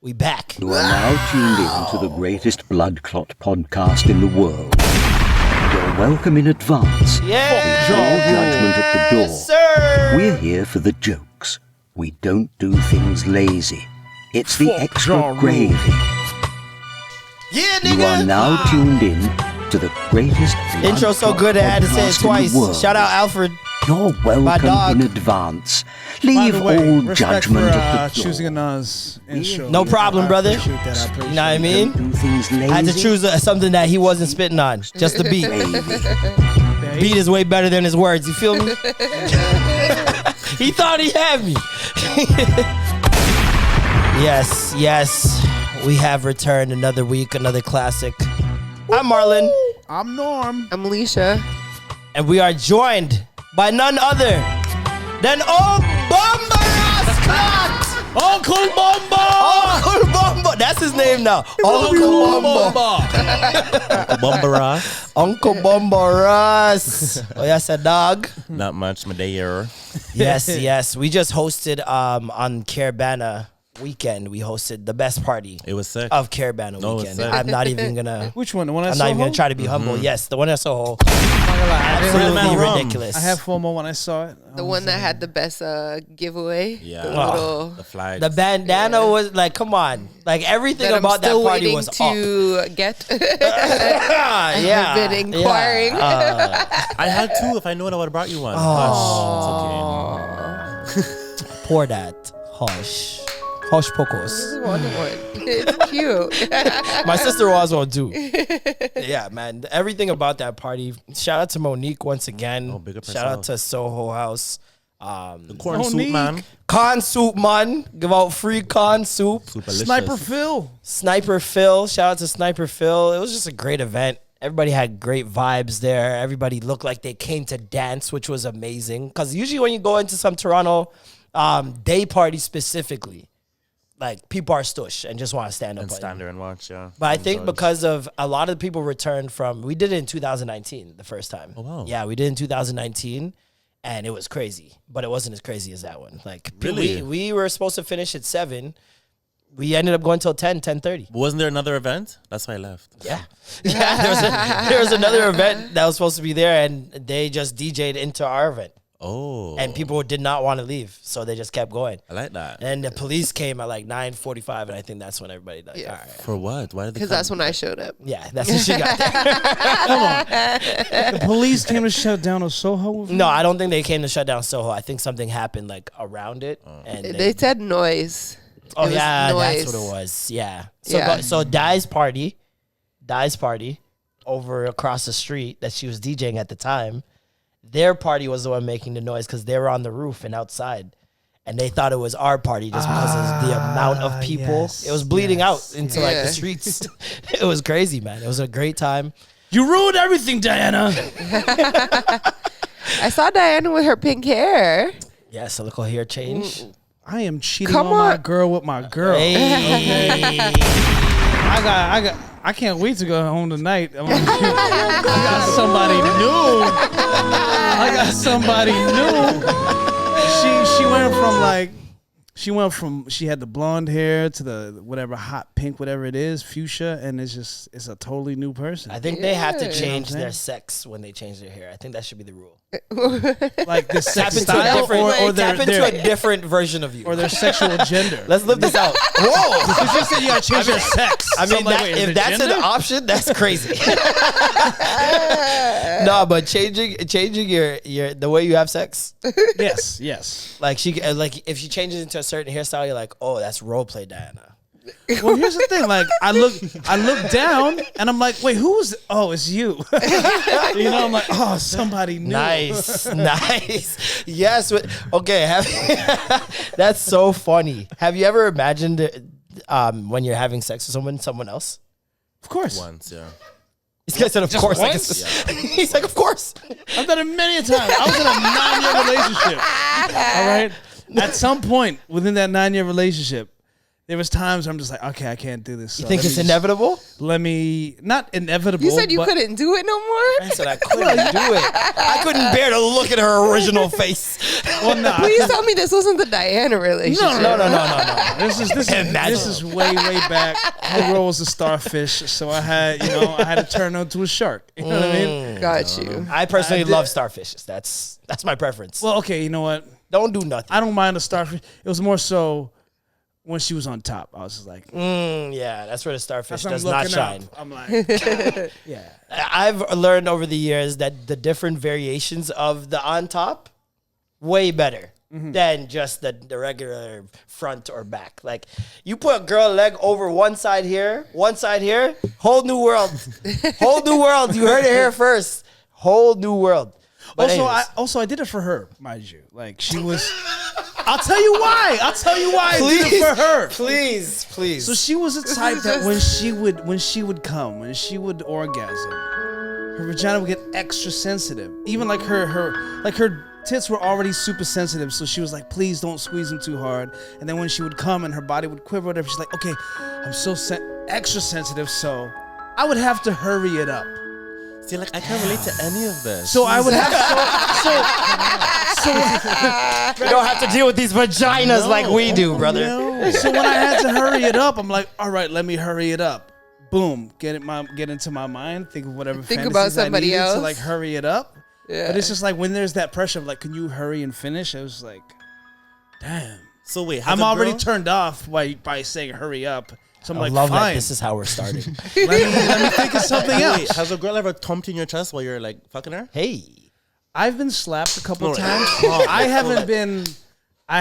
We back. You are now tuned in to the greatest blood clot podcast in the world. You're welcome in advance. Yeah. Your judgment at the door. Sir. We're here for the jokes. We don't do things lazy. It's the extra gravy. Yeah, nigga. You are now tuned in to the greatest blood Intro so clot good I had to say it podcast in the twice. world. Shout out Alfred. You're My dog. welcome in advance. Leave By the way, all respect judgment for, at the door. choosing a Nas intro. No problem, brother. I appreciate that. I appreciate You know what I mean? Do things lazy. I had to choose something that he wasn't spitting on. Just the beat. that. Beat is way better than his words. You feel me? He thought he had me. Yes. We have returned another week, another classic. I'm Marlon, I'm Norm. I'm Alicia. and we are joined by none other than OhBumbaRossclott! Uncle Bumba! Uncle Bumba! That's his name now. Uncle Bumba. BUMBARASS. Uncle Bumbaras. Oh, yes, a dog. Not much, my day. Yes. We just hosted on Caravana weekend. We hosted the best party It was sick. of Caravana No, weekend. it's sick. I'm not even gonna. Which one? The one I I'm saw? not even gonna try to be humble. Yes, the one at Soho. I Absolutely rum. ridiculous. had FOMO when I saw it. The one that had the best giveaway. Yeah. The Oh. little The flag. The bandana was like, come on, like everything that I'm about that still party waiting was up. to get. Yeah, I've been inquiring. I had two. If I knew it, I would have brought you one. Hush. It's okay. Pour that. Hush pocos. It's cute. My sister was on too. Yeah, man. Everything about that party. Shout out to Monique once again. Oh, big up Shout out herself. to Soho House. The corn Monique. soup, man. Corn soup, man. Give out free corn soup. Super delicious. Sniper Phil. Sniper Phil. Shout out to Sniper Phil. It was just a great event. Everybody had great vibes there. Everybody looked like they came to dance, which was amazing. Because usually when you go into some Toronto day party specifically, like people are stush and just want to stand up. And stand there and watch, yeah. But I think because of a lot of the people returned from, we did it in 2019 the first time. Oh, wow. Yeah, we did it in 2019 and it was crazy, but it wasn't as crazy as that one. Like Really? we were supposed to finish at 7. We ended up going till 10:30. But wasn't there another event? That's why I left. Yeah. There was another event that was supposed to be there and they just DJ'd into our event. Oh. And people did not want to leave, so they just kept going. I like that. And the police came at like 9:45, and I think that's when everybody like, Yeah. all right. For what? Why did they Because come? that's when I showed up. Yeah, that's when she got there. The police came to shut down a Soho. With No, I don't think they came to shut down Soho. I think something happened like around it. And They said noise. oh it was yeah, noise. that's what it was. Yeah. So Yeah. so Di's party over across the street that she was DJing at the time. Their party was the one making the noise because they were on the roof and outside. And they thought it was our party just because of the amount of people. yes, It was bleeding out into like the Yeah. streets. It was crazy, man. It was a great time. You ruined everything, Diana. I saw Diana with her pink hair. Yes, a little hair change. I am cheating Come on my on. girl with my girl. Hey. I can't wait to go home tonight. I got somebody new. She had the blonde hair to the whatever hot pink, whatever it is, fuchsia, and it's a totally new person. I think they have to change You know what I'm their sex when they change their hair. I think that should be the rule. Like the Tap sex into a style different, or tap into their a different version of you. or their sexual gender. Let's live this out. Whoa! Because you said you gotta change their sex. I So mean, I'm like, that, wait, is if it that's gender? an option, that's crazy. No, but changing your the way you have sex, Yes. like like if she changes into a certain hairstyle, you're like, oh, that's role play, Diana. Well, here's the thing. Like, I look down and I'm like, wait, who's? Oh, it's you. You know, I'm like, oh, somebody new. Nice. Yes. Okay. That's so funny. Have you ever imagined when you're having sex with someone else? Of course. Once, yeah. This guy said, of course. Like once? he's like, of course. I've done it many a time. I was in a 9-year relationship. All right. At some point within that 9-year relationship, there was times where I'm just like, okay, I can't do this. You think it's inevitable? Let me not inevitable. You said you but- couldn't do it no more? I said I couldn't do it. I couldn't bear to look at her original face. Well, nah. Please tell me this wasn't the Diana relationship. No. This is way back. My girl was a starfish, so I had to turn her into a shark. You know what I mean? Got you. I personally love starfishes. That's my preference. Well, okay, you know what? Don't do nothing. I don't mind a starfish. It was more so when she was on top. I was just like, Yeah, that's where the starfish that's does what I'm not looking shine. up. I'm like, yeah. I've learned over the years that the different variations of the on top, way better than just the regular front or back. Like, you put a girl leg over one side here, whole new world. Whole new world. You heard it here first. Whole new world. But I did it for her, mind you. Like, she was. I'll tell you why. I did it for her. Please. So she was a type that when she would come, when she would orgasm, her vagina would get extra sensitive. Even like her tits were already super sensitive, so she was like, please don't squeeze them too hard. And then when she would come and her body would quiver, whatever, she's like, okay, I'm so extra sensitive, so I would have to hurry it up. See, like, I can't relate to any of this. So I would have You don't have to deal with these vaginas like we do, brother. So when I had to hurry it up, I'm like, all right, let me hurry it up. Boom, get into my mind, think of whatever Think fantasies about somebody I needed else. to like hurry it up. Yeah. But it's just like when there's that pressure of like, can you hurry and finish? I was like, damn. So wait, I'm already turned off by saying hurry up. So I'm I like, love that fine. this is how we're starting. let me think of something else. Wait, has a girl ever thumped in your chest while you're like fucking her? Hey. I've been slapped a couple No, times. no. I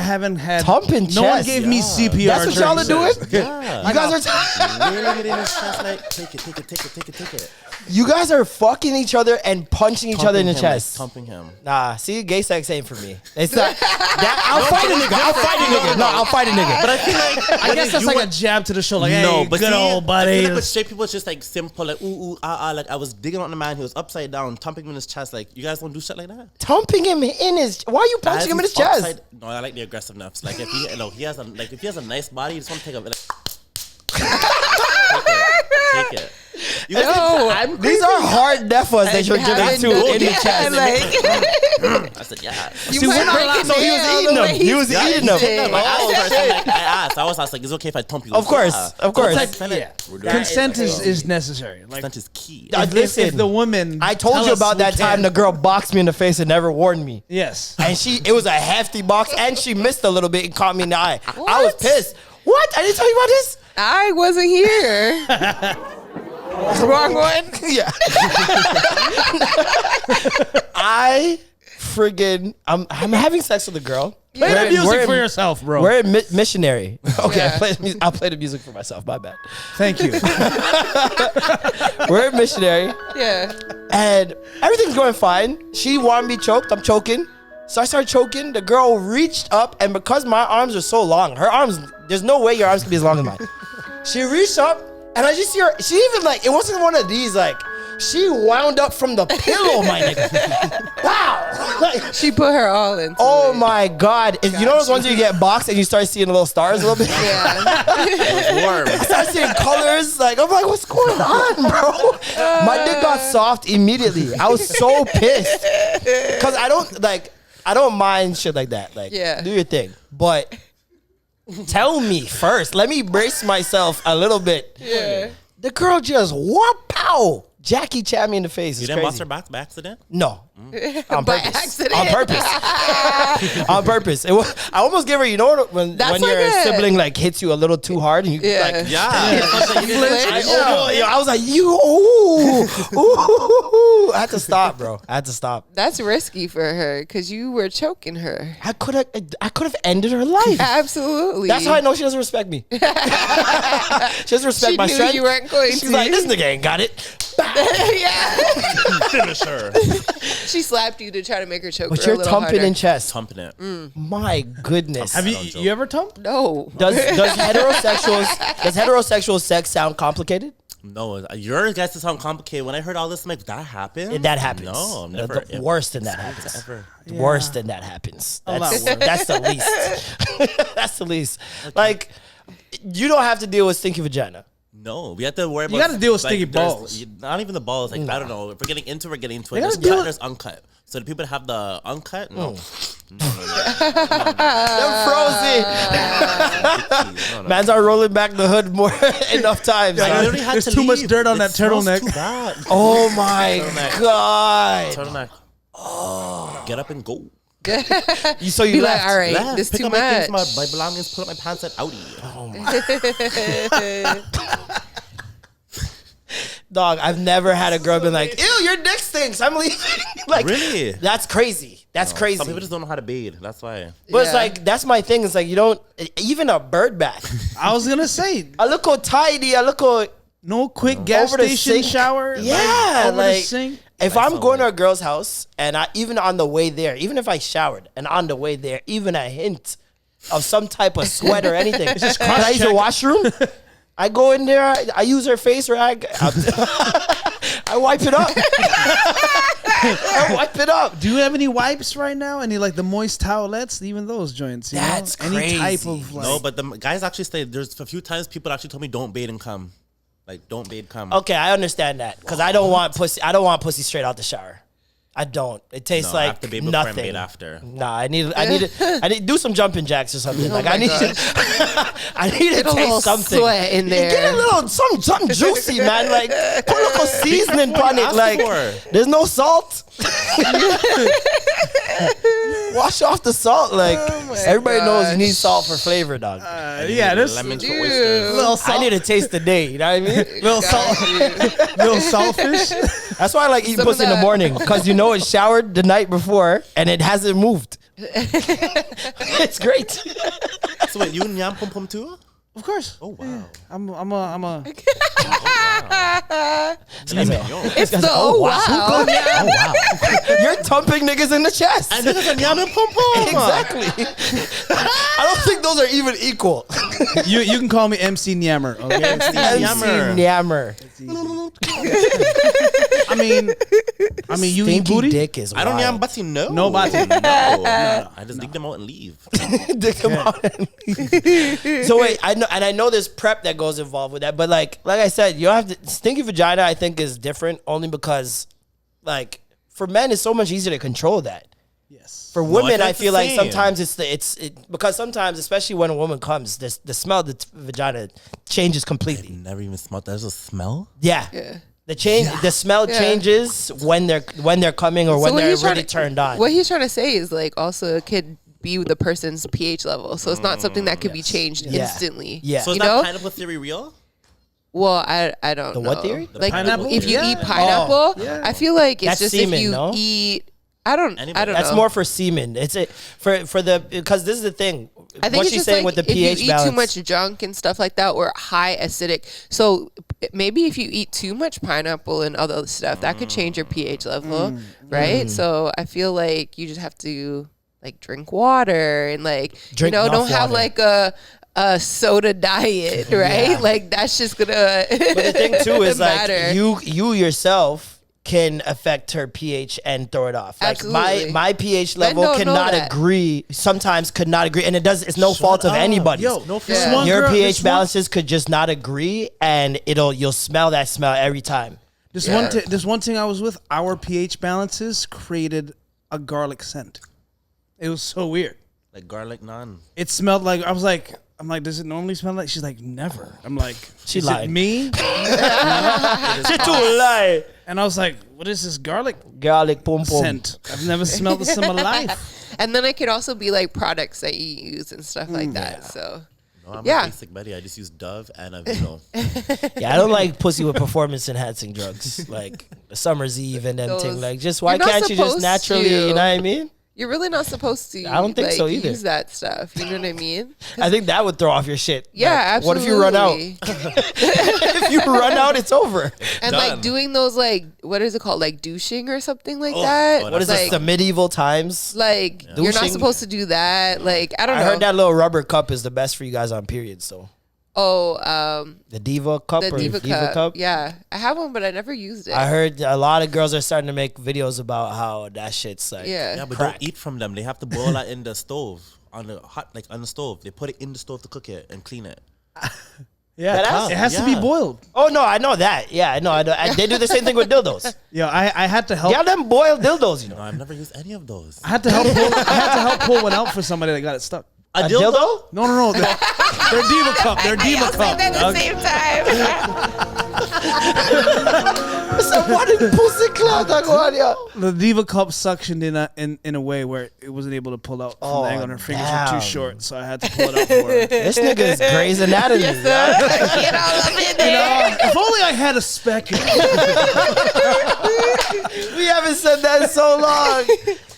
haven't had. Thumping No one chest, gave me CPR. That's what y'all are during doing? sex. Yeah. You guys are Really get in his chest, like, take it. you guys are fucking each other and punching each other in the Thumping him, chest. like, thumping him. Nah, see, gay sex ain't for me. It's not. I'll fight a nigga. No, I'll fight a nigga. But I feel like I guess that's like a jab to the show. Like, hey, but good see, old I buddy. feel like with straight people, it's just like simple, like ooh, like I was digging on the man, he was upside down, thumping him in his chest. Like, you guys don't do shit like that. Thumping him in his. Why are you punching him in his chest? No, I like the aggressiveness. Like if he has a nice body, you just want to take a like. Take it. You guys No, These are hard nefas that you're giving to in the chest. I said, yeah. You might break So he was nail eating the way them. He was said eating them. it. I was like, is it okay if I thump you? Of course. Consent is necessary. Like, Consent is key. if the woman. I told tell you us about we that time can. the girl boxed me in the face and never warned me. Yes. And it was a hefty box and she missed a little bit and caught me in the eye. I was What? pissed. What? I didn't tell you about this? I wasn't here. Wrong one. Yeah. I'm having sex with a girl. Play the music for yourself, bro. We're in missionary. Okay, Yeah. I'll play the music for myself. My bad. Thank you. We're in missionary. Yeah. And everything's going fine. She wanted me choked. I'm choking. So I started choking. The girl reached up, and because my arms are so long, her arms, there's no way your arms can be as long as mine. She reached up, and I just see her. She even like, it wasn't one of these, like, she wound up from the pillow, my nigga. Wow. Like, She put her all into oh it. my God. You know those ones where you get boxed and you start seeing little stars a little bit? Yeah. Warm. I started seeing colors. Like, I'm like, what's going on, bro? My dick got soft immediately. I was so pissed. Because I don't mind shit like that. Like, Yeah. do your thing. But tell me first. Let me brace myself a little bit. Yeah. The girl just, whoop, pow, Jackie Chan me in the face. You It's didn't bust crazy. her back by accident? No. On By purpose. accident. On purpose. On purpose. I almost gave her, you know, when That's your like a- sibling like hits you a little too hard and you Yeah. like, Yeah. I was like, ooh. I had to stop, bro. I had to stop. That's risky for her because you were choking her. I could have ended her life. Absolutely. That's how I know she doesn't respect me. She doesn't respect She my knew strength. you weren't going She's to. like, this nigga ain't got it. Yeah. Finish her. She slapped you to try to make her choke But her a you're little thumping harder. in chest. Thumping it. My goodness. Have I don't joke. you ever thumped? No. Does heterosexual sex sound complicated? No, your guys sound complicated. When I heard all this, I'm like, that happened? That happens. No, never. The worse than that happens. Ever. Worse than that happens. lot That's, worse. that's the least. That's the least. Like, you don't have to deal with stinky vagina. No, we have to worry about. You gotta deal with like, stinky there's- balls. Not even the balls. Like I don't know. If we're getting into it, we're getting into it. They There's gotta deal cut, with- there's uncut. So the people that have the uncut, no. They're frozen. Mans are rolling back the hood more enough times. I huh? literally had There's to too much leave. dirt on It that smells turtleneck. Too bad. Oh my god! Turtleneck. Oh. Get up and go. So you Be left. like, all right, Left. this Pick too up my things, much. my belongings, pull up my pants at Audi. Dog, I've never had a girl be like, ew, your dick stinks. I'm leaving. Like, Really? That's crazy. That's crazy. Some people just don't know how to bathe. That's why. But it's Yeah. like, that's my thing. It's like, you don't, even a bird bath. I was gonna say I look all tidy. I look all, no quick gas Over the station sink. shower. yeah. over the Like, sink. if Like I'm going to somewhere. a girl's house and even on the way there, even if I showered and on the way there, even a hint of some type of sweat or anything, can I use the cross-check. washroom? I go in there, I use her face rag, I wipe it up. I wipe it up. Do you have any wipes right now? Any like the moist towelettes? Even those joints. You That's know? Any type crazy. of like. No, but the guys actually say there's a few times people actually told me don't bathe and come. Like don't bathe, come. Okay, I understand that because I don't want pussy. I don't want pussy straight out the shower. I don't. It tastes No, I like have to bathe before and nothing. bathe after. Nah, I need to do some jumping jacks or something. Like I my need gosh. I need to Get a little taste something. sweat in there. Get a little something juicy, man. Like put a little seasoning on it. ask Like for. there's no salt. Wash off the salt. Like everybody knows you need salt for flavor, dog. yeah, this Lemon to Dude. oysters. little salt, I need to taste the day. You know what I mean? little salt, little saltfish. That's why I like eating Some of pussy in the that- morning because you know it showered the night before and it hasn't moved. It's great. So wait, you yam pum pum too? Of course. Oh wow. I'm a. It's the wow. You're thumping niggas in the chest. And niggas are yamming pum pum. Exactly. I don't think those are even equal. You can call me MC Nyammer. Okay. MC Yammer. Nyammer. I mean, you eat Stinky booty. dick is I don't yam wild. butty, no. No butty. No. I just dig them out and leave. Dick them out and leave. So wait, I know there's prep that goes involved with that, but like I said, you don't have to. Stinky vagina, I think, is different only because, like, for men, it's so much easier to control that. Yes. For women, think I it's feel the like same. sometimes because sometimes, especially when a woman comes, the smell of the vagina changes completely. Never even smelled. There's a smell. Yeah. Yeah. The smell Yeah. changes when they're coming or when what they're he's trying really to- turned on. What he's trying to say is like also it could be the person's pH level, so it's not something that could be changed Yeah. instantly. Yeah. So is You that know? pineapple theory real? Well, I don't know. what theory? The Like pineapple? if you Yeah. eat pineapple, I feel like it's That's just semen, if you no? eat. I don't know. That's more for semen. It's because this is the thing. I think what it's she's just saying like with the if pH you eat balance. too much junk and stuff like that, or high acidic. So maybe if you eat too much pineapple and other stuff, that could change your pH level, right? So I feel like you just have to like drink water and like Drink don't enough have water. like a soda diet, right? Yeah. Like that's just gonna. But the thing too is like matter. you yourself can affect her pH and throw it off. Like Absolutely. my pH Men level don't know cannot that. agree. Sometimes could not agree, and it's no fault of anybody's. Yo, No, this Yeah. one Your girl- pH this one- balances could just not agree, and you'll smell that smell every time. This Yeah. this one thing I was with, our pH balances created a garlic scent. It was so weird. Like garlic naan. It smelled like I'm like, does it normally smell like? She's like, never. I'm like, She is lied. it me? She too lie. And I was like, what is this garlic Garlic pum pum. scent? I've never smelled this in my life. And then it could also be like products that you use and stuff like that. So No, I'm Yeah. a basic buddy. I just use Dove and Aveeno. Yeah, I don't like pussy with performance enhancing drugs like the Summer's Eve and them Those- thing. Like, just why You're not can't you just supposed naturally? to. You know what I mean? you're really not supposed to. I don't think like, so either. Use that stuff. You know what I mean? I think that would throw off your shit. Yeah, Like, what absolutely. if you run out? If you run out, it's over. And Done. like doing those like what is it called, like douching or something like that. what What is like, this? The medieval times. Like you're not Douching. supposed to do that. Like I don't I know. heard that little rubber cup is the best for you guys on periods. So Oh, the Diva cup the or Diva cup. Yeah, I have one, but I never used it. I heard a lot of girls are starting to make videos about how that shit's like. Yeah. Yeah, but Crack. don't eat from them. They have to boil that in the stove on the hot, like on the stove. They put it in the stove to cook it and clean it. Yeah, That ass? it has to be boiled. Oh no, I know that. Yeah, I know. They do the same thing with dildos. Yo, I had to help. Yeah, them boiled dildos. You know. No, I've never used any of those. I had to help pull one out for somebody that got it stuck. A dildo? No. They're Diva cup. They're Diva cup. At the same time. Somebody pussy cloud that go on here. The Diva cup suctioned in a way where it wasn't able to pull out from the angle, and her fingers were damn. too short, so I had to pull it out for her. This nigga is Grey's Anatomy. Get all up in there. If only I had a speculum. We haven't said that in so long.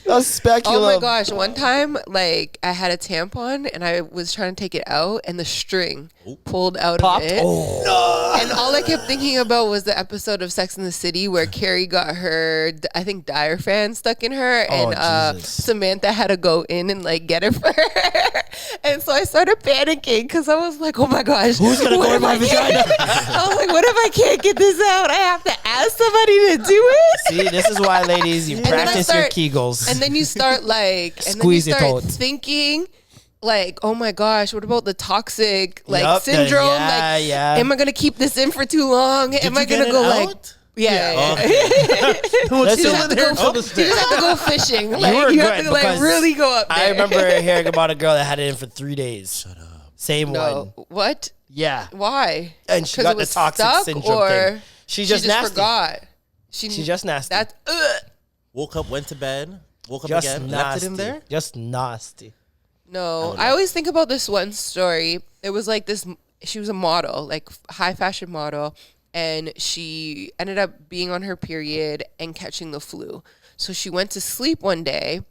A speculum. Oh my gosh! One time, like I had a tampon and I was trying to take it out, and the string pulled out Popped? of it. And all I kept thinking about was the episode of Sex and the City where Carrie got her, I think, diaphragm stuck in her, and Jesus. Samantha had to go in and like get it for her. And so I started panicking because I was like, "Oh my gosh, Who's gonna go in my vagina?" I was like, "What if I can't get this out? I have to ask somebody to do it." See, this is why, ladies, you then I practice your start- Kegels. And then you start like, Squeeze your toes. thinking, like, oh my gosh, what about the toxic like Yup, syndrome? yeah, like, yeah. am I gonna keep this in for too long? Am I you get gonna it go like, out? yeah? What's Listen, still in there until the You stick? just have to go fishing. Like, were you have good to like because really go up there. I remember hearing about a girl that had it in for 3 days. Shut up. Same one. No, what? Yeah. Why? And she 'Cause got it the was toxic stuck, syndrome or thing. She just nasty. forgot. She just nasty. That's Woke up, went to bed, woke up Just again, nasty. left it in there. Just nasty. No, I always think about this one story. It was like this. She was a model, like high fashion model, and she ended up being on her period and catching the flu. So she went to sleep one day,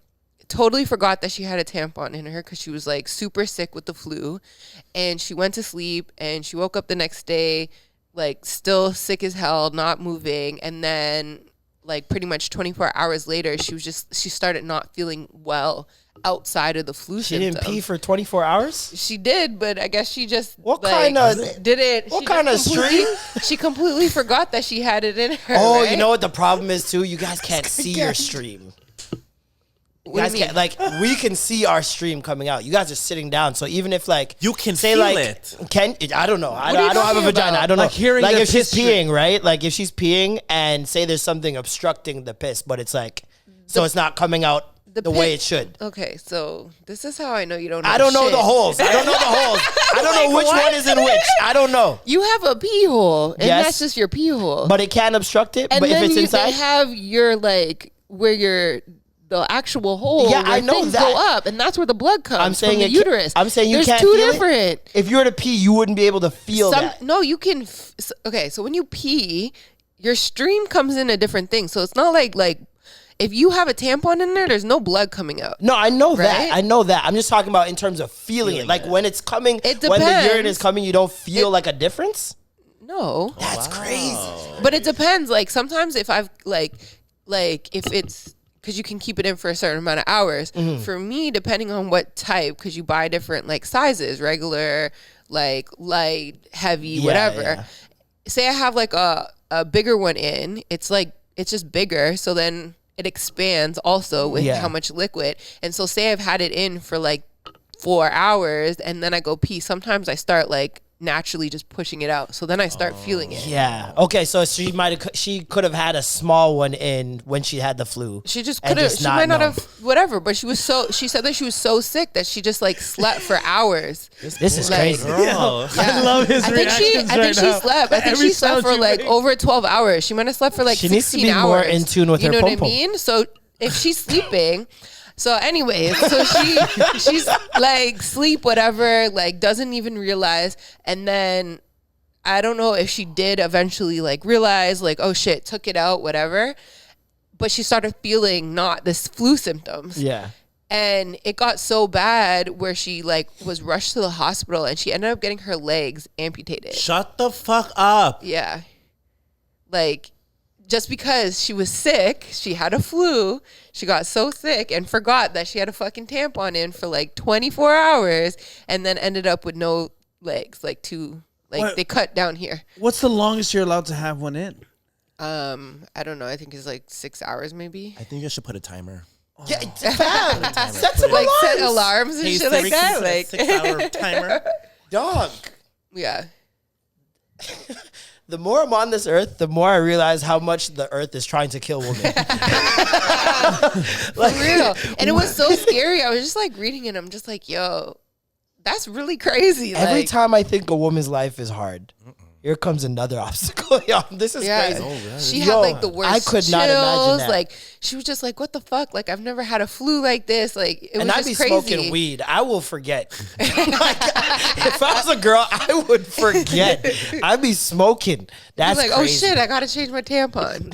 totally forgot that she had a tampon in her because she was like super sick with the flu, and she went to sleep and she woke up the next day, like still sick as hell, not moving, and then like pretty much 24 hours later, she started not feeling well outside of the flu She didn't symptoms. pee for 24 hours? She did, but I guess she just What like, kind of- did it? what she kind just of completely- She completely forgot that she had it in her. Oh, right? you know what the problem is too? You guys can't see your stream. You What do guys you can't, like, we can see our stream coming out. You guys are sitting down, so even if like You can say feel like it. I don't know. I are you don't have a talking vagina. about? I don't know. Like hearing like the if she's piss stream. peeing, right? Like if she's peeing and say there's something obstructing the piss, but it's like so it's not coming out the way pit- it should. Okay, so this is how I know you don't know I don't know shit. the holes. I don't know the holes. I don't know which what? one is in which. I don't know. You have a pee hole, and Yes. that's just your pee hole. But it can obstruct it. and but if then it's they inside, have your like where your the actual hole. Yeah, where I know things that. go up, and that's where the blood comes. I'm saying from the it ca- uterus. I'm saying you There's can't two feel it? different. if you were to pee, you wouldn't be able to feel that. No, you can. Okay, so when you pee, your stream comes in a different thing. So it's not like if you have a tampon in there, there's no blood coming out. No, I know that. Right? I know that. I'm just talking about in terms of feeling it. Like when it's coming, It when the urine depends. is coming, you don't feel like a difference? No, That's crazy. but it depends. Like sometimes if I've like if it's because you can keep it in for a certain amount of hours. Mm-hmm. For me, depending on what type, because you buy different like sizes, regular, like light, heavy, whatever. yeah. Say I have like a bigger one in, it's just bigger. So then it expands also with Yeah. how much liquid. And so say I've had it in for like 4 hours and then I go pee. Sometimes I start like naturally just pushing it out. So then I start feeling it. Yeah. Okay, so she could have had a small one in when she had the flu. She just and could have. She might not know. have. Whatever. But she said that she was so sick that she just like slept for hours. This is Like- crazy. Girl. I love his I think reactions she right now. slept. I think Every she slept sound for you like make. over 12 hours. She might have slept for like She 16 needs to be hours. more in tune with you her know what I pom-pom. mean? So if she's sleeping. So anyways, so she's like sleep whatever, like doesn't even realize, and then I don't know if she did eventually like realize like, oh shit, took it out, whatever. But she started feeling not this flu symptoms. Yeah. And it got so bad where she like was rushed to the hospital and she ended up getting her legs amputated. Shut the fuck up. Yeah. Like just because she was sick, she had a flu, she got so sick and forgot that she had a fucking tampon in for like 24 hours and then ended up with no legs, like What? they cut down here. What's the longest you're allowed to have one in? I don't know. I think it's like 6 hours maybe. I think you should put a timer. Yeah, fam. Set some Like set alarms. alarms and Hey, shit Siri, like can that. you Like set a 6-hour timer. Dog. Yeah. The more I'm on this earth, the more I realize how much the earth is trying to kill women. For real. And it was so scary. I was just like reading it. I'm just like, yo, that's really crazy. Every Like, time I think a woman's life is hard, here comes another obstacle. Yo, this is yeah. crazy. She had like the worst I could not imagine chills. that. Like, she was just like, what the fuck? Like, I've never had a flu like this. Like, it And was I'd just be crazy. smoking weed. I will forget. Like, if I was a girl, I would forget. I'd be smoking. That's Like, crazy. oh shit, I gotta change my tampon.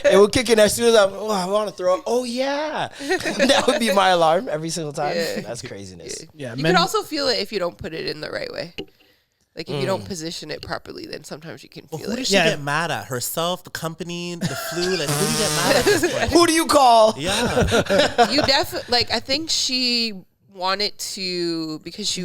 It would kick in as soon as I want to throw up. Oh yeah, that would be my alarm every single time. Yeah. That's craziness. Yeah, You men, can also feel it if you don't put it in the right way. Like, if you don't position it properly, then sometimes you can But feel who it. does she get mad at? Herself, the company, the flu? Like, who do you get mad at this point? Who do you call? Yeah. You definitely, like, I think she wanted to, because she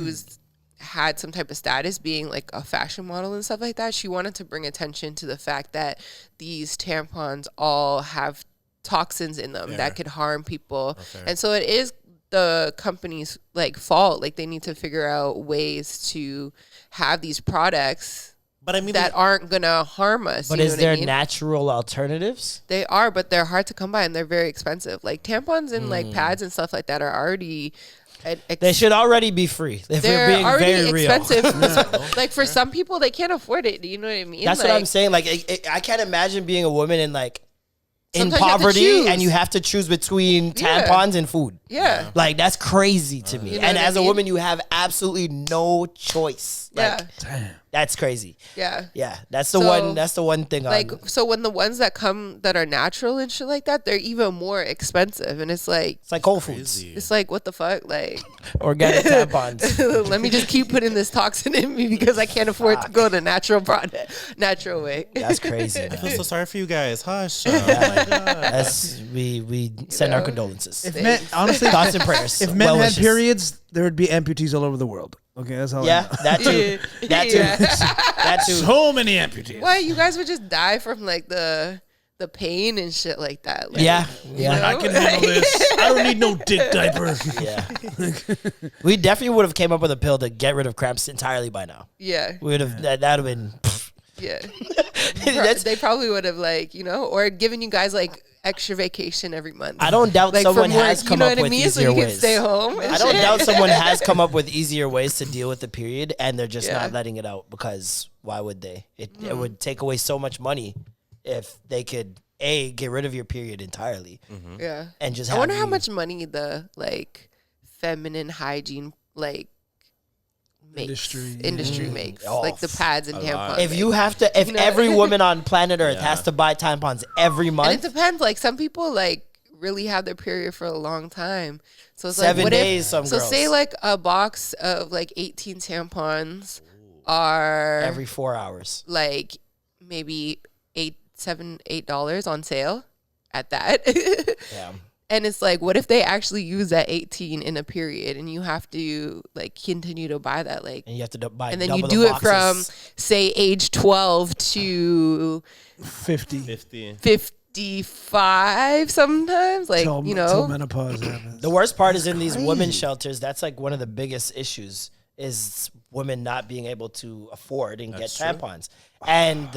had some type of status being like a fashion model and stuff like that. She wanted to bring attention to the fact that these tampons all have toxins in them that could harm people. And so it is the company's like fault. Like, they need to figure out ways to have these products But I mean, that aren't gonna harm us. But you know is what there I mean? natural alternatives? They are, but they're hard to come by and they're very expensive. Like, tampons and like pads and stuff like that are already They should already be free. If we're they're being already very real. expensive. Like, for some people, they can't afford it. You know what I mean? That's like, what I'm saying. Like, I can't imagine being a woman in like in Sometimes you have to poverty choose. and you have to choose between Yeah. tampons and food. Yeah. Like, that's crazy to me. You know And what I as a mean? woman, you have absolutely no choice. Like, Yeah. that's crazy. Yeah. Yeah, that's the So, one. That's the one thing. Like, so when the ones that come that are natural and shit like that, they're even more expensive. And it's like, it's like Whole Foods, it's like, what the fuck? Like, organic tampons. let me just keep putting this toxin in me because I can't afford to go the natural natural way. That's crazy. I Man. feel so sorry for you guys. Hush. Oh my God. That's we send our condolences. if men, honestly, Thoughts and prayers. if men Well had wishes. periods, there would be amputees all over the world. Okay, that's all. I Yeah, know. that too. That too. Yeah. That too. So many amputees. Why, you guys would just die from like the pain and shit like that. Like, Yeah, you yeah. know? I can handle this. I don't need no dick diaper. Yeah. We definitely would have came up with a pill to get rid of cramps entirely by now. Yeah. We would have that would have been. Yeah. That's, They probably would have, like, you know, or given you guys like extra vacation every month. I don't doubt like, someone from work, has come you know up what I with mean? So easier you can ways. stay home. and I don't shit. doubt someone has come up with easier ways to deal with the period, and they're just Yeah. not letting it out because why would they? It would take away so much money if they could get rid of your period entirely Yeah. and just. I have wonder how you- much money the like feminine hygiene like makes, industry makes, Oh, like the pads and tampons. If you have to, if You know? every woman on planet Earth has to buy tampons every and month, it depends. Like, some people like really have their period for a long time, so it's 7 like, what days. If, Some so girls say like a box of like 18 tampons are every 4 hours. like maybe $8 on sale at that. Yeah. And it's like, what if they actually use that 18 in a period and you have to like continue to buy that, like, And you have to buy. and then you double do the it from boxes. say age 12 to 50. 50. 55 sometimes, like, Till, you till know. menopause happens. The worst part is in these women's shelters. That's like one of the biggest issues is women not being able to afford and get tampons. And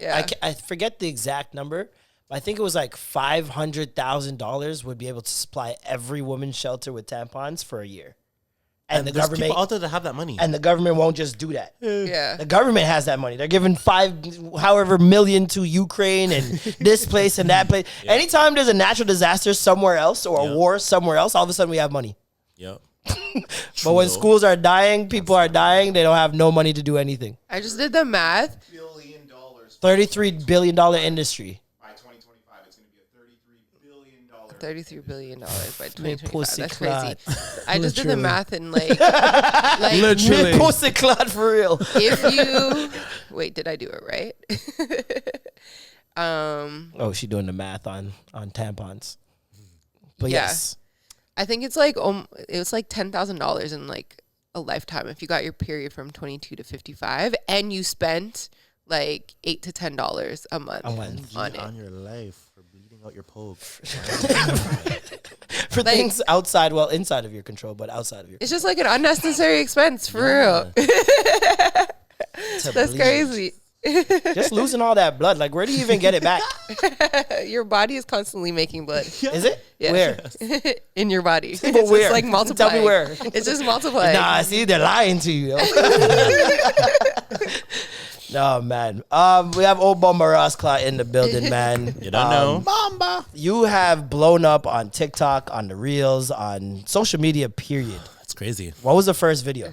Yeah. I forget the exact number. But I think it was like $500,000 would be able to supply every women's shelter with tampons for a year. And the there's government people out there that have that money. and the government won't just do that. Yeah. The government has that money. They're giving however million to Ukraine and this place and that place. Anytime there's a natural disaster somewhere else or a war somewhere else, all of a sudden we have money. Yep. But when schools are dying, people are dying, they don't have no money to do anything. I just did the math. $33 billion industry. By 2025, it's going to be a $33 billion. $33 billion by Me 2025. pussy That's clot. crazy. I just did the Literally. math and like Literally. Pussy clot for real. if you wait, did I do it right? Oh, she doing the math on tampons. But Yeah. yes. I think it's like it was like $10,000 in like a lifetime if you got your period from 22 to 55 and you spent like $8 to $10 a month I went on it. On your life for bleeding out your poke. for Like- things inside of your control, but outside of your It's just like an unnecessary expense for real. to That's bleed. crazy. Just losing all that blood. Like, where do you even get it back? Your body is constantly making blood. Is it? Yeah. Where? In your body. But It's where? just like multiplying. Tell me where. It's just multiplying. Nah, see, they're lying to you. Yo. No, man. We have OhBumbaRossclott in the building, man. You don't know. Bumba. You have blown up on TikTok, on the Reels, on social media, period. It's crazy. What was the first video?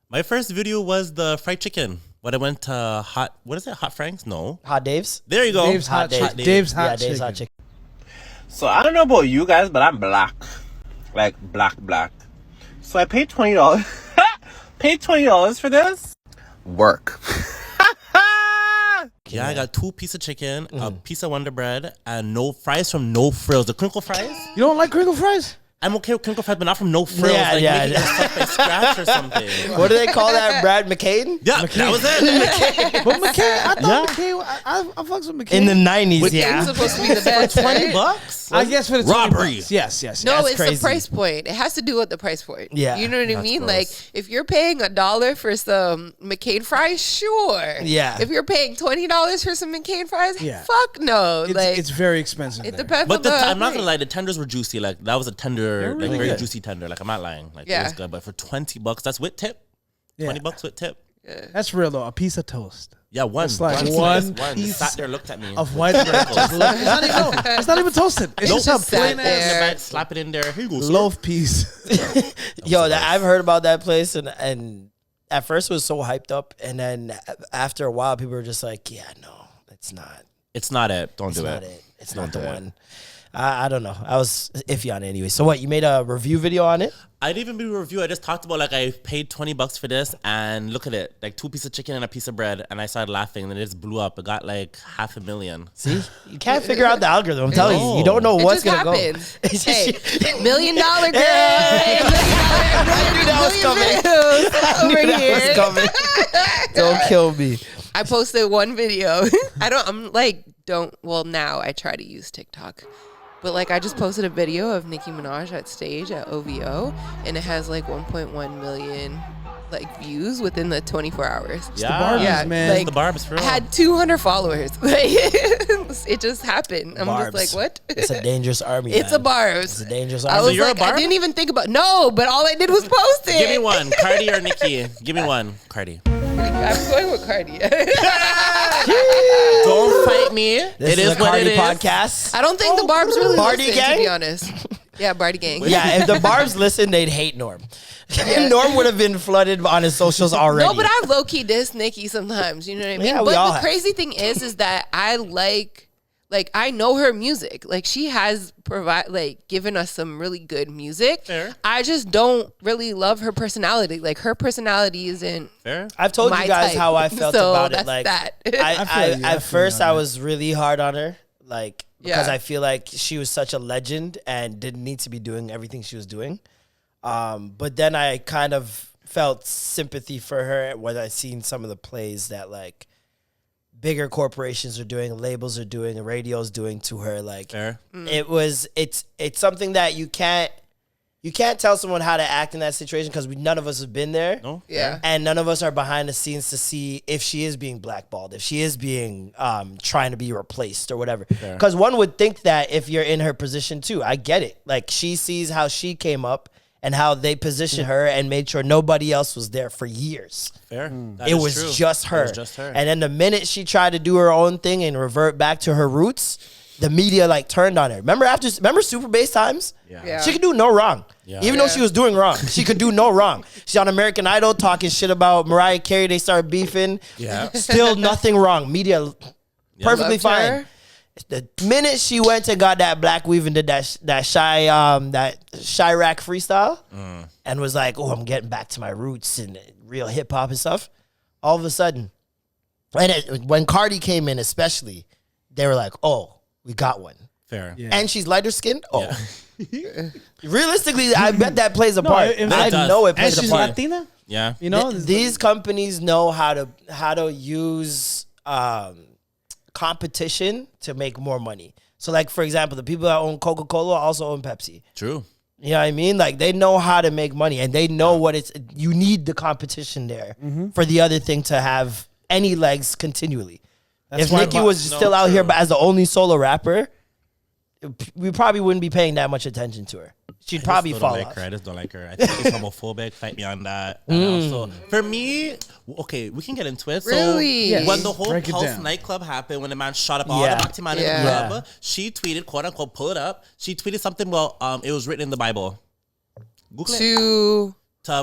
My first video was the fried chicken. When I went to Hot Frank's? No. Hot Dave's? There you go. Dave's hot Dave. chicken. Dave's hot Yeah, chicken. Dave's hot chicken. So I don't know about you guys, but I'm black. Like black. So I paid $20. Paid $20 for this? Work. Yeah, I got 2 pieces of chicken, a piece of Wonder Bread, and no fries from No Frills. The crinkle fries? You don't like crinkle fries? I'm okay with crinkle fries, but not from No Frills. Yeah, like yeah, making yeah. that stuff by scratch or something. What do they call that? Brad McCain? Yeah, that was it. But McCain, I thought McCain, I fucks with McCain. In the 90s, It's yeah. supposed to be the best. $20 right? bucks? I guess for the 20 Robbery. bucks. Yes. No, That's it's crazy. the price point. It has to do with the price point. Yeah, You know what I that's mean? gross. Like, if you're paying $1 for some McCain fries, sure. Yeah. If you're paying $20 for some McCain fries, Yeah. fuck no. It's very expensive. it there. depends But on the I'm not rate. gonna lie, the tenders were juicy. Like that was a tender, really like very good. juicy tender. Like I'm not lying. Like it Yeah. was good. But for $20, that's with tip. Yeah. $20 with tip. That's real though. A piece of toast Yeah, one. It's like one. one slice, one. piece Sat there, looked at me. of white bread. It's not even toasted. It's Nope. just a Just sat plain In there. the ass bag, slap it in there. Here you go. sir. loaf piece. Yo, I've heard about that place, and at first it was so hyped up, and then after a while, people were just like, "Yeah, no, it's not. It's not it. Don't It's do not it. it. It's not the do it. one." I don't know. I was iffy on it anyway. So what? You made a review video on it? I didn't even do a review. I just talked about like I paid $20 for this, and look at it, like 2 pieces of chicken and a piece of bread, and I started laughing, and then it just blew up. It got like 500,000. See, you can't figure out the algorithm. I'm telling you, you don't know It what's just gonna happens. go. Hey, $1 million girl. Hey. I knew that was coming. Over That here. was coming. Don't kill me. I posted one video. Now I try to use TikTok. But like I just posted a video of Nicki Minaj at stage at OVO, and it has like 1.1 million like views within the 24 hours. Yeah, Barbies, Yeah, man. like, the Barb's for I real. had 200 followers. Like, it just happened. I'm Barbs. just like, what? It's a dangerous army. It's man. a barbs. It's a dangerous I army. was you're a like, I barb? didn't even think about but all I did was post it. Give me one, Cardi or Nicki. Give me one, Cardi. I'm going with Cardi. Don't fight me. This It is is a what Cardi it is. podcast. I don't think the Barbs really Bardi listen, to gang? be honest. Yeah, Bardi gang. Yeah, if the Barbs listened, they'd hate Norm. Norm would have been flooded on his socials already. No, but I low key diss Nicki sometimes. You know what I mean? Yeah, we but all the have. crazy thing is that I like I know her music. Like she has given us some really good music. Fair. I just don't really love her personality. Like her personality isn't. Fair. I've told my you guys type. how I felt So about it. that's Like that. I feel you. I at feel first you on I that. was really hard on her, like because Yeah. I feel like she was such a legend and didn't need to be doing everything she was doing. But then I kind of felt sympathy for her when I seen some of the plays that like bigger corporations are doing, labels are doing, and radio's doing to her. Like Fair. it's something that you can't tell someone how to act in that situation because none of us have been there. No. Yeah. And none of us are behind the scenes to see if she is being blackballed, if she is being trying to be replaced or whatever. Because one would think that if you're in her position too, I get it. Like she sees how she came up and how they positioned her and made sure nobody else was there for years. Fair. That It is was true. just her. It was just her. And then the minute she tried to do her own thing and revert back to her roots, the media like turned on her. Remember Super Bass times? Yeah. She could do no wrong. Yeah. Even though she was doing wrong, she could do no wrong. She's on American Idol talking shit about Mariah Carey. They started beefing. Yeah. Still nothing wrong. Media perfectly Loved fine. her. The minute she went and got that black weave and did that Chirac freestyle and was like, "Oh, I'm getting back to my roots and real hip hop and stuff," all of a sudden, when Cardi came in, especially, they were like, "Oh, we got one." Fair. Yeah. And she's lighter skinned. Oh, realistically, I bet that plays a part. it I does. know it And plays a she's part. Latina. Yeah. You know, These companies know how to use competition to make more money. So, like for example, the people that own Coca-Cola also own Pepsi. True. You know what I mean? Like they know how to make money, and they know what it's. You need the competition there for the other thing to have any legs continually. That's If why Nicki was still out here but as the only solo rapper, we probably wouldn't be paying that much attention to her. She'd probably I fall don't like off. her. I just don't like her. I think she's homophobic. Fight me on that. And also, for me, okay, we can get into it. Really? So Yes. when the whole Break it Pulse down. nightclub happened, when the man shot up all Yeah. the Bhakti man in Yeah. the club, she tweeted, quote unquote, pull it up. She tweeted something. Well, it was written in the Bible. Google it.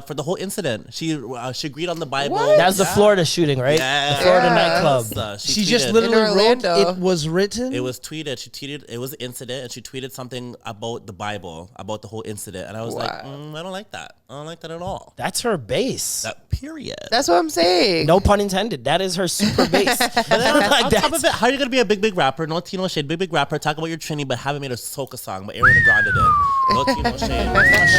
For the whole incident, she agreed on the Bible. What? That was the Florida shooting, right? Yeah. The Florida Yeah. nightclub. She just tweeted- literally In wrote Orlando. it was written. It was tweeted. She tweeted it was an incident, and she tweeted something about the Bible, about the whole incident. And I was like, Wow. I don't like that. I don't like that at all. That's her base. That period. That's what I'm saying. No pun intended. That is her super base. But then on Like, top of it, how are you gonna be a big rapper? No Tino shade, big rapper. Talk about your Trini, but haven't made a soca song. But Ariana Grande did. No Tino shade.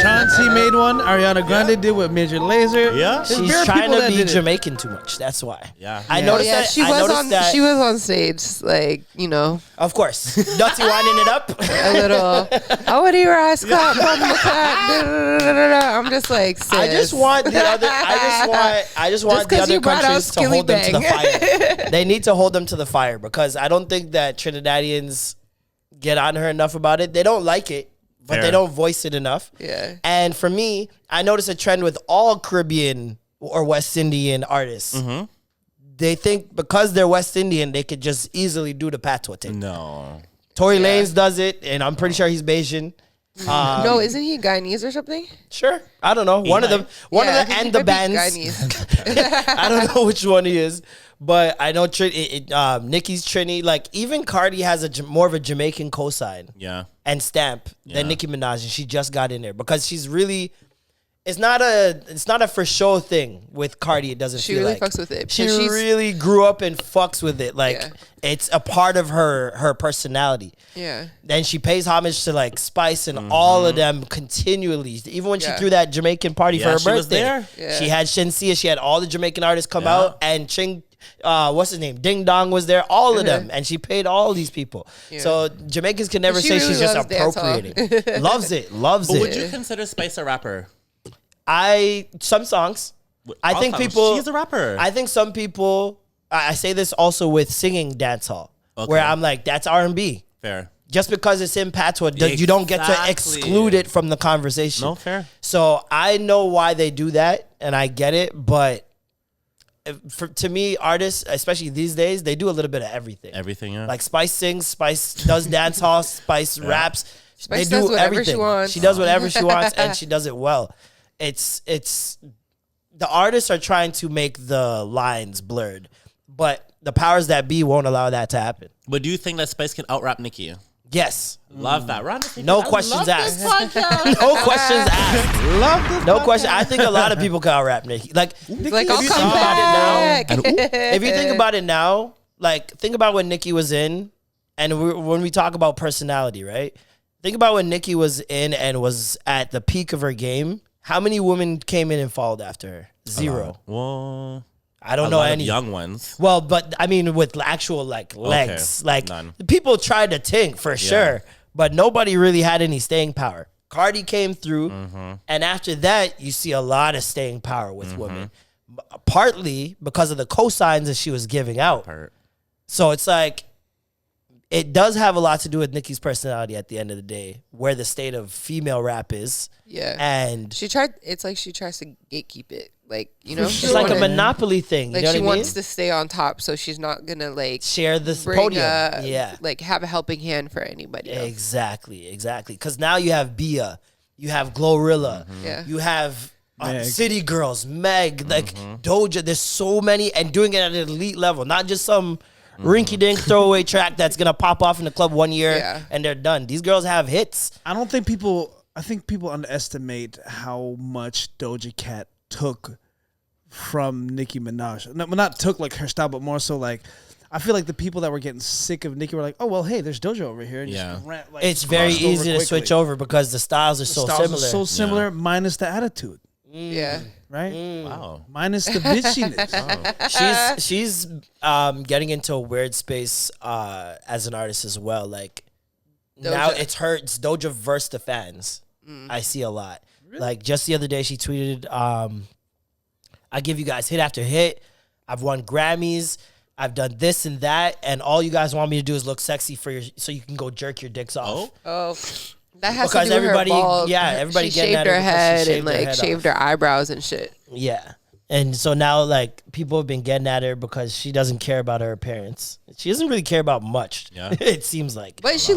Shanti made one. Ariana Grande did with Major Lazer. Yeah. There's She's bare trying people to that be did it. Jamaican too much. That's why. Yeah. I Yeah. noticed Yeah, that. she I was noticed on. that. She was on stage, like, you know, Of course. Nutty winding it up. a little. I would hear us clap from the cat. I'm just like, sis. I just want the other. I just want Just the 'cause other you brought out countries to hold them to the Skilly fire. They need to hold them to the fire because I don't think that Trinidadians get on her enough about it. They don't like it, but Fair. they don't voice it enough. Yeah. And for me, I noticed a trend with all Caribbean or West Indian artists. Mm-hmm. They think because they're West Indian, they could just easily do the patois thing. No. Tory Lanez does it, and I'm pretty sure he's Bayesian. No, isn't he Guyanese or something? Sure, I don't know. One of them, Yeah, I think he and the might be bands. Guyanese. I don't know which one he is, but I know Nicki's Trini. Like even Cardi has more of a Jamaican cosign Yeah. and stamp Yeah. than Nicki Minaj, and she just got in there because she's really. It's not a for show thing with Cardi. It doesn't. She feel really like. fucks with it, She because she's- really grew up and fucks with it. Like Yeah. it's a part of her personality. Yeah. Then she pays homage to like Spice and all of them continually. Even when she Yeah. threw that Jamaican party for Yeah, her she was birthday, there. Yeah. she had Shensia. She had all the Jamaican artists come Yeah. out, and Ching, what's his name, Ding Dong was there. All of them, and she paid all these people. Yeah. So Jamaicans can never She say really she's just loves dancehall. appropriating. Loves it, loves But it. would you consider Spice a rapper? Some songs. I All think songs. people. She's a rapper. I think some people. I say this also with singing dancehall, where Okay. I'm like, that's R&B. Fair. Just because it's in patois, you don't get to Exactly. exclude it from the conversation. No, fair. So I know why they do that, and I get it. But to me, artists, especially these days, they do a little bit of everything. Everything, yeah. Like Spice sings, Spice does dance hall, Spice raps. Spice they do does whatever she everything. wants. She does whatever she wants, and she does it well. It's the artists are trying to make the lines blurred, but the powers that be won't allow that to happen. But do you think that Spice can out-rap Nicki? Yes. Love that. No questions asked. No questions asked. Love this. No question. I think a lot of people can out rap Nicki. Like, Like, I'll if you come think about back. if you think about it now, like think about when Nicki was in, and when we talk about personality, right? Think about when Nicki was in and was at the peak of her game. How many women came in and followed after her? Zero. Well, I don't a know lot of any young ones. Well, but I mean, with actual like legs, like none. people tried to think for sure, but nobody really had any staying power. Cardi came through, and after that, you see a lot of staying power with women, partly because of the cosigns that she was giving out. So it's like it does have a lot to do with Nicki's personality at the end of the day, where the state of female rap is. Yeah. And It's like she tries to gatekeep it. Like, you know, it's like a monopoly thing. Like you know she what I mean? wants to stay on top, so she's not gonna like Share this bring podium. Yeah. like have a helping hand for anybody else. Exactly. Because now you have Bia, you have Glorilla, Yeah. you have Meg. City Girls, Meg, like Doja. There's so many, and doing it at an elite level, not just some rinky-dink throwaway track that's gonna pop off in the club one year Yeah. and they're done. These girls have hits. I think people underestimate how much Doja Cat took from Nicki Minaj. No, not took like her style, but more so like I feel like the people that were getting sick of Nicki were like, oh well, hey, there's Doja over here. And Yeah. just ran, like, It's very crossed over easy to quickly. switch over because the styles are so Styles are similar. so similar, minus the attitude, Yeah. right? Wow. Minus the bitchiness. She's getting into a weird space as an artist as well. Like now Doja. it's Doja versus the fans. I see a lot. Like just the other day she tweeted, I give you guys hit after hit. I've won Grammys. I've done this and that, and all you guys want me to do is look sexy so you can go jerk your dicks off. Oh, that has Because to do with everybody, her bald. everybody she getting shaved at her her because head she and like shaved her eyebrows and shit. Yeah. And so now, like, people have been getting at her because she doesn't care about her appearance. She doesn't really care about much. Yeah. It seems like. But she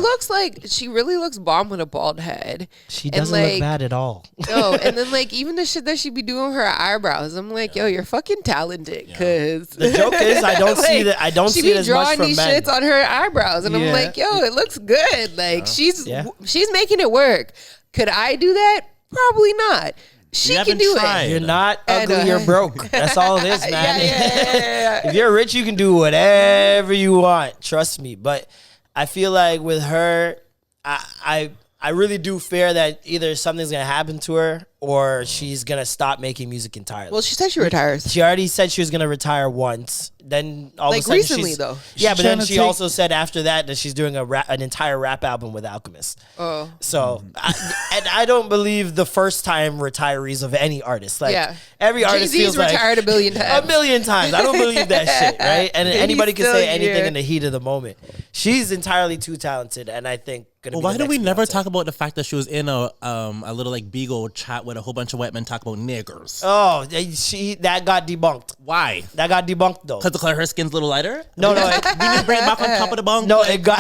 really looks bomb with a bald head. She doesn't look bad at all. No, and then like even the shit that she be doing with her eyebrows, I'm like, yo, you're fucking talented. Cause the joke is, I don't see that. I don't see it as much from men. She be drawing these shits on her eyebrows, and I'm like, yo, it looks good. Like she's making it work. Could I do that? Probably not. She can do it. You're not ugly, you're broke. That's all it is, man. Yeah. If you're rich, you can do whatever you want. Trust me. But I feel like with her, I really do fear that either something's going to happen to her or she's going to stop making music entirely. Well, she said she retires. She already said she was going to retire once. Then all of a sudden recently, though. Yeah, but then she also said after that she's doing an entire rap album with Alchemist. Oh. So, I don't believe the first time retirees of any artist. Like, every artist Jay-Z's feels like retired a billion times. A million times. I don't believe that shit, right? And anybody can say anything here. in the heat of the moment. She's entirely too talented, and I think. Well, why do we never talk about the fact that she was in a little like Beagle chat with a whole bunch of white men talk about niggers? Oh, that got debunked. Why? That got debunked though. Because the color of her skin's a little lighter? No. We need to bring it back on top of the bunk. No, it got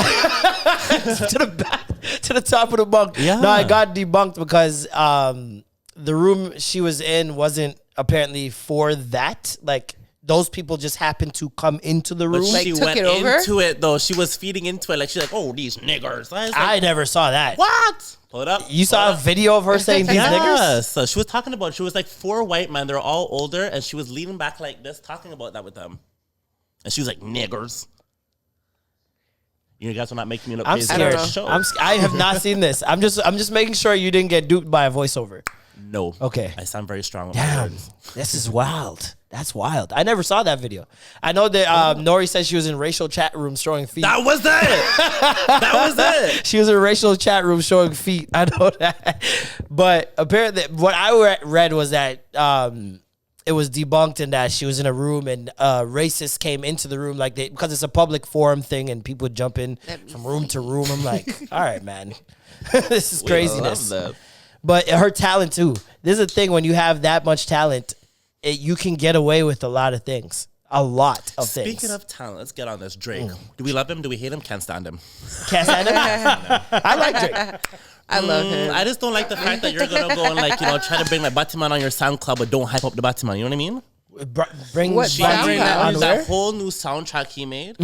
to the top of the bunk. Yeah. No, it got debunked because the room she was in wasn't apparently for that. Like, those people just happened to come into the room. But she went into it though. She was feeding into it. Like, she's like, oh, these niggers. I never saw that. What? Pull it up. You saw a video of her saying these niggers? So she was talking about, she was like 4 white men. They're all older. And she was leaning back like this, talking about that with them. And she was like, niggers. You guys are not making me look crazy. I'm scared. I have not seen this. I'm just making sure you didn't get duped by a voiceover. No. Okay. I sound very strong. Damn. This is wild. That's wild. I never saw that video. I know that Nori said she was in racial chat rooms showing feet. That was it. That was it. She was in racial chat rooms showing feet. I know that. But apparently, what I read was that it was debunked and that she was in a room and racists came into the room because it's a public forum thing and people jump in from room to room. I'm like, all right, man. This is craziness. Love that. But her talent too. This is the thing, when you have that much talent, you can get away with a lot of things. A lot of things. Speaking of talent, let's get on this. Drake. Do we love him? Do we hate him? Can't stand him. Can't stand him? I like Drake. I love him. I just don't like the fact that you're going to go and try to bring my Batman on your Soundcloud, but don't hype up the Batman. You know what I mean? Bring SoundCloud? That whole new soundtrack he made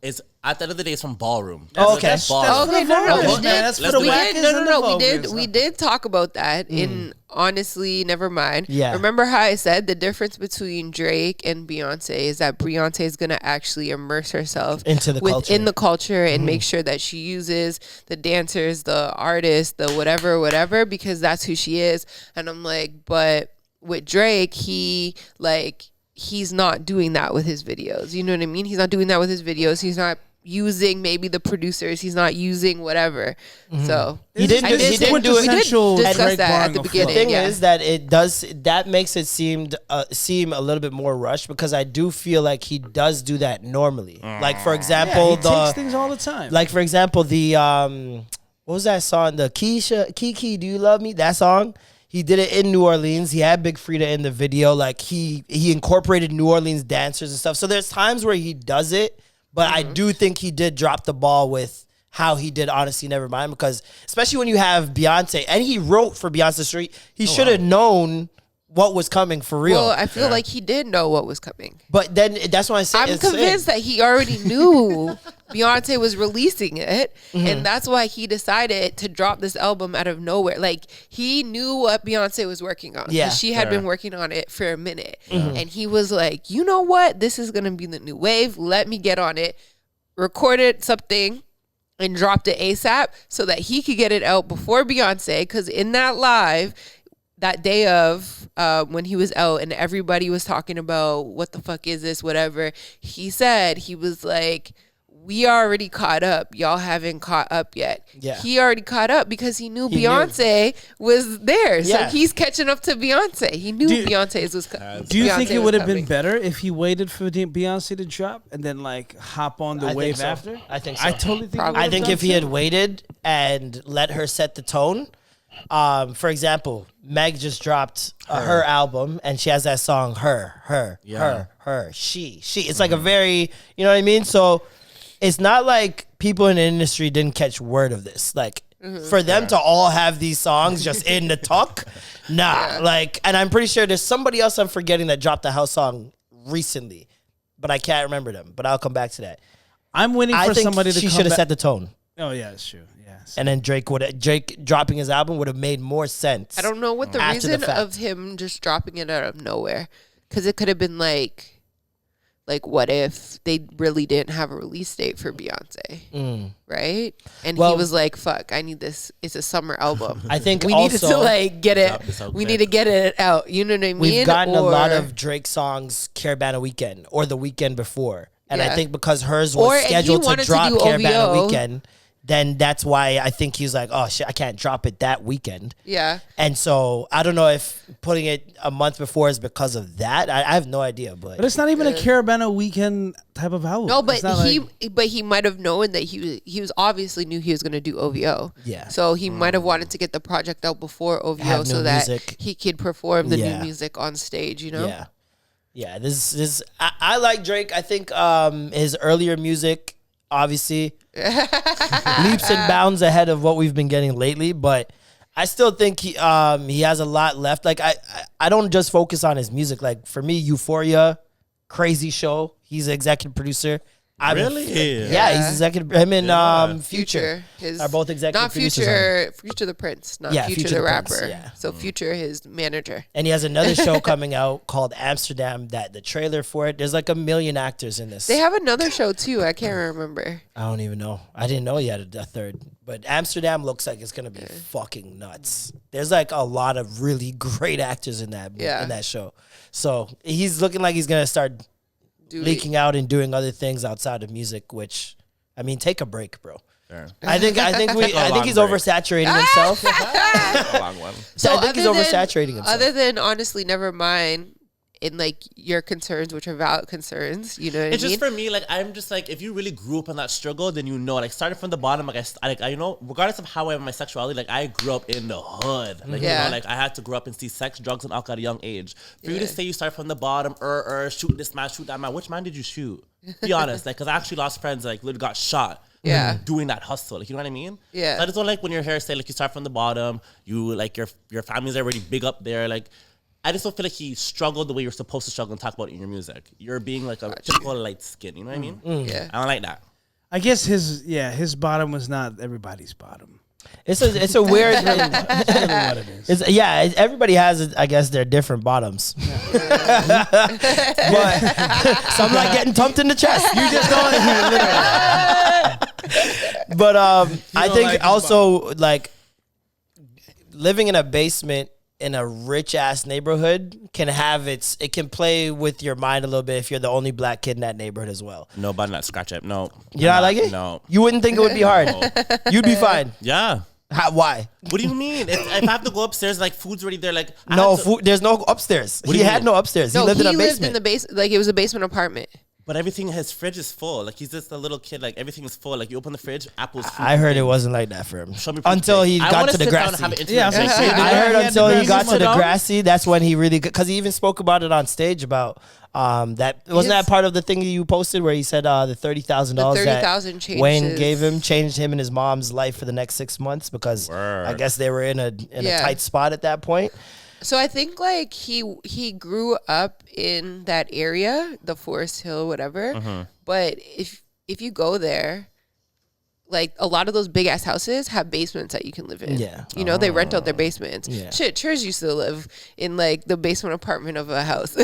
is, at the end of the day, it's from Ballroom. Oh, okay. Okay, no. We did talk about that in honestly, never mind. Yeah. Remember how I said the difference between Drake and Beyonce is that Beyonce is gonna actually immerse herself into the within the culture and make sure that she uses the dancers, the artists, the whatever, because that's who she is. And I'm like, but with Drake, he's not doing that with his videos. You know what I mean? He's not doing that with his videos. He's not using maybe the producers. He's not using whatever. So he didn't do it. We did discuss that at the beginning. The thing is that that makes it seem a little bit more rushed, because I do feel like he does do that normally. Like, for example, he takes things all the time. Like, for example, the what was that song? The Kiki, Do You Love Me? That song. He did it in New Orleans. He had Big Frida in the video. Like, he incorporated New Orleans dancers and stuff. So there's times where he does it, but I do think he did drop the ball with how he did Honestly Nevermind, because especially when you have Beyonce, and he wrote for Beyonce Street, he should have known what was coming for real. Well, I feel like he did know what was coming. But then that's why I say I'm convinced that he already knew Beyonce was releasing it, and that's why he decided to drop this album out of nowhere. Like, he knew what Beyonce was working on. Yeah. She had been working on it for a minute. And he was like, you know what? This is going to be the new wave. Let me get on it. Recorded something and dropped it ASAP so that he could get it out before Beyonce, because in that live, that day of when he was out and everybody was talking about what the fuck is this, whatever, he said, he was like, we already caught up. Y'all haven't caught up yet. Yeah. He already caught up because he knew He Beyonce was there. So Yeah. he's catching up to Beyonce. He knew Beyonce's was coming. Do you think it would have been better if he waited for Beyonce to drop and then like hop on the I wave think so. after? I think so. I totally think. Probably. I think if he had waited and let her set the tone, for example, Meg just dropped her album and she has that song, her, she. It's like a very, you know what I mean? So it's not like people in the industry didn't catch word of this. Like for them to all have these songs just in the talk, like, and I'm pretty sure there's somebody else I'm forgetting that dropped the house song recently, but I can't remember them. But I'll come back to that. I'm waiting I for think somebody to she come should have back. set the tone. Oh yeah, it's true. Yeah. And then Drake dropping his album would have made more sense. I don't know what the after the reason fact. of him just dropping it out of nowhere. Because it could have been like, what if they really didn't have a release date for Beyonce, right? And Well- he was like, "Fuck, I need this. It's a summer album. I think we needed to also- like get Drop it. this out We quick. need to get it out. You know what I mean? We've gotten a lot Or- of Drake songs Caravana Weekend or the weekend before. And I Yeah. think because hers Or- was and he scheduled to wanted to drop do Caravana OVO. Weekend, then that's why I think he's like, oh shit, I can't drop it that weekend. yeah. And so I don't know if putting it a month before is because of that. I have no idea, But but it's not even a Caravana weekend type of album. No, but It's not he might have known that he was obviously knew he was going to do OVO. Yeah. So he might have wanted to get the project out before OVO Have so new that music. he could perform the Yeah. new music on stage. You know. yeah. Yeah, this I like Drake. I think his earlier music obviously leaps and bounds ahead of what we've been getting lately, but I still think he has a lot left. Like I don't just focus on his music. Like for me, Euphoria, Crazy Show, he's the executive producer. Really? Yeah, he's executive. Him and Future his are both executive not producers. Future the Prince, not Yeah, Future Future the the Prince, rapper. yeah. So Future his manager. And he has another show coming out called Amsterdam. That the trailer for it, there's like 1 million actors in this. They have another show too. I can't remember. I don't even know. I didn't know he had a third. But Amsterdam looks like it's gonna be fucking nuts. There's like a lot of really great actors in that show. So he's looking like he's gonna start leaking out and doing other things outside of music. Which, I mean, take a break, bro. Sure. I think long he's break. oversaturating himself. A long one. So I think he's other than- oversaturating himself. Other than honestly, never mind. In like your concerns, which are valid concerns, you know what It's I mean? just for me, like I'm just like, if you really grew up on that struggle, then you know, like starting from the bottom, like I you know, regardless of how I am my sexuality, like I grew up in the hood, like you Yeah. know, like I had to grow up and see sex, drugs, and alcohol at a young age. For you to Yeah. say you start from the bottom, shoot this man, shoot that man, which man did you shoot? Be honest, like, because I actually lost friends, like literally got shot. Yeah. Doing that hustle, like you know what I mean? Yeah. So I just don't like when your hair say like you start from the bottom, you like your family's already big up there, like. I just don't feel like he struggled the way you're supposed to struggle and talk about it in your music. You're being like a typical light skin, you know what I mean? Yeah. I don't like that. I guess his bottom was not everybody's bottom. It's a weird. That's really what it is. Everybody has, I guess, their different bottoms. But some like getting tumped in the chest. You just don't. But I think like his also like living in a basement in a rich ass neighborhood can have it can play with your mind a little bit if you're the only black kid in that neighborhood as well. No, but not scratch it. No. You not like it? No. You wouldn't think it would be hard. You'd be fine. Yeah. Why? What do you mean? If I have to go upstairs, like food's already there, like I No, had to- food, there's no upstairs. do He you had mean? no upstairs. No, he lived in a lived basement. in the base. Like it was a basement apartment. But everything, his fridge is full. Like he's just a little kid. Like everything is full. Like you open the fridge, apples. Fruit, I heard it things. wasn't like that for him. Show me proof Until today. he I got wanna to the sit down and grassy. have an intimate Yeah, I was gonna conversation. say, I Yeah, heard he had until the he grassy got to sit the down? grassy, that's when he really, because he even spoke about it on stage about that. Wasn't that part of the thing you posted where he said the $30,000 The that $30,000 changed Wayne his- gave him changed him and his mom's life for the next 6 months because Word. I guess they were in a Yeah. tight spot at that point. So I think like he grew up in that area, the Forest Hill, whatever. Mm-hmm. But if you go there, like a lot of those big ass houses have basements that you can live in. Yeah. You know, they rent out their basements. Yeah. Shit, Churs used to live in like the basement apartment of a house.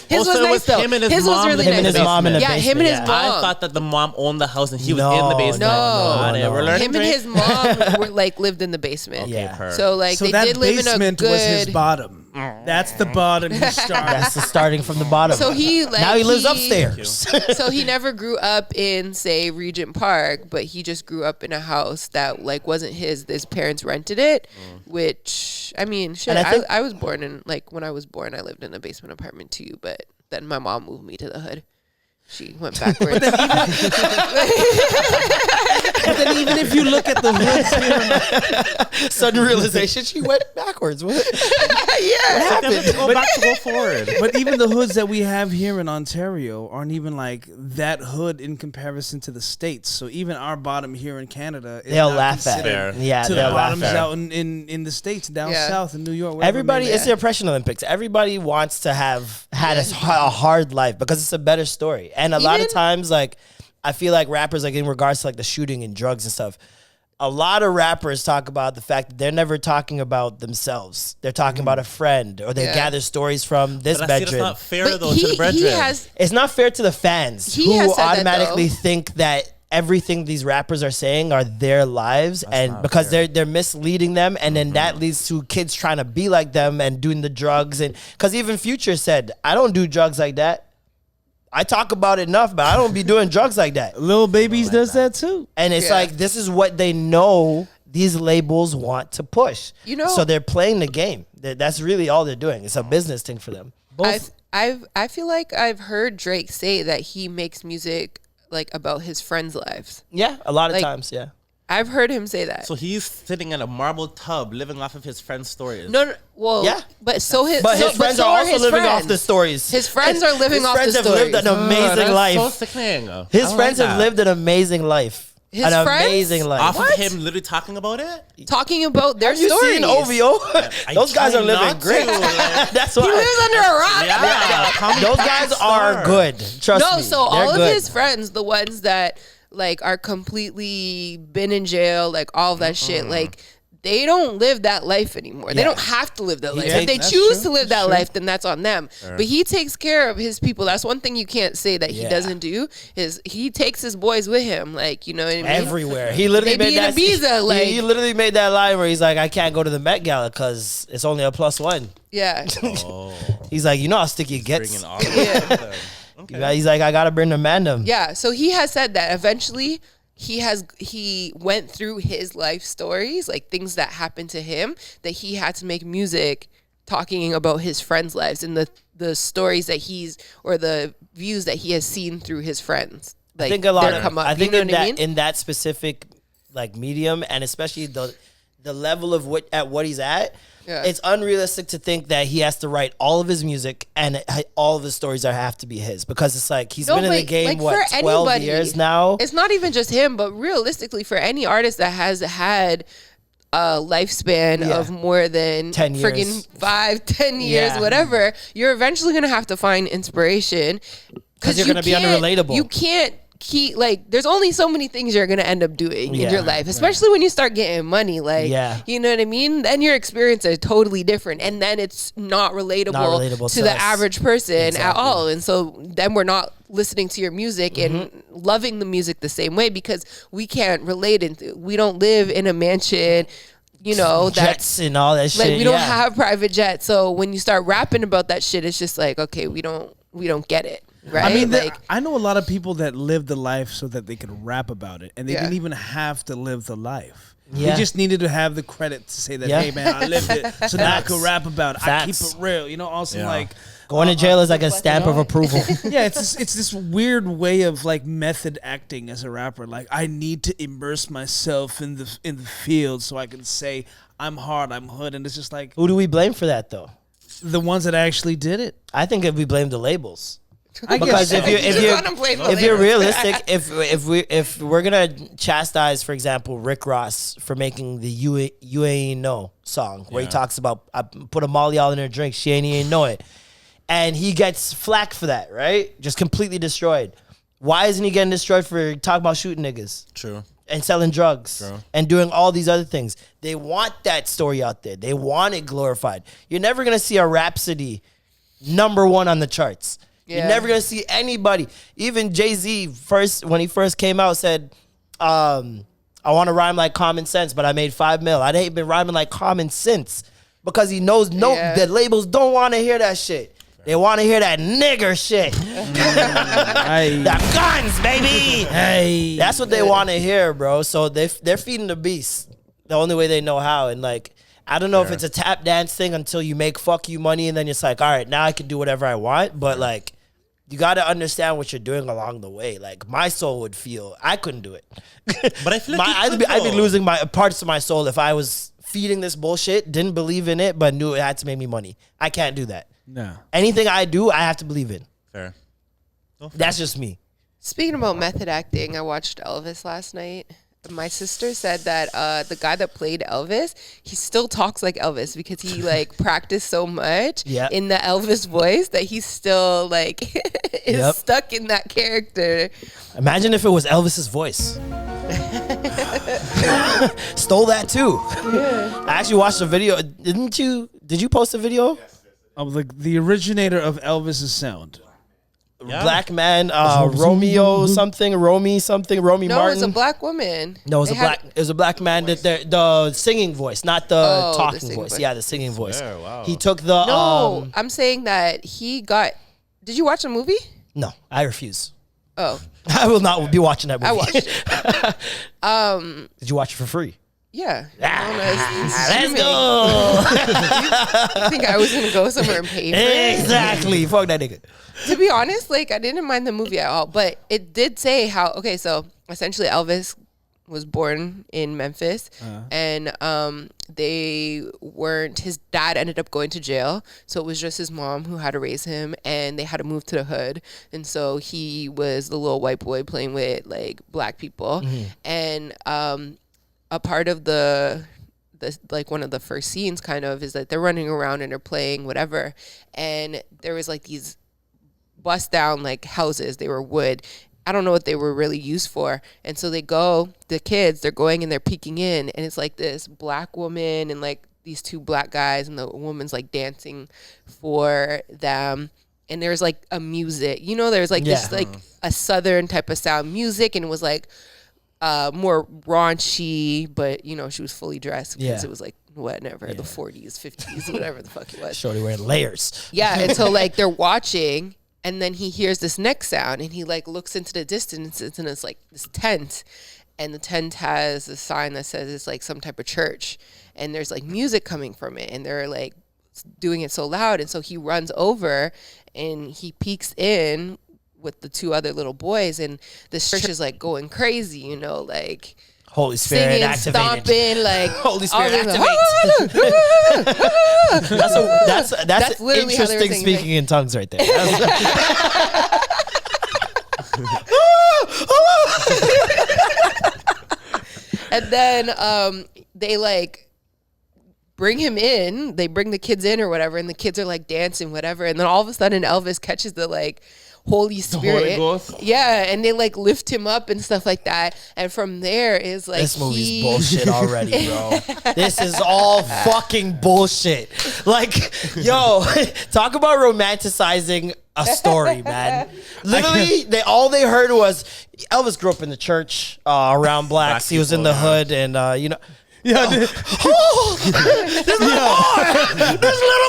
His Also, was it nice was though. him and his His was mom really living Him and nice. his mom in the Yeah, basement. him and his yeah. mom. I thought that the mom owned the house and he was No, in the basement. no. Whatever. We're learning Him and Drake. his mom were like lived in the basement. Yeah. per. So like So they that did live in a basement good. was his bottom. That's the bottom. He started. That's the starting from the bottom. So he now he lives upstairs. So he never grew up in, say, Regent Park, but he just grew up in a house that like wasn't his. His parents rented it, which I mean, shit. I was born in like when I was born, I lived in a basement apartment too. But then my mom moved me to the hood. She went backwards. But then even if you look at the hoods here, Sudden realization, she went backwards. What? Yeah. What happened? Go back to go forward. but even the hoods that we have here in Ontario aren't even like that hood in comparison to the States. So even our bottom here in Canada, is They'll not laugh at considered it. Yeah, to the they'll laugh bottoms at it. out in the States, down Yeah. south in New York. wherever Everybody, it may it's be. the Oppression Olympics. Everybody wants to have had a hard life because it's a better story. And a lot of Even- times, like, I feel like rappers, like in regards to like the shooting and drugs and stuff, a lot of rappers talk about the fact that they're never talking about themselves. They're talking about a friend, or they Yeah. gather stories from this But I see that's bedroom. not fair But though to the he brethren. has It's not fair to the fans He who has said that, automatically though. think that everything these rappers are saying are their lives, and not because fair. they're misleading them, and then that leads to kids trying to be like them and doing the drugs. And because even Future said, I don't do drugs like that. I talk about it enough, but I don't be doing drugs like that. Lil Babies does that too. And it's Yeah. like, this is what they know these labels want to push. You know- so they're playing the game. That's really all they're doing. It's a business thing for them. I feel like I've heard Drake say that he makes music like about his friends' lives. Yeah, a lot of Like- times, yeah. I've heard him say that. So he's sitting in a marble tub, living off of his friends' stories. No, well, Yeah. but so his But his so- friends so are also his living friends. off the stories. His friends are living His off friends the have lived stories. an amazing that's life. so sickening. I His don't friends like have that. lived an amazing life. His an friends? amazing life. Off What? of him literally talking about it. Talking about their Have you stories. seen OVO? Those guys try are living not great. to, like- That's He why. lives under a rock. Yeah, Those guys are good. Trust No, me. so They're all good. of his friends, the ones that like are completely been in jail, like all of that shit, like they don't live that life anymore. They Yeah. don't have to live that life. takes- If they That's choose true. to live That's that true. life, then that's on them. But he takes care of his people. That's one thing you can't say that he Yeah. doesn't do is he takes his boys with him. Like, you know what I mean? Everywhere. He literally They be made in that. Ibiza, like- he literally made that line where he's like, I can't go to the Met Gala because it's only a +1. Yeah. Oh, He's like, you know how sticky it gets. bringing all of them. Okay. He's like, I gotta bring the mandem. Yeah, so he has said that eventually he went through his life stories, like things that happened to him, that he had to make music talking about his friends' lives and the stories that he's or the views that he has seen through his friends. Like I think a lot their of come up. I think you know in what I that mean? in that specific like medium, and especially the level of what he's at, Yeah. it's unrealistic to think that he has to write all of his music and all of his stories have to be his, because it's like he's been in the but, game like, what for 12 anybody, years now. It's not even just him, but realistically, for any artist that has had a lifespan Yeah. of more than 10 years. friggin' 5-10 years, Yeah. whatever, you're eventually gonna have to find inspiration 'Cause you're gonna be can't- unrelatable. You can't keep like. There's only so many things you're gonna end up doing in Yeah. your life, especially when you start getting money. Like, Yeah. you know what I mean? Then your experience is totally different, and then it's not relatable, to the us. average person at Exactly. all. And so then we're not listening to your music and loving the music the same way because we can't relate it. We don't live in a mansion, you know, that's Jets and all that shit. like we don't yeah. have private jets. So when you start rapping about that shit, it's just like, okay, we don't get it. Right? I mean, like I know a lot of people that live the life so that they could rap about it, and they Yeah. didn't even have to live the life. Yeah. They just needed to have the credit to say that, Yeah. hey man, I lived it, so now I Facts. could rap about it. I keep Facts. it real, you know. Also, Yeah. like, Going to jail is like a stamp of approval. yeah, it's this weird way of like method acting as a rapper. Like, I need to immerse myself in the field so I can say I'm hard, I'm hood, and it's just like Who do we blame for that though? the ones that actually did it. I think if we blame the labels. I Because guess if you're realistic, if we're gonna chastise, for example, Rick Ross for making the You Ain't Know song where he talks about I put a Molly all in her drink, she ain't know it, and he gets flack for that, right? Just completely destroyed. Why isn't he getting destroyed for talking about shooting niggas? True. And selling drugs True. and doing all these other things? They want that story out there. They want it glorified. You're never gonna see a Rhapsody #1 on the charts. You're Yeah. never gonna see anybody. Even Jay-Z when he first came out said, I want to rhyme like Common Sense, but I made $5 million. I ain't been rhyming like Common since. because he knows Yeah. the labels don't want to hear that shit. They want to hear that nigger shit. The guns, baby. Hey. That's what they want to hear, bro. So they're feeding the beast the only way they know how. And like, I don't know if it's a tap dance thing until you make fuck you money, and then it's like, all right, now I can do whatever I want. But like, you got to understand what you're doing along the way. Like, my soul would feel I couldn't do it. But I feel like I'd be losing my parts of my soul if I was feeding this bullshit, didn't believe in it, but knew it had to make me money. I can't do that. No. Anything I do, I have to believe in. Fair. That's just me. Speaking about method acting, I watched Elvis last night. My sister said that the guy that played Elvis, he still talks like Elvis because he like practiced so much in the Elvis voice that he's still like is stuck in that character. Imagine if it was Elvis's voice. Stole that too. Yeah. I actually watched a video. Did you post a video? Of the originator of Elvis's sound. Yeah. Black man, Romeo something, Romy Martin. No, it was a black woman. No, it was a black man that the singing voice, not the talking voice. Yeah, the singing voice. Wow. He took the No, I'm saying that he got. Did you watch the movie? No, I refuse. Oh, I will not be watching that movie. I watched it. Did you watch it for free? Yeah. Let's go. I think I was gonna go somewhere and pay for it. Exactly. Fuck that nigga. To be honest, like I didn't mind the movie at all, but it did say how. Okay, so essentially Elvis was born in Memphis, and they weren't. His dad ended up going to jail, so it was just his mom who had to raise him, and they had to move to the hood, and so he was the little white boy playing with like black people, and a part of the like one of the first scenes kind of is that they're running around and they're playing whatever, and there was like these bust down like houses. They were wood. I don't know what they were really used for. And so the kids, they're going and they're peeking in, and it's like this black woman and like these two black guys, and the woman's like dancing for them. And there's like a music, there's like this like a southern type of sound music, and it was like more raunchy, but she was fully dressed because it was like whatever, the 40s, 50s, whatever the fuck it was. Shorty wearing layers. Yeah, and so like they're watching, and then he hears this next sound, and he like looks into the distance, and it's like this tent, and the tent has a sign that says it's like some type of church, and there's like music coming from it, and they're like doing it so loud, and so he runs over, and he peeks in with the two other little boys, and this church is like going crazy, like Holy Spirit singing, activated. stomping, like Holy Spirit activate. That's literally how they were interesting singing, speaking in tongues right there. And then they like bring him in, they bring the kids in or whatever, and the kids are like dancing, whatever, and then all of a sudden Elvis catches the like Holy Spirit. Holy Ghost. Yeah, and they like lift him up and stuff like that. And from there is like this movie's bullshit already, bro. This is all fucking bullshit. Like, yo, talk about romanticizing a story, man. Literally, all they heard was Elvis grew up in the church around blacks. He was in the hood, and this little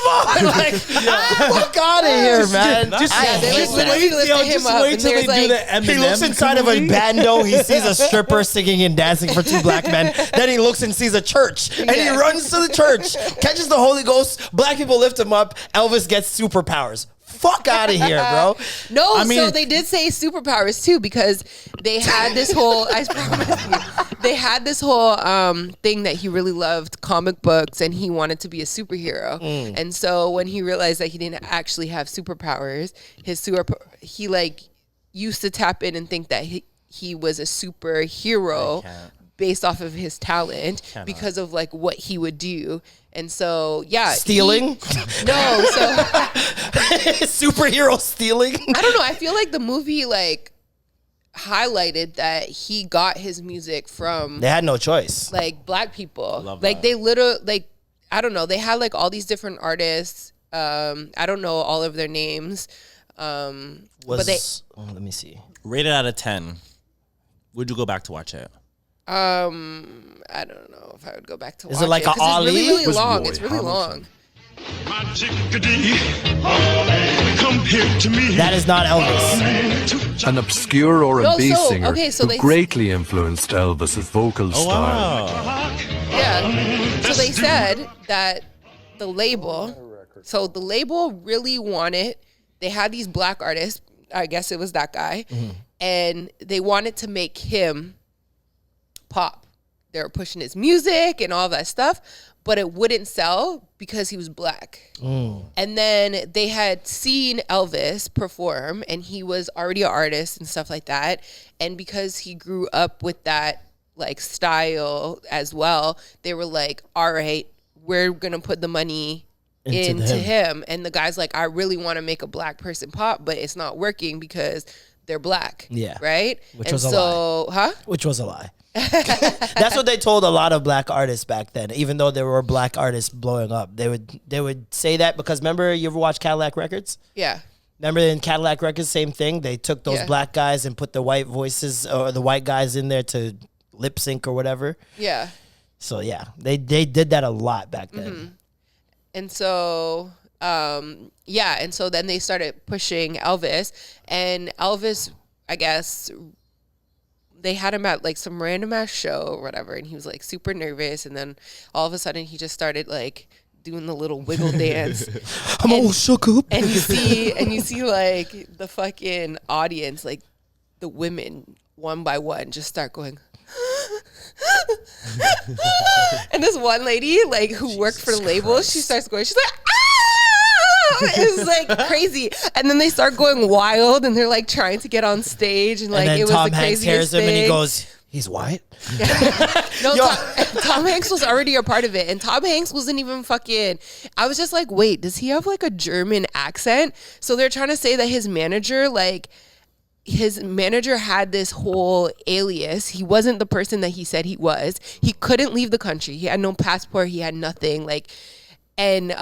boy, like, fuck out of here, man. Just wait till they do the Eminem. He looks inside of a bando. He sees a stripper singing and dancing for two black men. Then he looks and sees a church, and he runs to the church, catches the Holy Ghost. Black people lift him up. Elvis gets superpowers. Fuck out of here, bro. No, so they did say superpowers too, because they had this whole, I promise you, they had this whole thing that he really loved comic books, and he wanted to be a superhero. And so when he realized that he didn't actually have superpowers, he like used to tap in and think that he was a superhero based off of his talent because of like what he would do. And so, stealing? No, so superhero stealing? I don't know. I feel like the movie like highlighted that he got his music from They had no choice. like black people. Love Like that. they literally like I don't know. They had like all these different artists. I don't know all of their names. But they Let me see. Rated out of 10. Would you go back to watch it? I don't know if I would go back to. Is it like a 'cause Ali? It's really, really Was long. Roy It's really Hamilton. long. My chickadee, come here to me. That is not Elvis. An obscure R&B No, so- singer okay, so who they- greatly influenced Elvis's vocal Oh, style. wow. Yeah. So they said that the label really wanted, they had these black artists, I guess it was that guy, and they wanted to make him pop. They were pushing his music and all that stuff, but it wouldn't sell because he was black. And then they had seen Elvis perform, and he was already an artist and stuff like that. And because he grew up with that like style as well, they were like, all right, we're gonna put the money into him. And the guy's like, I really want to make a black person pop, but it's not working because they're black. Yeah. Right? Which was a lie. Huh? Which was a lie. That's what they told a lot of black artists back then. Even though there were black artists blowing up, they would say that because remember, you ever watch Cadillac Records? Yeah. Remember in Cadillac Records, same thing. They took those Yeah. black guys and put the white voices or the white guys in there to lip sync or whatever. Yeah. So yeah, they did that a lot back then. And so, and so then they started pushing Elvis, and Elvis, I guess, they had him at like some random ass show or whatever, and he was like super nervous, and then all of a sudden he just started like doing the little wiggle dance. I'm all shook up. And you see like the fucking audience, like the women one by one just start going. And this one lady, like who worked for the label, she starts going. She's like, ah! It's like crazy. And then they start going wild, and they're like trying to get on stage, and like And then it was Tom the Hanks craziest hears him thing. and he goes, "He's white." No, Tom Hanks was already a part of it, and Tom Hanks wasn't even fucking. I was just like, wait, does he have like a German accent? So they're trying to say that his manager had this whole alias. He wasn't the person that he said he was. He couldn't leave the country. He had no passport. He had nothing. And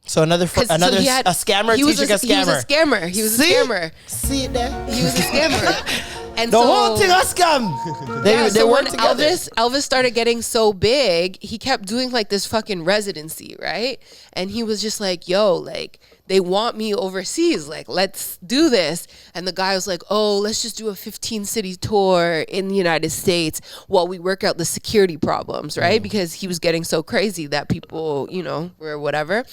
So another he had- a scammer he was teaching a scammer. He was See? a scammer. See it there? He was a scammer. And The so, whole thing a scam. They so work when together. Elvis started getting so big, he kept doing like this fucking residency, right? And he was just like, yo, like they want me overseas, like let's do this. And the guy was like, oh, let's just do a 15-city tour in the United States while we work out the security problems, right? Because he was getting so crazy that people, were whatever.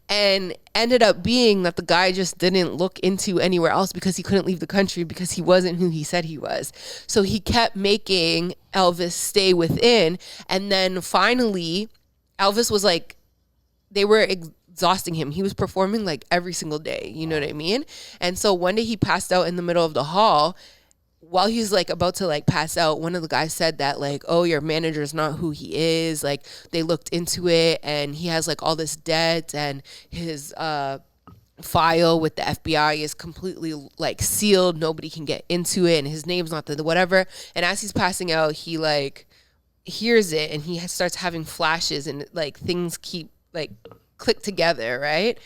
And ended up being that the guy just didn't look into anywhere else because he couldn't leave the country because he wasn't who he said he was. So he kept making Elvis stay within. And then finally, Elvis was like, they were exhausting him. He was performing like every single day. You know what I mean? And so one day he passed out in the middle of the hall. While he's like about to like pass out, one of the guys said that like, oh, your manager's not who he is. Like they looked into it and he has like all this debt and his file with the FBI is completely like sealed. Nobody can get into it and his name's not the whatever. And as he's passing out, he like hears it and he starts having flashes and like things keep like click together, right?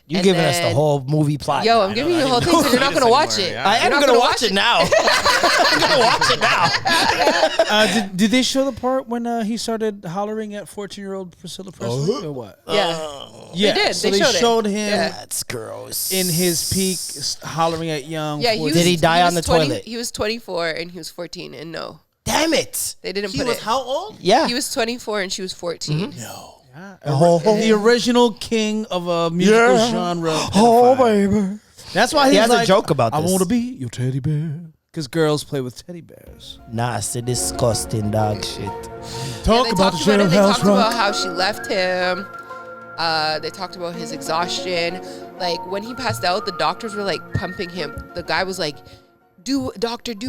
You're And giving us the then- whole movie plot. Yo, I'm giving you the whole thing, so you're not gonna watch it. I am going to watch it now. I'm going to watch it now. Did they show the part when he started hollering at 14-year-old Priscilla Presley or what? Yeah, Yeah, they did. So They they showed it. showed him Yeah. That's gross. in his peak hollering at young. Yeah, 14 Did he die on the 20 toilet? He was 24 and he was 14, and no, Damn it. they didn't He put was it. how old? Yeah. He was 24 and she was 14. the original king of a musical genre. Oh, pedophile. baby. That's why He he's has a like, joke about I this. want to be your teddy bear. Because girls play with teddy bears. Nasty, disgusting dog shit. Talk They about talked the about it. They jailhouse talked about rock. how she left him. They talked about his exhaustion. Like when he passed out, the doctors were like pumping him. The guy was like, do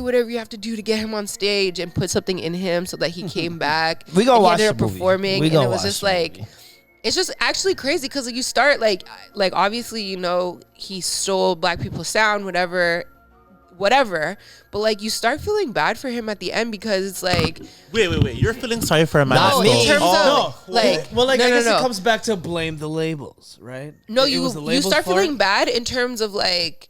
whatever you have to do to get him on stage and put something in him so that he came back. We gonna And he watch ended up the movie. performing, We and gonna it was watch just the like, movie. it's just actually crazy because you start like obviously he stole black people's sound, whatever, but like you start feeling bad for him at the end because it's like Wait. You're feeling sorry for a man. Not that me. in terms stole- of like Well, like no, I no, guess no. it comes back to blame the labels, right? No, It was the you labels' start fault. feeling bad in terms of like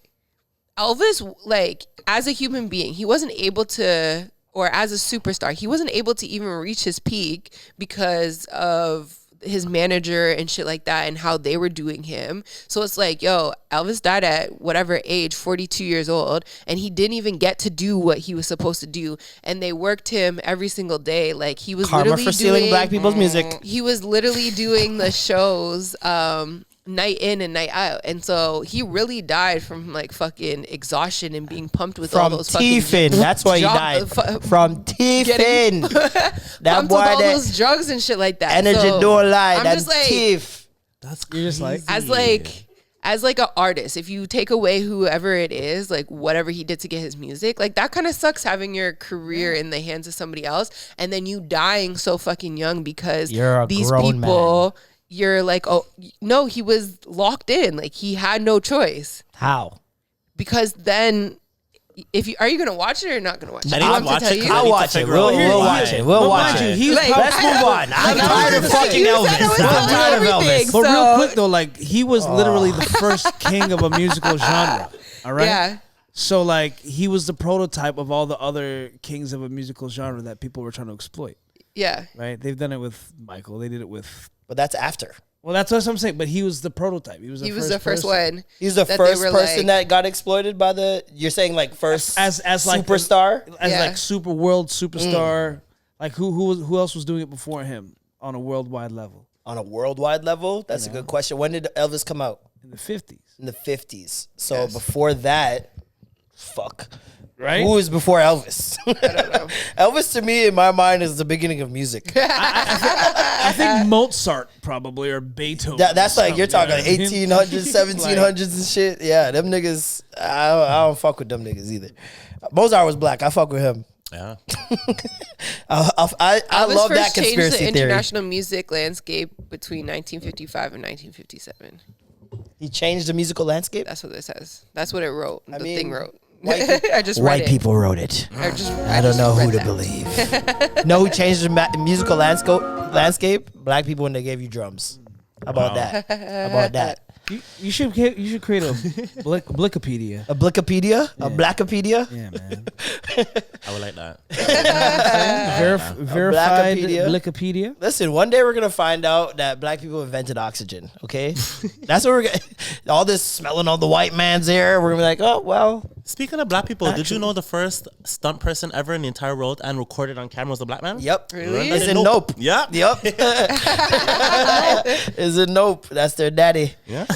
Elvis, like as a human being, he wasn't able to or as a superstar. He wasn't able to even reach his peak because of his manager and shit like that and how they were doing him. So it's like, yo, Elvis died at whatever age, 42 years old, and he didn't even get to do what he was supposed to do. And they worked him every single day. Like he was Karma literally for stealing black people's music. He was literally doing the shows night in and night out. And so he really died from like fucking exhaustion and being pumped with all From those fucking teething. That's why he died. From teething. That boy, with all that those drugs and shit like that. energy So, don't lie. I'm That just like, teeth. That's You're just like, as like an artist, if you take away whoever it is, like whatever he did to get his music, like that kind of sucks having your career in the hands of somebody else and then you dying so fucking young because You're a these grown people man. You're like, oh no, he was locked in, like he had no choice. How? Because then if you are you gonna watch it or not gonna watch it? I need You to want me watch tell it. you? 'Cause I I'll need to watch it. figure We'll out watch it. We'll But watch mind you, it. he's Like, Let's move on. I'm tired of fucking You Elvis. said it was I'm about tired of everything, Elvis. but real so- quick though, like he was literally the first king of a musical genre. All right. Yeah. So like he was the prototype of all the other kings of a musical genre that people were trying to exploit. Yeah. Right? They've done it with Michael. They did it with. But that's after. Well, that's what I'm saying. But he was the prototype. He was the first person. one. He's the that first they were person like- that got exploited by the. You're saying like first as like superstar. as Yeah. like super world superstar. Like who else was doing it before him on a worldwide level On a worldwide level, that's a good question. When did Elvis come out? in the 50s? In the 50s. So before that, fuck. Right? Who was before Elvis? I don't know. Elvis to me, in my mind, is the beginning of music. I think Mozart probably or Beethoven. That's like, you're talking You know what I mean? 1800s, 1700s and shit. Yeah, them niggas, I don't fuck with them niggas either. Mozart was black. I fuck with him. Yeah. I Elvis love first that changed conspiracy the theory. international music landscape between 1955 and 1957. He changed the musical landscape. That's what it says. That's what it wrote. The mean, thing wrote. white I just read White it. people wrote it. I don't just know who read to that. believe. No, who changed the musical landscape? Black people when they gave you drums. How about that? How about that? You should create a Blickopedia. A Blickopedia? A Blackopedia? Yeah, man. I would like that. Verified Blackopedia. Blickopedia. Listen, one day we're gonna find out that black people invented oxygen. Okay, that's what we're gonna. All this smelling on the white man's air. We're gonna be like, oh well. Speaking of black people, did you know the first stunt person ever in the entire world and recorded on camera was a black man? Yep. Really? Is it Nope? Yeah. Yep. Is it Nope? That's their daddy. Yeah.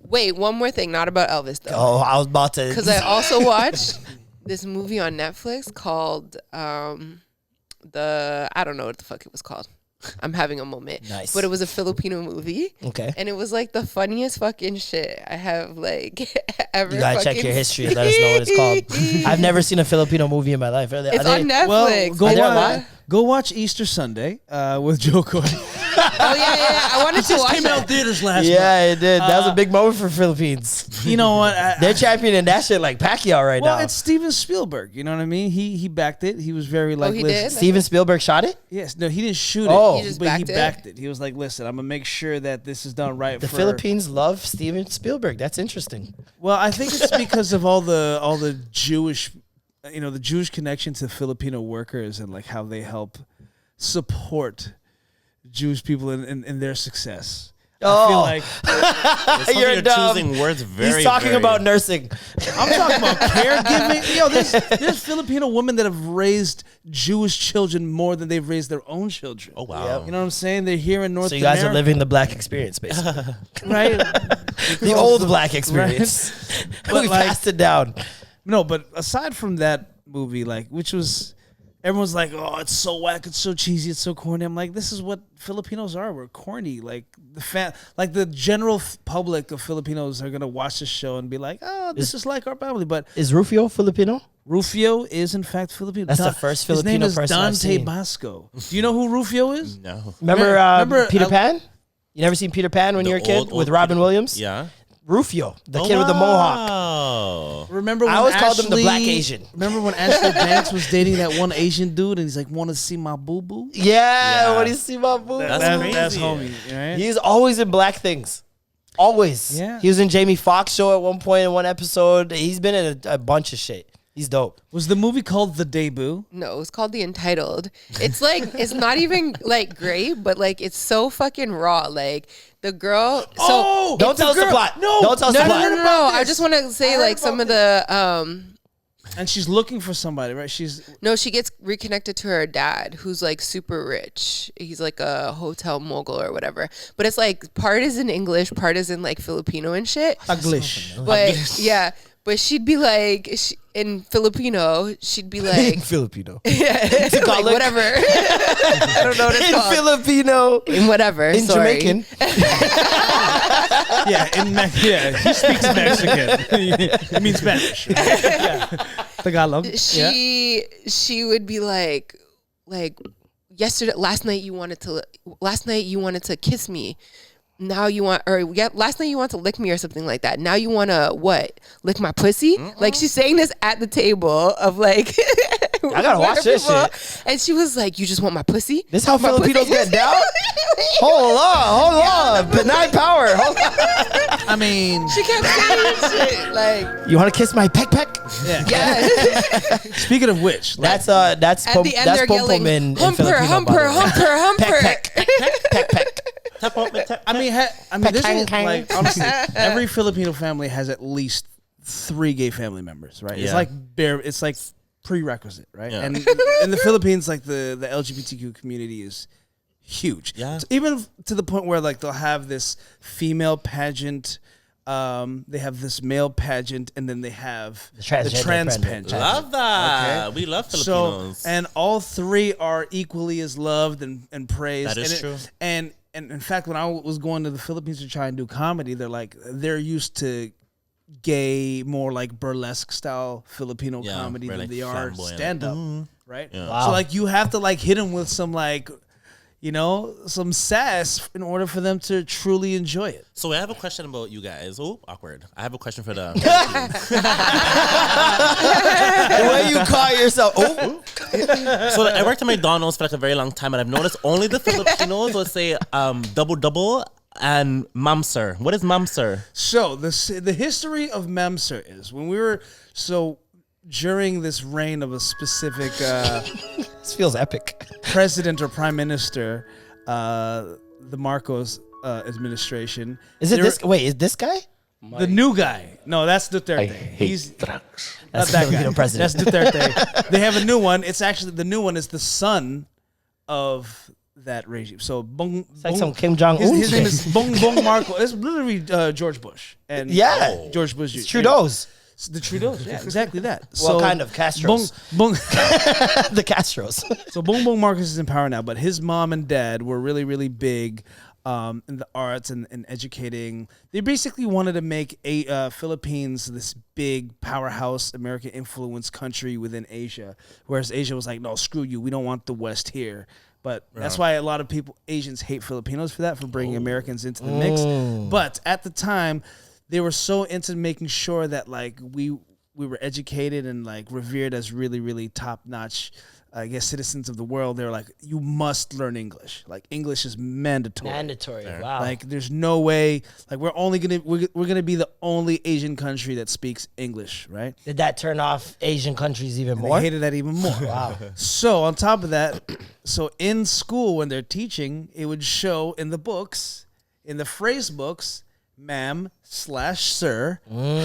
Wait, one more thing, not about Elvis though. Oh, I was about to. Because I also watched this movie on Netflix called I don't know what the fuck it was called. I'm having a moment. Nice. But it was a Filipino movie. Okay. And it was like the funniest fucking shit I have like ever. You gotta check fucking your history and let us know what it's called. I've never seen a Filipino movie in my life. Are they, It's are on they- Netflix. Well, Are they alive? go watch Easter Sunday with Joe Coy. Oh yeah. I wanted to watch Came out it. theaters last month. Yeah, it did. That was a big moment for Philippines. You know what? They're championing that shit like Pacquiao right Well, now. it's Steven Spielberg. You know what I mean? He backed it. He was very like, he listen. did? Steven Spielberg shot it. Yes, no, he didn't shoot Oh. it. He just but he backed it? backed it. He was like, listen, I'm gonna make sure that this is done right. The for Philippines love Steven Spielberg. That's interesting. Well, I think it's because of all the Jewish, the Jewish connection to Filipino workers and like how they help support Jewish people in their success. I feel like You're dumb. choosing words very. He's talking very- about nursing. I'm talking about caregiving. Yo, there's Filipino women that have raised Jewish children more than they've raised their own children. Oh wow. Yep. You know what I'm saying? They're here in North So you guys America, are living the black experience, basically. right? The old black experience. But We like- passed it down. No, but aside from that movie, like, which was, everyone's like, oh, it's so whack, it's so cheesy, it's so corny. I'm like, this is what Filipinos are. We're corny. Like the general public of Filipinos are gonna watch this show and be like, oh, this is like our family. But Is Rufio Filipino? Rufio is in fact Filipino. That's the first Filipino His name is person I've Dante seen. Basco. Do you know who Rufio is? No. Remember Peter El- Pan? You never seen Peter Pan when The you were a kid old with Robin Peter- Williams? Yeah. Rufio, the kid with the mohawk. Oh. Remember when I always called him the black Ashley- Asian. Remember when Ashley Banks was dating that one Asian dude and he's like, want to see my boo boo? Yeah, Yeah. when you see my boo. That's That's crazy. homie, right? He's always in black things. Always. Yeah. He was in Jamie Foxx show at one point in one episode. He's been in a bunch of shit. He's dope. Was the movie called The Debut? No, it's called The Entitled. It's like it's not even like great, but like it's so fucking raw. Like the girl. So Don't tell us the plot. No. Don't tell us the plot. No. I just want to say like some of the And she's looking for somebody, right? No, she gets reconnected to her dad, who's like super rich. He's like a hotel mogul or whatever. But it's like part is in English, part is in like Filipino and shit. English. But yeah, but she'd be like in Filipino, she'd be like Filipino. yeah, like whatever. I don't know what it's called. Filipino. In whatever. In sorry. Jamaican. He speaks Mexican. It means Spanish. Tagalog. She would be like last night you wanted to kiss me. Now you want, last night you want to lick me or something like that. Now you want to what? Lick my pussy? Like she's saying this at the table of like. I gotta watch this shit. And she was like, "You just want my pussy?" This how Filipinos get down? Hold on. Benign power. Hold on. I mean, She kept saying shit like, You want to kiss my peck? yeah. speaking of which, That's At the end they're yelling, in humper, Filipino, humper, by the way. humper. Peck. I mean, this is, like honestly, every Filipino family has at least 3 gay family members, right? It's Yeah. like it's like prerequisite, right? Yeah. And in the Philippines, like the LGBTQ community is huge. Yeah. Even to the point where like they'll have this female pageant, they have this male pageant, and then they have the transgender trans pageant. pageant. Love that. Okay. We love So, Filipinos. and all 3 are equally as loved and praised. That is and true. And in fact, when I was going to the Philippines to try and do comedy, they're used to gay, more like burlesque style Filipino Yeah, comedy very, than like, they are flamboyant. stand up, right? Yeah. Wow. So like you have to like hit them with some like, some sass in order for them to truly enjoy it. So I have a question about you guys. Oh, awkward. I have a question for the. The way you call yourself. Oh. So I worked at McDonald's for like a very long time, and I've noticed only the Filipinos will say double and mamsir. What is mamsir? So the history of Memser is when we were during this reign of a specific This feels epic. president or prime minister, the Marcos administration. Is this guy? The new guy? No, that's Duterte. He's That's not the that Filipino guy. president. That's Duterte. They have a new one. It's actually the new one is the son of that regime. So It's like some Kim Jong-un His name shit. is Bong Marco. It's literally George Bush and Yeah. George Bush. It's Trudeau's. The Trudeau's, yeah, exactly that. What kind of Castros? The Castros. So Bong Marcos is in power now, but his mom and dad were really, really big in the arts and educating. They basically wanted to make Philippines this big powerhouse, American influence country within Asia, whereas Asia was like, no, screw you, we don't want the West here. But that's why a lot of Asians hate Filipinos for that, for bringing Americans into the mix. But at the time, they were so into making sure that like we were educated and like revered as really, really top notch, I guess, citizens of the world. They were like, you must learn English. Like English is mandatory. Wow. Like there's no way. Like we're gonna be the only Asian country that speaks English, right? Did that turn off Asian countries even And more? they hated that even more. Wow. So on top of that, so in school when they're teaching, it would show in the books, in the phrase books, ma'am/sir,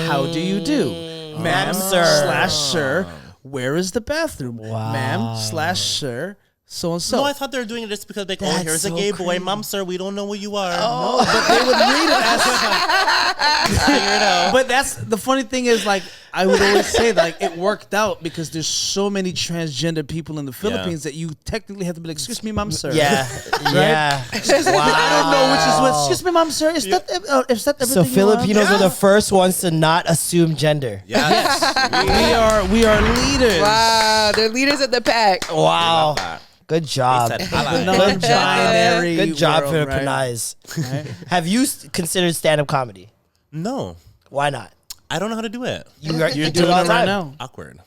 how do you do? Ma'am/sir, where is the bathroom? Wow. Ma'am/sir, so and so. No, I thought they were doing it just because here's so a gay boy, crazy. mamsir. We don't know who you are. No, but they would read it as. But that's the funny thing is, like, I would always say that, like, it worked out because there's so many transgender people in the Philippines that you technically have to be like, excuse me, mom, sir. Yeah. Yeah. I don't know which is what. Excuse me, mom, sir. Is that everything? So Filipinos were the first ones to not assume gender. Yes. we are leaders. Wow, they're leaders of the pack. Wow. Good job. They said, The "Hala." non-binary. Good job, world, right? Filipinize. Have you considered stand-up comedy? No, Why not? I don't know how to do it. You're do doing all it the right time. now. Awkward.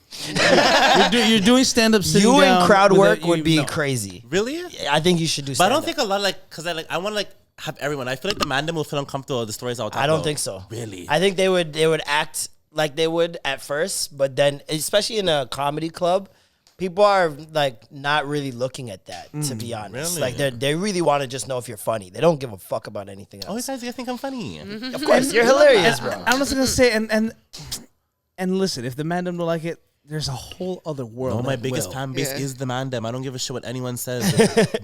You're doing stand-up sitting You down and crowd with work a- would be no. crazy. Really? I think you should do But I stand-up. don't think a lot because I want to have everyone. I feel like the mandem will feel uncomfortable with the stories I'll talk I don't about. think so. Really? I think they would act like they would at first, but then especially in a comedy club, people are like not really looking at that, to be honest. Really? Like they really want to just know if you're funny. They don't give a fuck about anything else. Oh, guys, you think I'm funny? Of course, you're hilarious, bro. I'm just gonna say, and listen, if the man don't like it, there's a whole other world. No, my that biggest will. fan base is the Mandem. I don't give a shit what anyone says.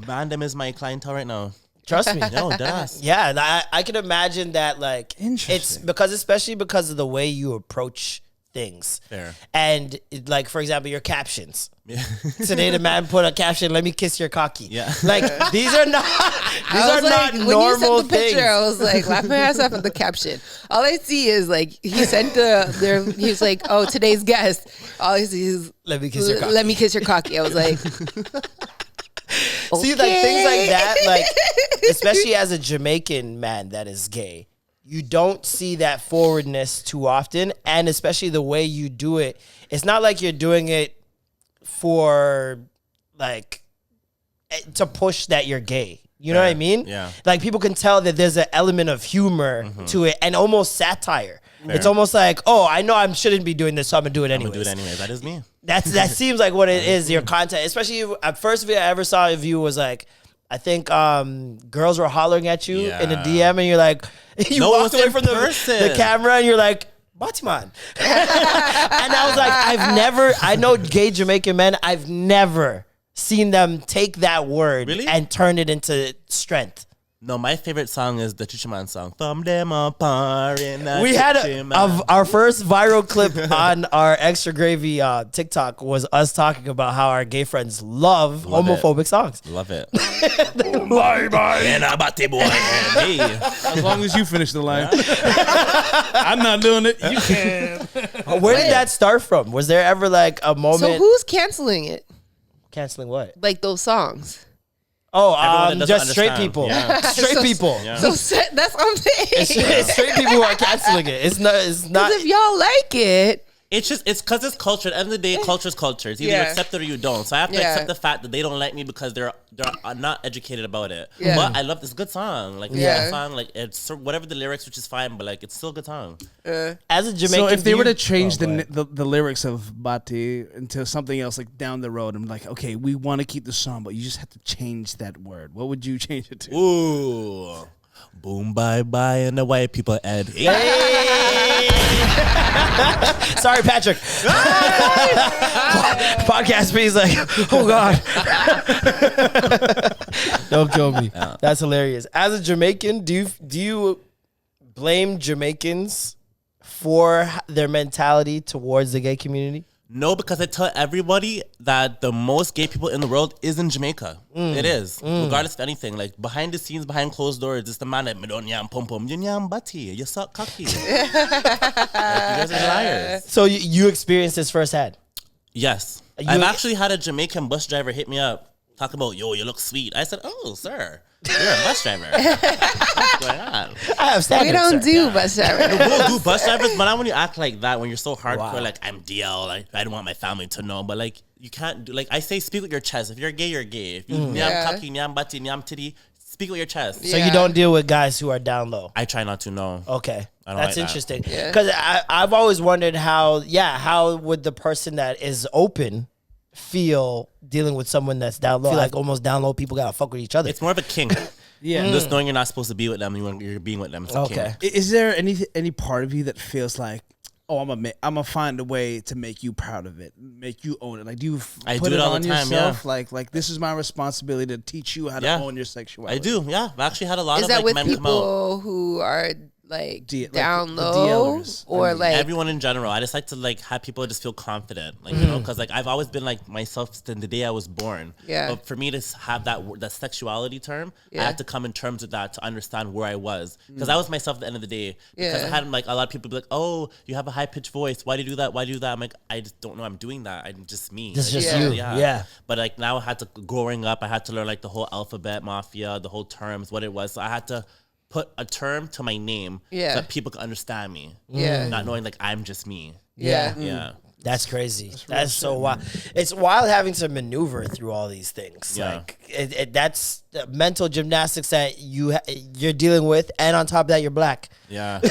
Mandem is my clientele right now. Trust me. No, deadass. Yeah, and I can imagine that. Like, it's especially because of the way you approach things. Fair. And like, for example, your captions. Yeah. Today the man put a caption, "Let me kiss your cocky." Yeah. Like these are not like, normal when you sent the things. picture, I was like laughing my ass off at the caption. All I see is like he sent he's like, oh, today's guest. All I see is Let me kiss your cocky. Let me kiss your cocky. I was like, See, like things like that, like especially as a Jamaican man that is gay, you don't see that forwardness too often, and especially the way you do it. It's not like you're doing it for like to push that you're gay. You know what I mean? Yeah. Like people can tell that there's an element of humor to it and almost satire. Fair. It's almost like, oh, I know I shouldn't be doing this, so I'm gonna do it I'm anyways. gonna do it anyway. That is me. That seems like what it is. Your content, especially at first video I ever saw of you was like, I think girls were hollering at you in a DM, and you're like, you walked away from the camera, and you're like, Batiman. And I was like, I know gay Jamaican men, I've never seen them take that word and turn it into strength. No, my favorite song is the Chichaman song. Thumb them apart in the We had Chichaman. our first viral clip on our Extra Gravy TikTok was us talking about how our gay friends love homophobic songs. Love it. Bye bye. And a batty boy. Hey. As long as you finish the line. I'm not doing it. You can. Where did that start from? Was there ever like a moment? so who's canceling it? Canceling what? Like those songs. Oh, Everyone that doesn't just straight understand. people. Yeah. Straight people. Yeah. So that's what I'm saying. It's straight people who are canceling it. It's not. Because if y'all like it, It's because it's culture. At the end of the day, culture's culture. It's either you accept it or you don't. So I have to accept the fact that they don't like me because they're not educated about it. Yeah. But I love this good song. Like it's a good song. Like it's whatever the lyrics, which is fine, but like it's still a good song. As a Jamaican, So if they were to change the lyrics of Bati into something else, like down the road, and like, okay, we want to keep the song, but you just have to change that word. What would you change it to? Ooh. Boom, bye, bye, and the white people, Ed. Hey. Sorry, Patrick. Podcast means like, oh God. Don't kill me. Yeah. That's hilarious. As a Jamaican, do you blame Jamaicans for their mentality towards the gay community? No, because I tell everybody that the most gay people in the world is in Jamaica. It is. Regardless of anything. Like, behind the scenes, behind closed doors, it's the man that, me don't yam pum pum, you yam butty, you suck cocky. Like, you guys are liars. So you experienced this firsthand? Yes. I've actually had a Jamaican bus driver hit me up, talk about, yo, you look sweet. I said, oh, sir, you're a bus driver. What's going on? I have standards, we don't do bus drivers. We'll do bus drivers, but not when you act like that, when you're so hardcore, like, I'm DL, like, I don't want my family to know, but, like, you can't do, like, I say speak with your chest. If you're gay, you're gay. If you nyam cocky, nyam butty, nyam titty, speak with your chest. So you don't deal with guys who are down low? I try not to know. Okay. I don't That's like interesting. Because I've always wondered how would the person that is open feel dealing with someone that's down low? I feel like almost down low people gotta fuck with each other. It's more of a kink. Just knowing you're not supposed to be with them, you're being with them. It's a kink. Is there any part of you that feels like, oh, I'm gonna find a way to make you proud of it, make you own it? Like, do you put do it all on the time, yourself? Like this is my responsibility to teach you how to own your sexuality. I do. Yeah, I've actually had a lot Is of that like with men come out. people who are like down the low, DLers. or like everyone in general? I just like to like have people just feel confident, like you know, because like I've always been like myself since the day I was born. Yeah. But for me to have that sexuality term, I had to come in terms with that to understand where I was, because I was myself at the end of the day. Because I had like a lot of people be like, "Oh, you have a high pitched voice. Why do you do that? Why do you do that?" I'm like, I just don't know. I'm doing that. I'm just me. This is Like, just you. Yeah. But like now I had to, growing up, I had to learn like the whole alphabet mafia, the whole terms, what it was. So I had to put a term to my name so that people could understand me. Yeah. Not knowing like I'm just me. Yeah. Yeah. That's crazy. That's so wild. It's wild having to maneuver through all these things. Yeah. Like that's the mental gymnastics that you're dealing with, and on top of that, you're black. Yeah. So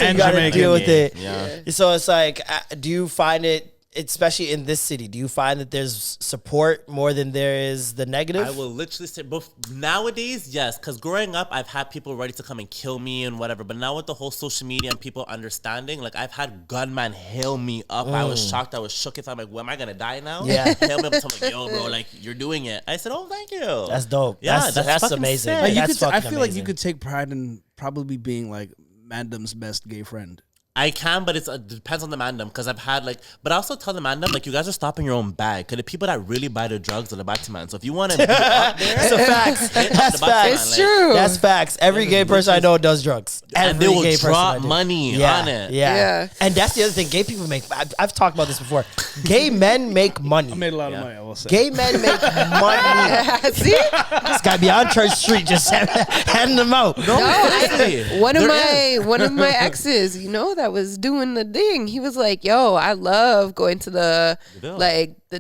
And you gotta Jamaican. deal with it. Yeah. So it's like, do you find it, especially in this city, do you find that there's support more than there is the negative? I will literally say, but nowadays, yes, because growing up, I've had people ready to come and kill me and whatever. But now with the whole social media and people understanding, like I've had gunmen hail me up. I was shocked. I was shook. If I'm like, well, am I gonna die now? Yeah. Hail me up. I'm like, yo, bro, like you're doing it. I said, oh, thank you. That's dope. Yeah, that's fucking amazing. sick. Like, That's I fucking feel like you amazing. could take pride in probably being like Mandem's best gay friend. I can, but it depends on the mandem. Because I've had like, but I also tell the mandem, like, you guys are stopping your own bag. Because the people that really buy the drugs are the Batman. So if you want to be up there, That's a facts. That's the facts. It's true. That's facts. Every gay person I know does drugs. and they Every will gay person I drop know. money Yeah, on it. Yeah. And that's the other thing. Gay people make. I've talked about this before. Gay men make money. I made a lot of money, I will say. Gay men make money. See? This guy be on Church Street just handing them out. No, seriously. One of There my exes, that was doing the thing. He was like, "Yo, I love going to the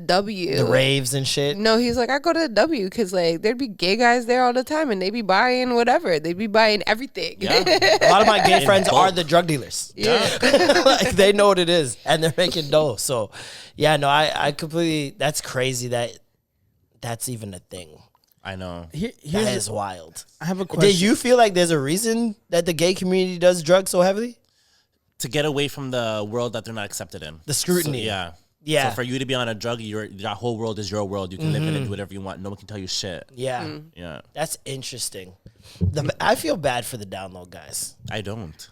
W, The raves and shit. No, he's like, I go to the W because like there'd be gay guys there all the time, and they'd be buying whatever. They'd be buying everything. Yeah. A lot of my gay In friends bulk. are the drug dealers. Yeah. Like they know what it is and they're making dough. So yeah, no, I completely, that's crazy that that's even a thing. I know. That is wild. I have a question. Did you feel like there's a reason that the gay community does drugs so heavily? To get away from the world that they're not accepted in. The scrutiny. So, yeah. Yeah. So for you to be on a drug, that whole world is your world. You can live in it, do whatever you want. No one can tell you shit. Yeah. Yeah. That's interesting. I feel bad for the download guys. I don't.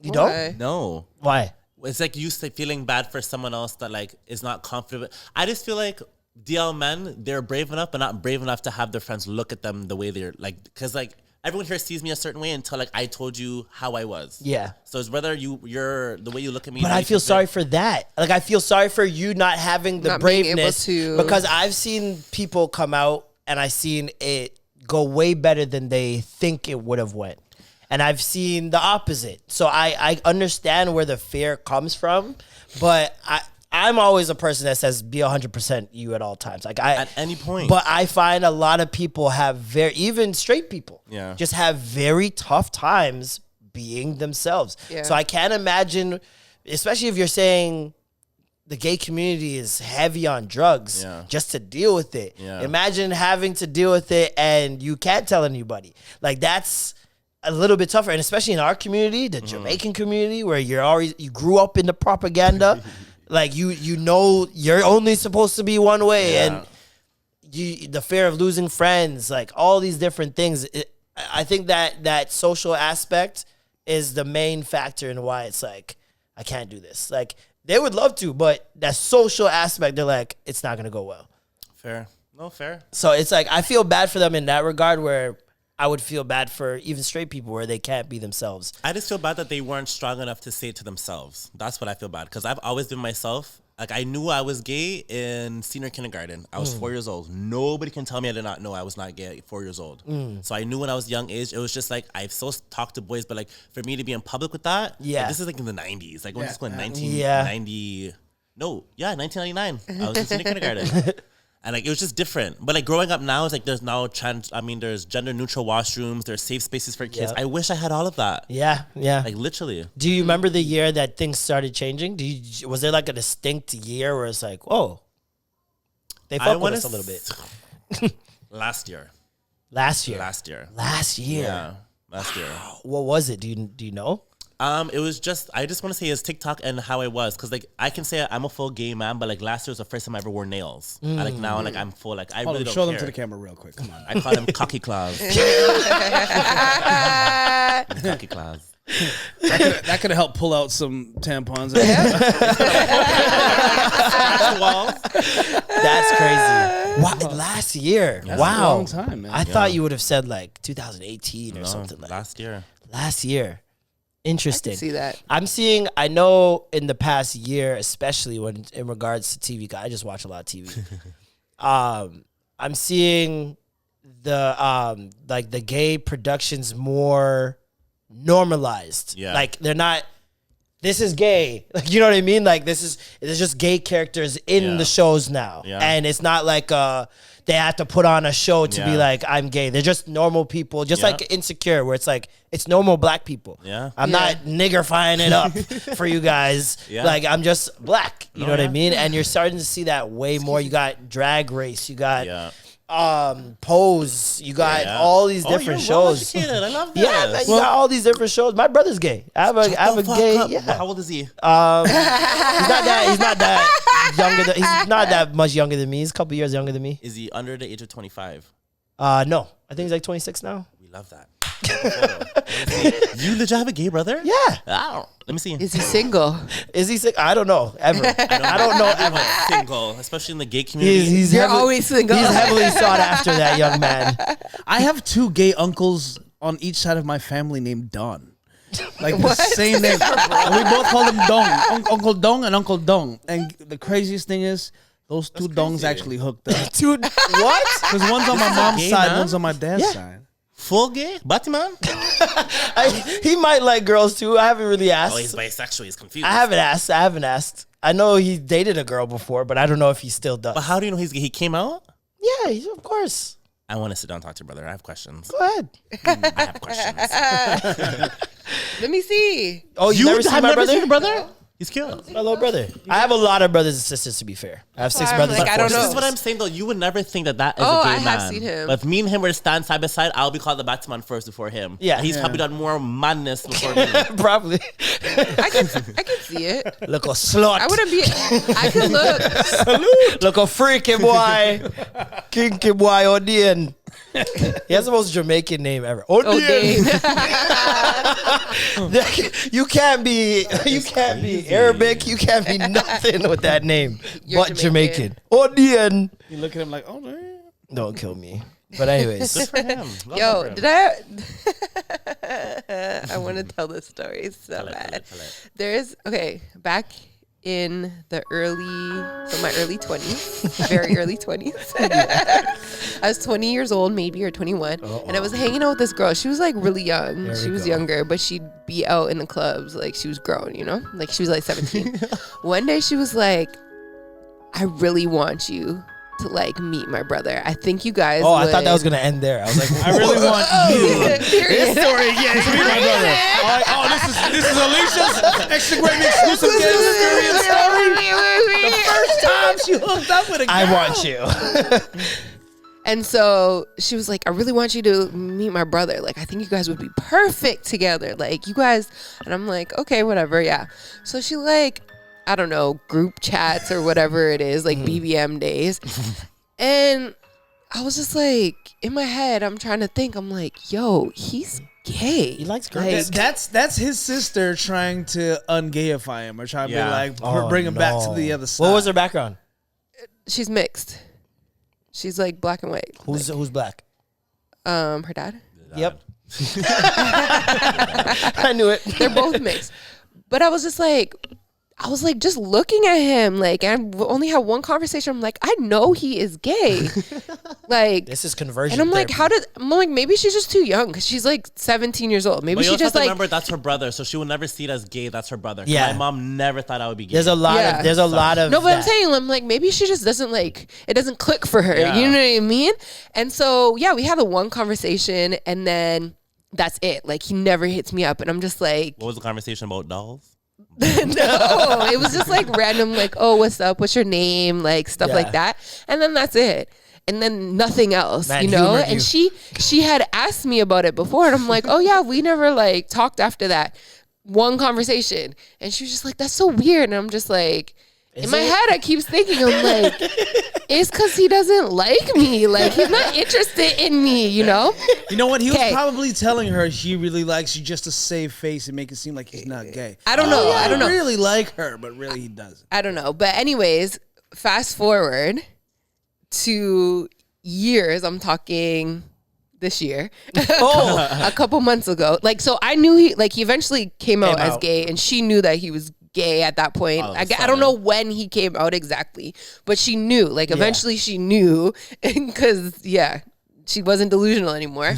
You don't? Why? No. Why? It's like you feeling bad for someone else that like is not confident. I just feel like DL men, they're brave enough, but not brave enough to have their friends look at them the way they're like, because like everyone here sees me a certain way until like I told you how I was. Yeah. So it's whether you're the way you look at me. But I feel sorry for that. Like I feel sorry for you not having the Not being able braveness to- because I've seen people come out and I've seen it go way better than they think it would have went. And I've seen the opposite. So I understand where the fear comes from, but I'm always a person that says be 100% you at all times. Like at any point. But I find a lot of people have even straight people, Yeah. just have very tough times being themselves. Yeah. So I can't imagine, especially if you're saying the gay community is heavy on drugs, Yeah. just to deal with it. Yeah. Imagine having to deal with it and you can't tell anybody. Like that's a little bit tougher, and especially in our community, the Jamaican community, where you grew up in the propaganda. Like you know you're only supposed to be one way, and the fear of losing friends, like all these different things. I think that social aspect is the main factor in why it's like I can't do this. Like they would love to, but that social aspect, they're like it's not gonna go well. Fair. No, fair. So it's like I feel bad for them in that regard, where I would feel bad for even straight people where they can't be themselves. I just feel bad that they weren't strong enough to say it to themselves. That's what I feel bad. Because I've always been myself. Like, I knew I was gay in senior kindergarten. I was 4 years old. Nobody can tell me I did not know I was not gay at 4 years old. So I knew when I was young age, it was just like, I've so talked to boys, but like, for me to be in public with that, Yeah. like, this is like in the 90s. Like, when this was in 1999. I was in senior kindergarten. And like, it was just different. But like growing up now, it's like there's now there's gender neutral washrooms, there's safe spaces for kids. Yep. I wish I had all of that. Yeah. Like literally. Do you remember the year that things started changing? Was there like a distinct year where it's like, oh, they fuck with us a little bit? Last year. Last year. Yeah. Last year. What was it? Do you know? It was just, I just want to say is TikTok and how I was. Cause like I can say I'm a full gay man, but like last year was the first time I ever wore nails. And like now like I'm full, like I Hold really on, don't show care. them to the camera real quick. Come on. I call them cocky claws. Cocky claws. That could have helped pull out some tampons. That's crazy. Wow, last year. That's wow. a long time, man. I thought you would have said like 2018 or something like that. Last year. Last year. Interesting. see that. I know in the past year, especially when in regards to TV, 'cause I just watch a lot of TV. I'm seeing the like the gay productions more normalized. Yeah. Like this is gay. Like, you know what I mean? Like there's just gay characters in the shows now. Yeah. And it's not like they have to put on a show to be like, I'm gay. They're just normal people, just like Insecure, where it's like, it's normal black people. Yeah. I'm not niggerfying it up for you guys. Yeah. Like, I'm just black. You know what I mean? And you're starting to see that way more. You got Drag Race. You got Pose. You got all these different shows. I love that. Yeah, man, you got all these different shows. My brother's gay. I have a gay. Up. Yeah. How old is he? He's not that younger. He's not that much younger than me. He's a couple years younger than me. Is he under the age of 25? No, I think he's like 26 now. We love that. You legit have a gay brother? Yeah. Let me see. Is he single? Is he sick? I don't know. Ever. I don't know ever. Single, especially in the gay community. You're always single. He's heavily sought after, that young man. I have 2 gay uncles on each side of my family named Don. Like the same name. And we both call him Dong. Uncle Dong and Uncle Dong. And the craziest thing is, those 2 dongs actually hooked up. Dude, what? Because one's on my mom's gay side, man? one's on my dad's side. Full gay? Batman? He might like girls too. I haven't really asked. Oh, he's bisexual. He's confused. I haven't asked. I know he dated a girl before, but I don't know if he still does. But how do you know he's gay? He came out? Yeah, of course. I want to sit down and talk to your brother. I have questions. Go ahead. I have questions. Let me see. Oh, you never seen have my never brother? seen your brother? He's cute. My little brother. I have a lot of brothers and sisters, to be fair. I have 6 I'm brothers like, and I 4 don't know. This sisters. is what I'm saying, though. You would never think that is Oh, a gay I man. have seen him. But if me and him were to stand side by side, I'll be called the Batman first before him. Yeah. And he's probably done more madness before me. Probably. I can see it. Look a slut. I wouldn't be. I could look. Look a freaky boy. Kinky boy, Odin. He has the most Jamaican name ever. Odin. You can't be Arabic. You can't be nothing with that name. You're but Jamaican. Odin. You look at him like, oh, man. Don't kill me. But anyways. Good for him. Yo, did I? I want to tell this story so bad. There's back in my early 20s, very early 20s. I was 20 years old, maybe, or 21, and I was hanging out with this girl. She was like really young. She was younger, but she'd be out in the clubs like she was grown, you know, like she was like 17. One day she was like, "I really want you to like meet my brother. I think you guys." Oh, I thought that was gonna end there. I was like, I really want you. This story, yeah, to meet my brother. This is Alicia's Instagram exclusive gay experience story. The first time she hooked up with a girl. I want you. And so she was like, "I really want you to meet my brother. Like, I think you guys would be perfect together. Like, you guys." And I'm like, "Okay, whatever, yeah." So she like, I don't know, group chats or whatever it is, like BBM days. And I was just like, in my head, I'm trying to think. I'm like, yo, he's gay. He likes girls. Like, That's his sister trying to ungayify him or trying to be like, bring him back to the other side. What was her background? she's mixed. She's like black and white. Who's black? Her dad. Yep. I knew it. They're both mixed. But I was just looking at him, like, and I only had one conversation. I'm like, I know he is gay. Like, this is conversion. And I'm like, therapy. I'm like, maybe she's just too young because she's like 17 years old. Maybe But you she also just have to like, remember that's her brother, so she would never see it as gay. That's her brother. Yeah. My mom never thought I would be gay. There's a lot of no, but I'm that. saying, I'm like, maybe she just doesn't like, it doesn't click for her. Yeah. You know what I mean? And so, yeah, we had the one conversation and then that's it. Like, he never hits me up. And I'm just like, What was the conversation about dolls? no, it was just like random, like, oh, what's up? What's your name? Like stuff like that. And then that's it. And then nothing else, Man, you know? humored And you. she had asked me about it before. And I'm like, oh yeah, we never like talked after that one conversation. And she was just like, that's so weird. And I'm just like, in my head, I keep thinking, I'm like, it's because he doesn't like me. Like, he's not interested in me, you know? You know what? He was 'Kay. probably telling her he really likes you just to save face and make it seem like he's not gay. I don't know. I don't know. really like her, but really he doesn't. I don't know. But anyways, fast forward to years. I'm talking this year. A couple months ago. Like, so I knew he eventually came out as gay, and she knew that he was gay at that point. I don't know when he came out exactly, but she knew. Like, eventually she knew, because she wasn't delusional anymore.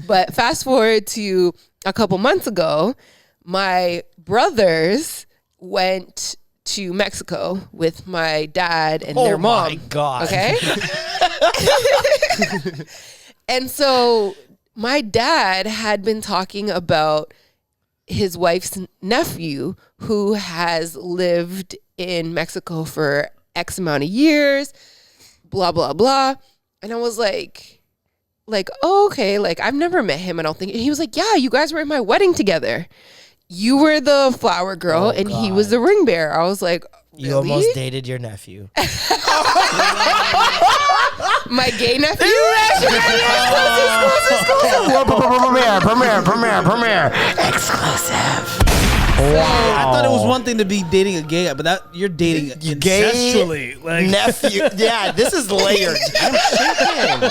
But fast forward to a couple months ago, my brothers went to Mexico with my dad and their mom. Oh my God. Okay. And so my dad had been talking about his wife's nephew who has lived in Mexico for X amount of years, blah, blah, blah. And I was like, oh, okay. Like, I've never met him, I don't think. And he was like, yeah, you guys were at my wedding together. You were the flower girl and he was the ring bearer. I was like, really? You almost dated your nephew. My gay nephew? Premiere. Exclusive. I thought it was one thing to be dating a gay guy, but that you're dating incestually. Like nephew. Yeah, this is layered. I'm shaking.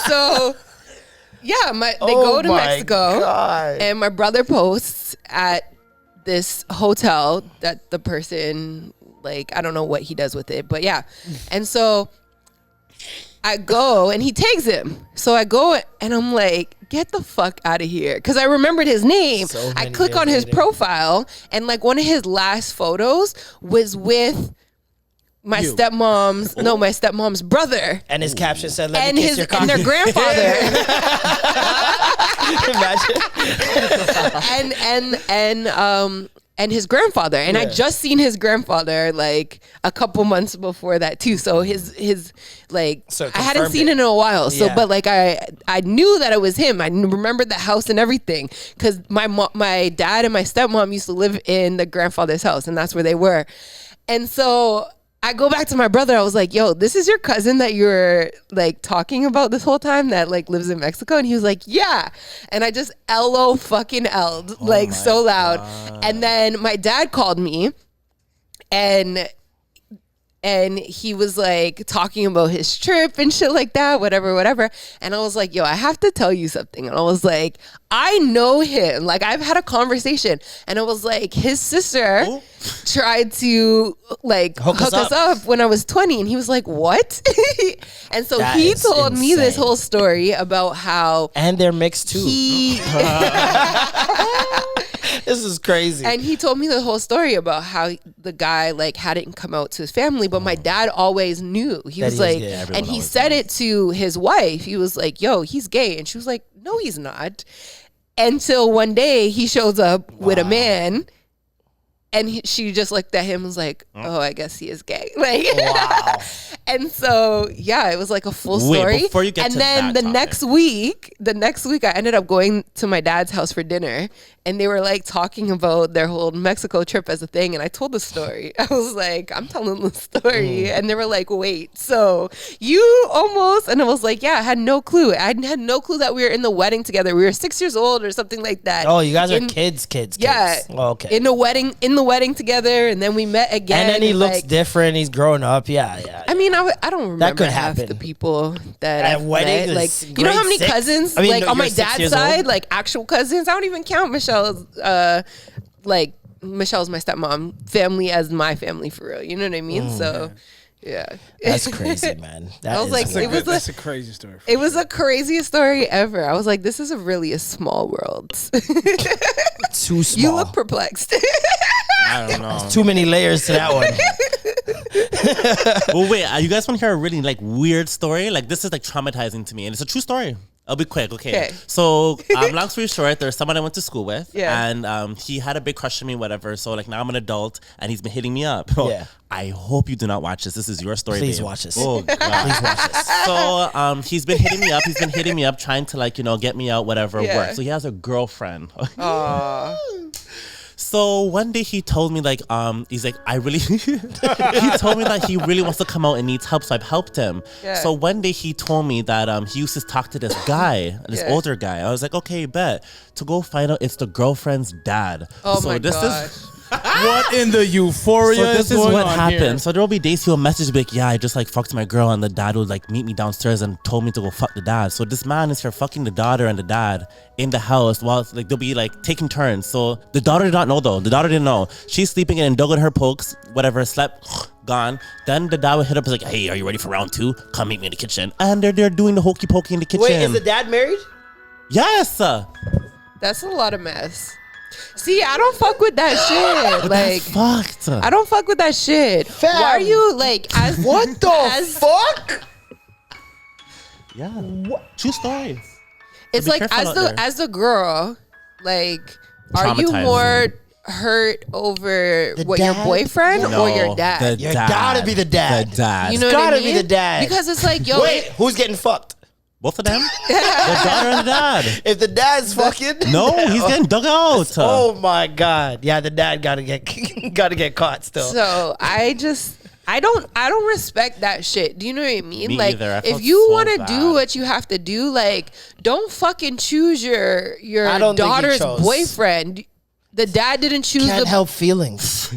So, yeah, they go to Mexico, and my brother posts at this hotel that the person, like, I don't know what he does with it, but yeah. And so I go and he tags him. So I go and I'm like, get the fuck out of here. Because I remembered his name. I click on his profile and like one of his last photos was with my stepmom's brother. And his caption said, "Let me kiss your cock." And their grandfather. Imagine. And his grandfather. And I just seen his grandfather like a couple months before that too. So his like, so I hadn't seen it in a while. So, but like I knew that it was him. I remembered the house and everything because my dad and my stepmom used to live in the grandfather's house, and that's where they were. And so I go back to my brother. I was like, yo, this is your cousin that you were like talking about this whole time that like lives in Mexico? And he was like, yeah. And I just LO fucking L'd like so loud. God. And then my dad called me and he was like talking about his trip and shit like that, whatever. And I was like, yo, I have to tell you something. And I was like, I know him. Like, I've had a conversation. And I was like, his sister tried to like hook us up when I was 20. And he was like, what? And so he told me this whole story about how. And they're mixed too. This is crazy. And he told me the whole story about how the guy like hadn't come out to his family, but my dad always knew. He was like, and he said it to his wife. He was like, yo, he's gay. And she was like, no, he's not. Until one day he shows up with a man. And she just looked at him and was like, oh, I guess he is gay. Like, wow. And so, yeah, it was like a full story. Before you get and then the next week, I ended up going to my dad's house for dinner. And they were like talking about their whole Mexico trip as a thing. And I told the story. I was like, I'm telling the story. And they were like, wait, so you almost, and I was like, yeah, I had no clue. I had no clue that we were in the wedding together. We were 6 years old or something like that. Oh, you guys are kids. Yeah. Oh, okay. In the wedding together. And then we met again. And then he looks different. He's grown up. Yeah. I mean, I don't remember that could half happen. the people that at weddings. Like, you know how many cousins? Like on my dad's side, like actual cousins. I don't even count Michelle's. Like Michelle's my stepmom family as my family for real. You know what I mean? So, yeah. That's crazy, man. That's a crazy story. It was the craziest story ever. I was like, this is really a small world. Too small. You look perplexed. I don't know. There's too many layers to that one. Well, wait. You guys want to hear a really like weird story? Like this is like traumatizing to me, and it's a true story. I'll be quick, okay? So, long story short, there's someone I went to school with, and he had a big crush on me, whatever. So, like, now I'm an adult, and he's been hitting me up. Yeah. I hope you do not watch this. This is your story, Please babe. watch this. Oh, God. Please watch this. So, he's been hitting me up. He's been hitting me up, trying to, like, get me out, whatever, work. So, he has a girlfriend. So one day he told me like he's like he told me that he really wants to come out and needs help, so I've helped him. So one day he told me that he used to talk to this guy, this older guy. I was like, okay, bet, to go find out it's the girlfriend's dad. Oh so my this gosh. is what in the euphoria so this is going what on happened here? So there'll be days he'll message me like, yeah, I just like fucked my girl, and the dad would like meet me downstairs and told me to go fuck the dad. So this man is here fucking the daughter and the dad in the house while like they'll be like taking turns. So the daughter did not know though. The daughter didn't know. She's sleeping and dug in her pokes, whatever, slept, gone. Then the dad would hit up, is like, hey, are you ready for round 2? Come meet me in the kitchen. And they're doing the hokey pokey in the kitchen. Wait, is the dad married? Yes. That's a lot of mess. See, I don't fuck with that shit. Like, Fucked. I don't fuck with that shit. Fam. Why are you like as What the fuck? Yeah. True stories. It's Be like careful out there. as the girl, like, are you Traumatizing. more hurt over The what your dad? boyfriend or your dad? You gotta be the dad. The dad. You know It's what I gotta be mean? the dad. Because it's like, yo, Wait, who's getting fucked? Both of them? The daughter and the dad. If the dad's fucking, No, he's getting dug out. Oh my god! Yeah, the dad gotta get caught still. so I don't respect that shit. Do you know what I mean? Me like, either. I if felt you so want to bad. do what you have to do, like, don't fucking choose your I don't think he daughter's chose. boyfriend. The dad didn't choose Can't the help feelings.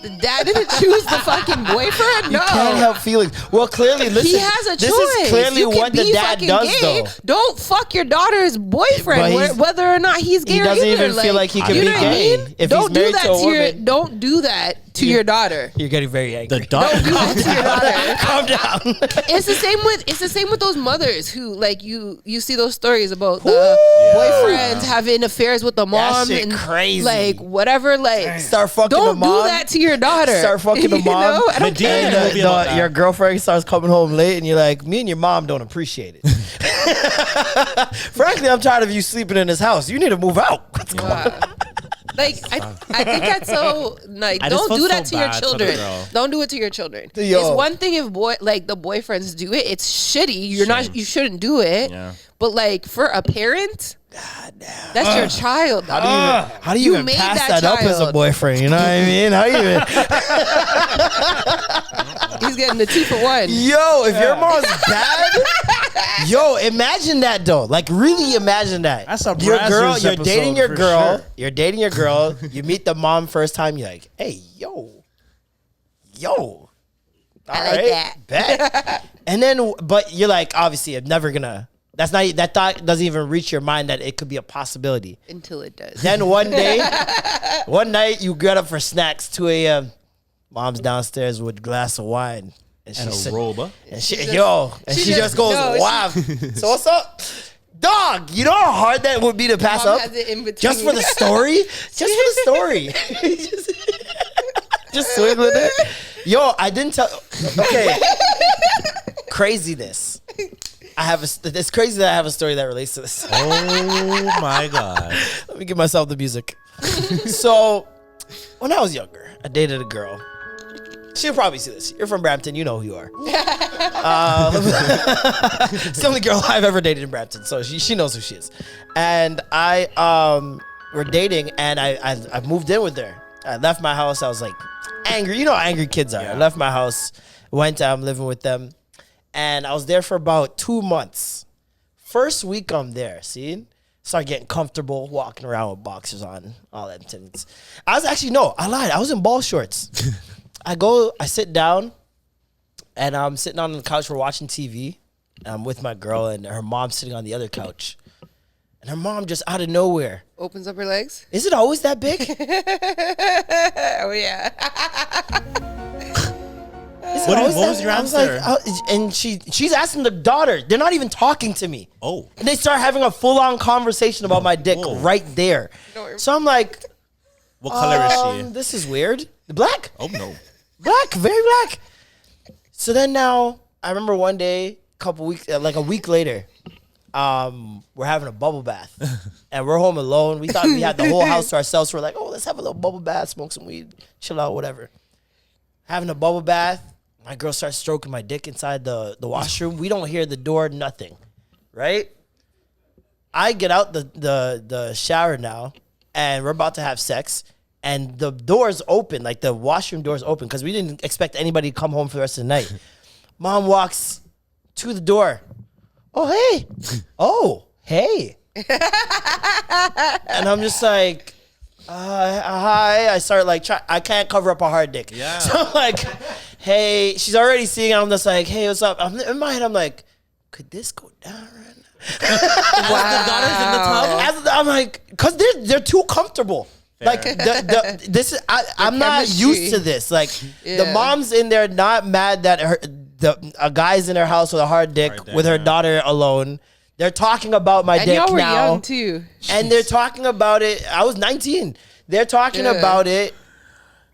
The dad didn't choose the fucking boyfriend. No, You can't help feelings. Well, clearly, listen. he has a choice. This is clearly You can what the be dad fucking does, gay. though. Don't fuck your daughter's But boyfriend, he's- whether or not he's gay. He or doesn't either. even feel like he can you be know what I gay mean? if Don't he's do married that to a to your. woman. Don't do that to your daughter. You're getting very angry. The daughter. Do that to your daughter. Calm down. It's the same with those mothers who, like, you see those stories about the boyfriends having affairs with the mom shit and crazy. like whatever, like Start fucking don't the mom. do that to your daughter. Start fucking the You mom. know? I don't Medea care. in the movie about that. Your girlfriend starts coming home late, and you're like, "Me and your mom don't appreciate it." Frankly, I'm tired of you sleeping in this house. You need to move out. What's going on? Wow. Like I think that's so like I just don't felt do that so to your bad for the children. girl. Don't do it to your children. Yo. It's one thing if the boyfriends do it. It's shitty. You shouldn't do it. Yeah. But like for a parent, that's your child. How do you You even made pass that that up as a child. boyfriend? You know what I mean? How you even? He's getting the 2 for 1. Yo, if your mom's bad, yo, imagine that though. Like, really imagine that. That's a your girl. Brazzers You're dating episode your for girl. sure. You're dating your girl. You meet the mom first time. You're like, hey, yo. All I like that. Bet. And then, but you're like, obviously, I'm never gonna. That's not that thought doesn't even reach your mind that it could be a possibility. Until it does. Then one night you get up for snacks, 2 a.m. Mom's downstairs with a glass of wine. And And she a robe. and she just goes, no, wow. So what's up? Dog, you know how hard that would be to pass Mom up? has it in between. Just for the story? Just for the story. just swiggling it. Yo, I didn't tell. Okay. Craziness. It's crazy that I have a story that relates to this. Oh my god. Let me give myself the music. So, when I was younger, I dated a girl. She'll probably see this. You're from Brampton. You know who you are. It's the only girl I've ever dated in Brampton, so she knows who she is. And we're dating, and I moved in with her. I left my house. I was like angry. You know how angry kids are. I left my house, went living with them, and I was there for about 2 months. First week I'm there, see? Started getting comfortable, walking around with boxers on, all that things. I lied. I was in ball shorts. I sit down, and I'm sitting on the couch. We're watching TV. And I'm with my girl, and her mom's sitting on the other couch. And her mom just out of nowhere. Opens up her legs. Is it always that big? Oh yeah. What was your I was answer? and she's asking the daughter. They're not even talking to me. Oh. And they start having a full-on conversation about my dick Whoa. right there. So I'm like, What color is she? this is weird. Black? Oh no. Black, very black. So then now, I remember one day, like a week later, we're having a bubble bath. And we're home alone. We thought we had the whole house to ourselves. So we're like, oh, let's have a little bubble bath, smoke some weed, chill out, whatever. Having a bubble bath. My girl starts stroking my dick inside the washroom. We don't hear the door, nothing. Right? I get out the shower now, and we're about to have sex. And the door's open, like the washroom door's open, because we didn't expect anybody to come home for the rest of the night. Mom walks to the door. Oh, hey. Oh, hey. And I'm just like, hi. I start like, I can't cover up a hard dick. Yeah. So I'm like, hey. She's already seeing it. I'm just like, hey, what's up? In my head, I'm like, could this go down right now? The daughter's in the tub. I'm like, because they're too comfortable. Like this is I'm not chemistry. used to this. Like the Yeah. mom's in there not mad that a guy's in her house with a hard dick with her daughter alone. They're talking about my And dick y'all were now. young too. And they're talking about it. I was 19. They're talking about it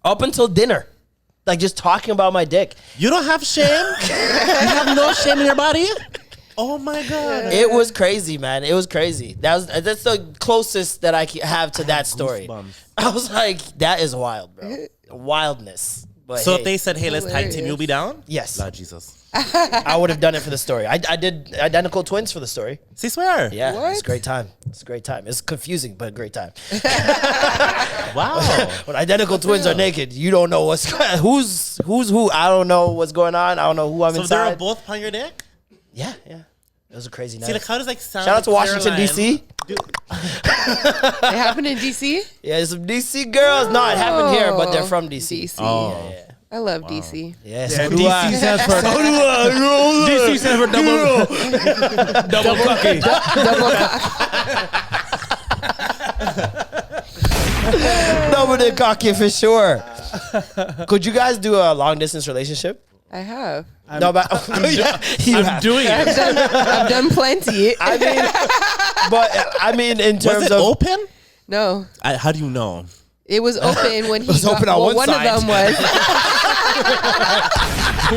up until dinner. Like just talking about my dick. You don't have shame? You have no shame in your body? Oh my God. It was crazy, man. It was crazy. That's the closest that I have to that story. Goosebumps. I was like, that is wild, bro. Wildness. But So hey, if they said, hey, let's tag team, you'll be down? yes, Lord Jesus. I would have done it for the story. I did identical twins for the story. See, swear. Yeah, it's a great time. It's a great time. It's confusing, but a great time. Wow. When identical twins are naked, you don't know who's who. I don't know what's going on. I don't know who I'm So inside. they're both on your dick? Yeah. It was a crazy night. See, like, how does like sound? Shout out to Washington, Caroline? D.C. It happened in DC. Yeah, there's some D.C. girls. No, it happened here, but they're from D.C. DC. Oh. Yeah. I love DC. Yeah, so do DC I. stands for So do I. DC stands for double cucking. Double the cocky for sure. Could you guys do a long distance relationship? I have. No, but I'm doing it. I've done plenty. I mean, in Was terms it of open? No, How do you know? it was open when he was open on one one side. of them was.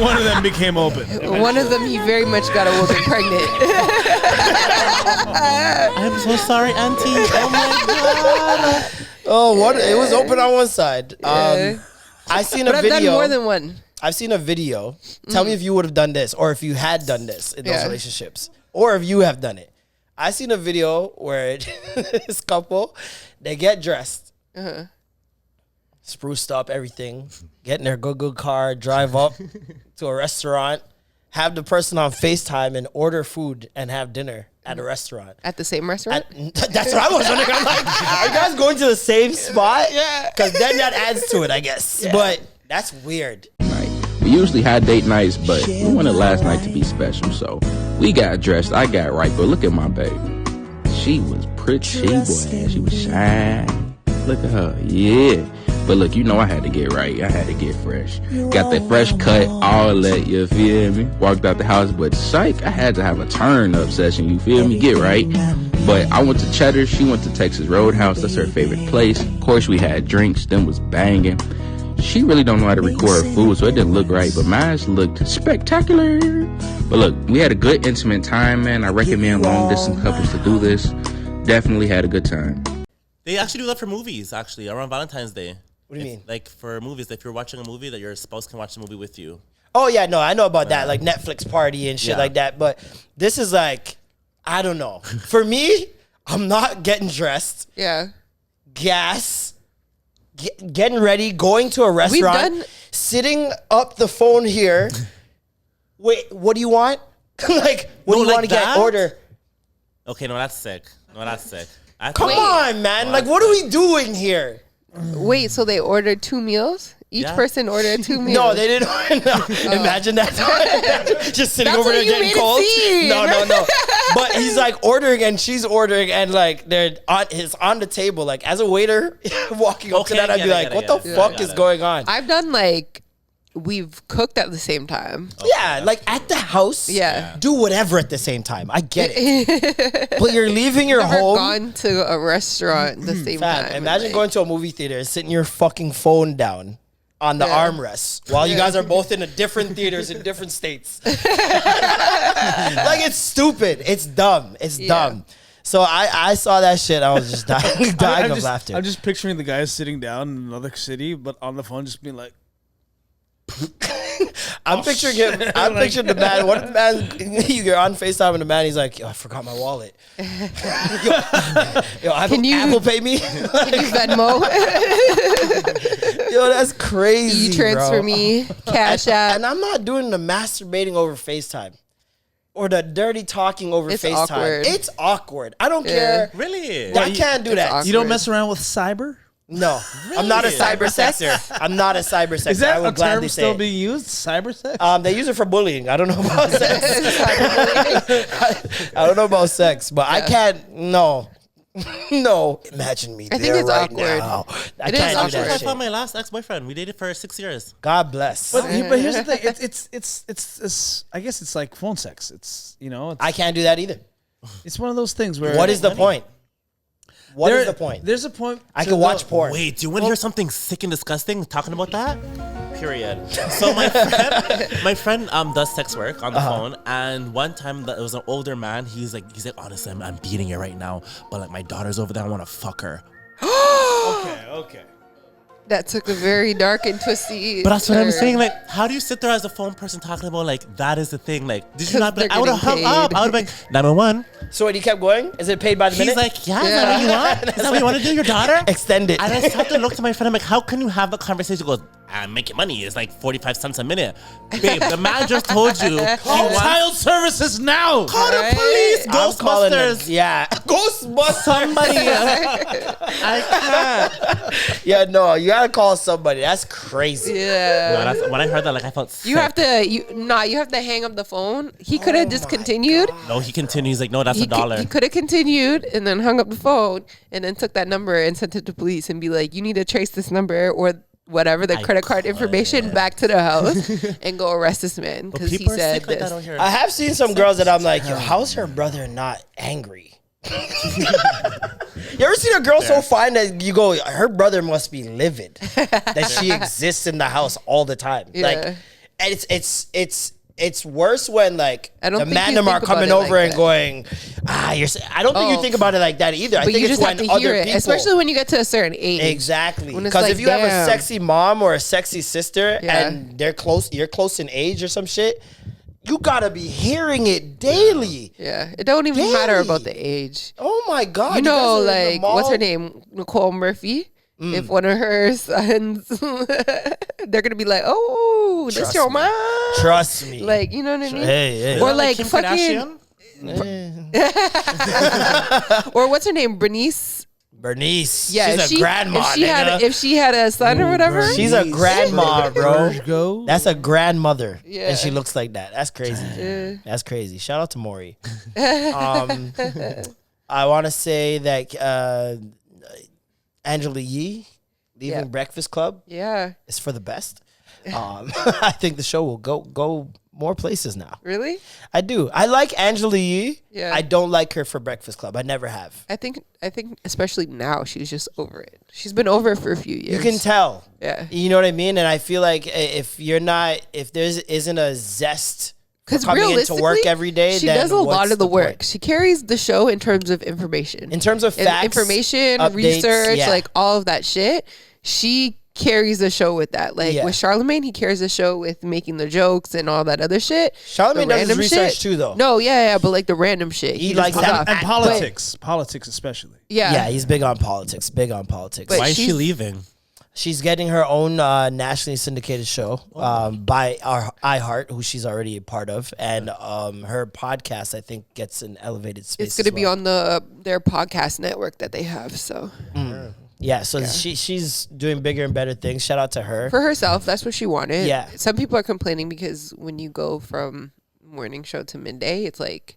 One of them became open. One of them, he very much got a woman pregnant. I'm so sorry, Auntie. Oh my God. it was open on one side. I seen a But I've video. done more than one. I've seen a video. Tell me if you would have done this, or if you had done this in those Yeah. relationships, or if you have done it. I seen a video where this couple, they get dressed, spruced up, everything, get in their good car, drive up to a restaurant, have the person on FaceTime and order food and have dinner at a restaurant. At the same restaurant? That's what I was wondering. I'm like, are you guys going to the same spot? Yeah. Because then that adds to it, I guess. But that's weird. We usually had date nights, but we wanted last night to be special, so we got dressed. I got right, but look at my baby. She was pretty, boy. She was shy. Look at her, yeah. But look, you know I had to get right. I had to get fresh. Got that fresh cut, all that, you feel me? Walked out the house, but psych, I had to have a turn-up session, you feel me? Get right. But I went to Cheddar, she went to Texas Roadhouse. That's her favorite place. Of course, we had drinks, then was banging. She really don't know how to record her food, so it didn't look right, but mine looked spectacular. But look, we had a good intimate time, man. I recommend long-distance couples to do this. Definitely had a good time. They actually do that for movies, actually, around Valentine's Day. What do you mean? Like for movies, if you're watching a movie, that your spouse can watch the movie with you. Oh, yeah, no, I know about that, like Netflix party and shit like that. But this is like, I don't know. For me, I'm not getting dressed, Yeah. gas, getting ready, going to a restaurant, done- sitting up the phone here. Wait, what do you want? Like, what do you like want to that? get? Order. Okay, no, that's sick. Come on, man. Like, what are we doing here? Wait, so they ordered 2 meals? Each Yeah. person ordered 2 meals? No, they didn't. No. Imagine that. Just sitting That's over what there you getting made it cold. seem. No. But he's like ordering and she's ordering and like they're on the table. Like as a waiter walking up to Okay, that, I'd be like, what the fuck is going on? I've done like, we've cooked at the same time. Yeah, like at the house. Yeah. Do whatever at the same time. I get it. But you're leaving your Never home. gone to a restaurant at the same Fam, time. imagine like, going to a movie theater and sitting your fucking phone down on the armrest while you guys are both in different theaters in different states. Like it's stupid. It's dumb. It's dumb. So I saw that shit. I was just dying of laughter. I'm just picturing the guys sitting down in another city, but on the phone, just being like, I'm picturing him. I'm picturing the man. What if man? You're on FaceTime and the man. He's like, "Yo, I forgot my wallet. yo, Can you- Apple Pay me? Can you Venmo? Yo, that's crazy. You transfer bro. me, Cash App. And I'm not doing the masturbating over FaceTime or the dirty talking over It's FaceTime. awkward. It's awkward. I don't care. Really? I can't do that. awkward. you don't mess around with cyber? No, I'm not a cyber sexer. I'm not a cyber sexer. Is that I will a term gladly say still it. being used? Cyber sex? They use it for bullying. I don't know about sex. I don't know about sex, but I can't. No. Imagine me I think there it's right awkward. now. I It is can't do awkward. that I shit. found my last ex-boyfriend. We dated for 6 years. God bless. But here's the thing. It's I guess it's like phone sex. It's, you know. It's, I can't do that either. It's one of those things where. What is the point? What is the point? There's a point. I can watch porn. Wait, do you want to hear something sick and disgusting talking about that? Period. So my friend does sex work on the phone, and one time it was an older man. He's like, honestly, I'm beating it right now, but like my daughter's over there, I want to fuck her. Okay. That took a very dark and twisty. But that's what I'm turn. saying. Like, how do you sit there as a phone person talking about like that is the thing? Like, did you 'Cause not? Be like, they're I would have hung getting up. paid. I would have been like 911. So when you kept going, is it paid by the He's minute? like, yeah, is that what you want? Is that what you want to do, your daughter? Extend it. And I just have to look to my friend. I'm like, how can you have the conversation? He goes, I'm making money. It's like 45 cents a minute. Babe, the man just told you. Call child services now. Call the Right? police. I'm calling them. Ghostbusters. Yeah. Ghostbusters. Somebody. I can't. Yeah, no, you gotta call somebody. That's crazy. Yeah. No, when I heard that, like, I felt sick. You have to hang up the phone. He could have discontinued. No, he continues. Like, no, that's He $1. could have continued and then hung up the phone and then took that number and sent it to police and be like, you need to trace this number or whatever, the credit card information back to the house and go arrest this man But because he people are said sick like this. that out here. I have seen some girls that I'm like, yo, how's her brother not angry? You ever seen a girl so fine that you go, her brother must be livid that she exists in the house all the time. Yeah. Like, and it's worse when like I don't the think man you them are think about coming it like over and that. going, I don't think you think about it like that either. I But think you it's just have when to hear other it, people, especially when you get to a certain age. exactly, When it's because like, if you have a damn. sexy mom or a sexy sister Yeah. and you're close in age or some shit, you gotta be hearing it daily. Yeah, it don't even matter Daily. about the age. Oh my god! You know, guys are in the like what's her mall. name, Nicole Murphy. If one of her sons, they're gonna be like, "Oh, this Trust your me. mom." Trust me. Like, you know what I mean? Hey. Or Isn't that like Kim fucking, Kardashian? or what's her name, Bernice? Bernice. Yeah, she's a grandma. if she had a son or whatever. She's a grandma, bro. Go. That's a grandmother, Yeah. and she looks like that. That's crazy. That's crazy. Shout out to Maury. I want to say that Angela Yee leaving Yeah. Breakfast Club Yeah, is for the best. I think the show will go more places now. really? I do. I like Angela Yee. Yeah. I don't like her for Breakfast Club. I never have. I think especially now she's just over it. She's been over it for a few years. You can tell. Yeah. You know what I mean? And I feel like if there isn't a zest for Because coming into realistically, work every day, she then does a lot what's of the work. point? She carries the show in terms of information. In terms of And facts, information, updates, research, yeah. like all of that shit. She carries the show with that. Like Yeah. with Charlemagne, he carries the show with making the jokes and all that other shit. Charlemagne The does his random research shit. too, though. No, yeah, but like the random shit. He just likes puts that- off. And But- politics especially. Yeah. Yeah, he's big on politics. But But Why is she she's- leaving? she's getting her own nationally syndicated show by our iHeart, who she's already a part of, and her podcast I think gets an elevated space. It's gonna be on their podcast network that they have. So Yeah, so she's doing bigger and better things. Shout out to her. for herself, that's what she wanted. Yeah. Some people are complaining because when you go from morning show to midday, it's like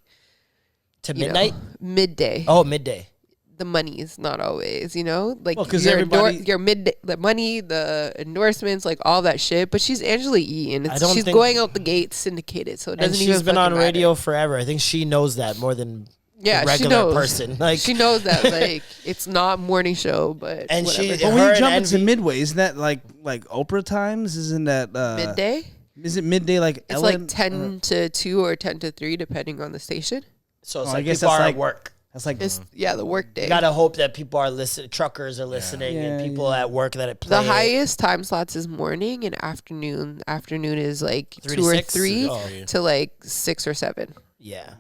To you know, midnight? midday. Oh, midday. The money is not always, like Well, 'cause your everybody- your midday, the money, the endorsements, like all that shit. But she's Angela Yee, and I don't she's think- going out the gate syndicated, so it doesn't And even she's been fucking on radio matter. forever. I think she knows that more than Yeah, the she regular knows. person. Like She knows that like it's not morning show, but And she- whatever. But when Her you and jump into Envy- midway, isn't that like Oprah times? Isn't that midday. Is it midday like It's Ellen? like 10 to 2 or 10 to 3, depending on the station. so it's Oh, I like guess people that's are like- at work. That's like It's the work day. You gotta hope that people are listening. Truckers are listening, and Yeah, people at work that it play. The highest time slots is morning and afternoon. Afternoon is like 3 to 2 or 6? 3 Oh. to like 6 or 7. Yeah,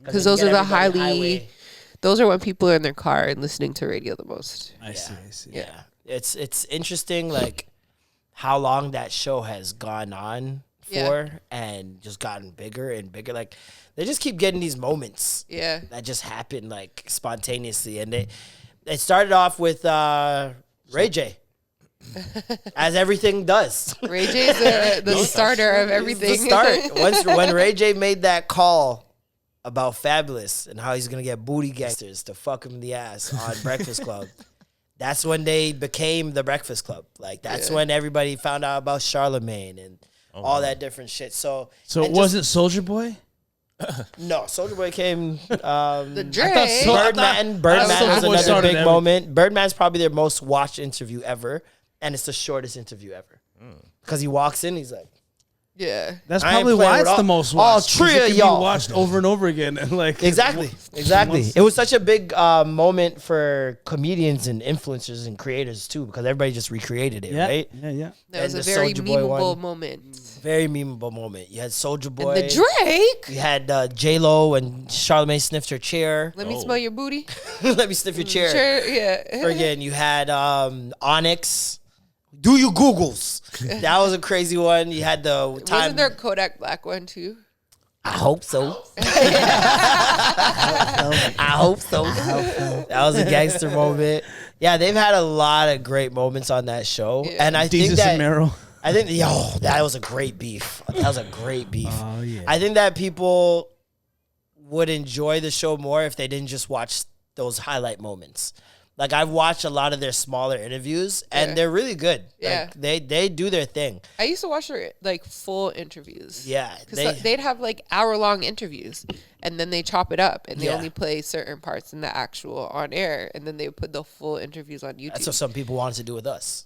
Because then those you are get the everybody highly, those are when people are in their car and listening to radio the most. I see. Yeah, it's interesting, like how long that show has gone on for, Yeah. and just gotten bigger and bigger. Like they just keep getting these moments Yeah. that just happen like spontaneously, and it started off with Ray J. As everything does. Ray J's the starter of everything. The start. When Ray J made that call about Fabulous and how he's gonna get booty gangsters to fuck him in the ass on Breakfast Club, that's when they became the Breakfast Club. Like that's when everybody found out about Charlemagne and all that different shit. So So it and wasn't Soldier Boy? No, Soulja Boy came. The Drake. Birdman Soulja was Boy another started big everything. moment. Birdman's probably their most watched interview ever, and it's the shortest interview ever. Because he walks in, he's like, Yeah. That's I ain't probably playing why with it's the all- most all watched. 'cause three it of can be y'all. watched over and over again, and like exactly. It was such a big moment for comedians and influencers and creators too, because everybody just recreated it, Yeah, right? yeah. That was And a the very Soulja Boy memeable one. moment. Very memeable moment. You had Soulja Boy. And the Drake. You had J-Lo and Charlamagne sniffed her chair. Let me smell your booty. Let me sniff your chair. Sure, yeah. Again, you had Onyx. Do you Googles? That was a crazy one. You had the time. Wasn't there a Kodak Black one too? I hope so. I hope so. That was a gangster moment. Yeah, they've had a lot of great moments on that show, Yeah. and I think Jesus that and Meryl. I think that was a great beef. That was a great beef. Oh yeah. I think that people would enjoy the show more if they didn't just watch those highlight moments. Like I've watched a lot of their smaller interviews, and Yeah. they're really good. Yeah. Like they do their thing. I used to watch their like full interviews. Yeah, Because they'd have like hour-long interviews, and then they chop it up, and they Yeah. only play certain parts in the actual on air, and then they would put the full interviews on YouTube. That's what some people wanted to do with us.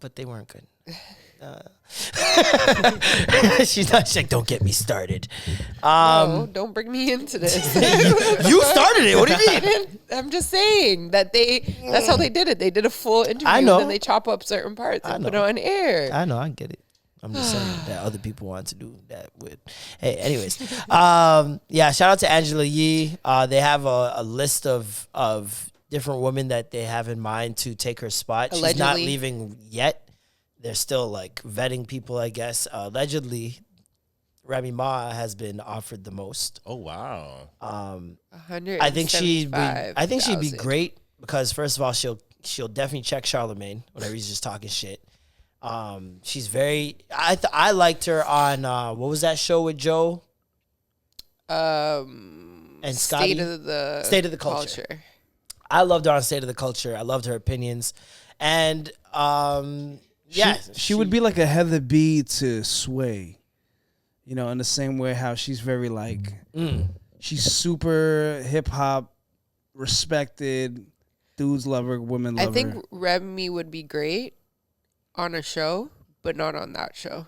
But they weren't good. She's like, don't get me started. No, don't bring me into this. You started it. What do you mean? I'm just saying that that's how they did it. They did a full interview, I know. and then they chop up certain parts and put it on air. I know, I get it. I'm just saying that other people want to do that with. Hey, anyways, yeah. Shout out to Angela Yee. They have a list of different women that they have in mind to take her spot. She's not Allegedly. leaving yet. They're still like vetting people, I guess. Allegedly, Remy Ma has been offered the most. Oh wow. I think she'd be 175,000. great because first of all, she'll definitely check Charlamagne whenever he's just talking shit. She's very. I liked her on what was that show with Joe and Scotty? State of the Culture. I loved her on State of the Culture. I loved her opinions, and yeah, She would be like a Heather B to Sway, you know, in the same way how she's very like, she's super hip hop, respected, dudes love her, women love I think her. Remy would be great on a show, but not on that show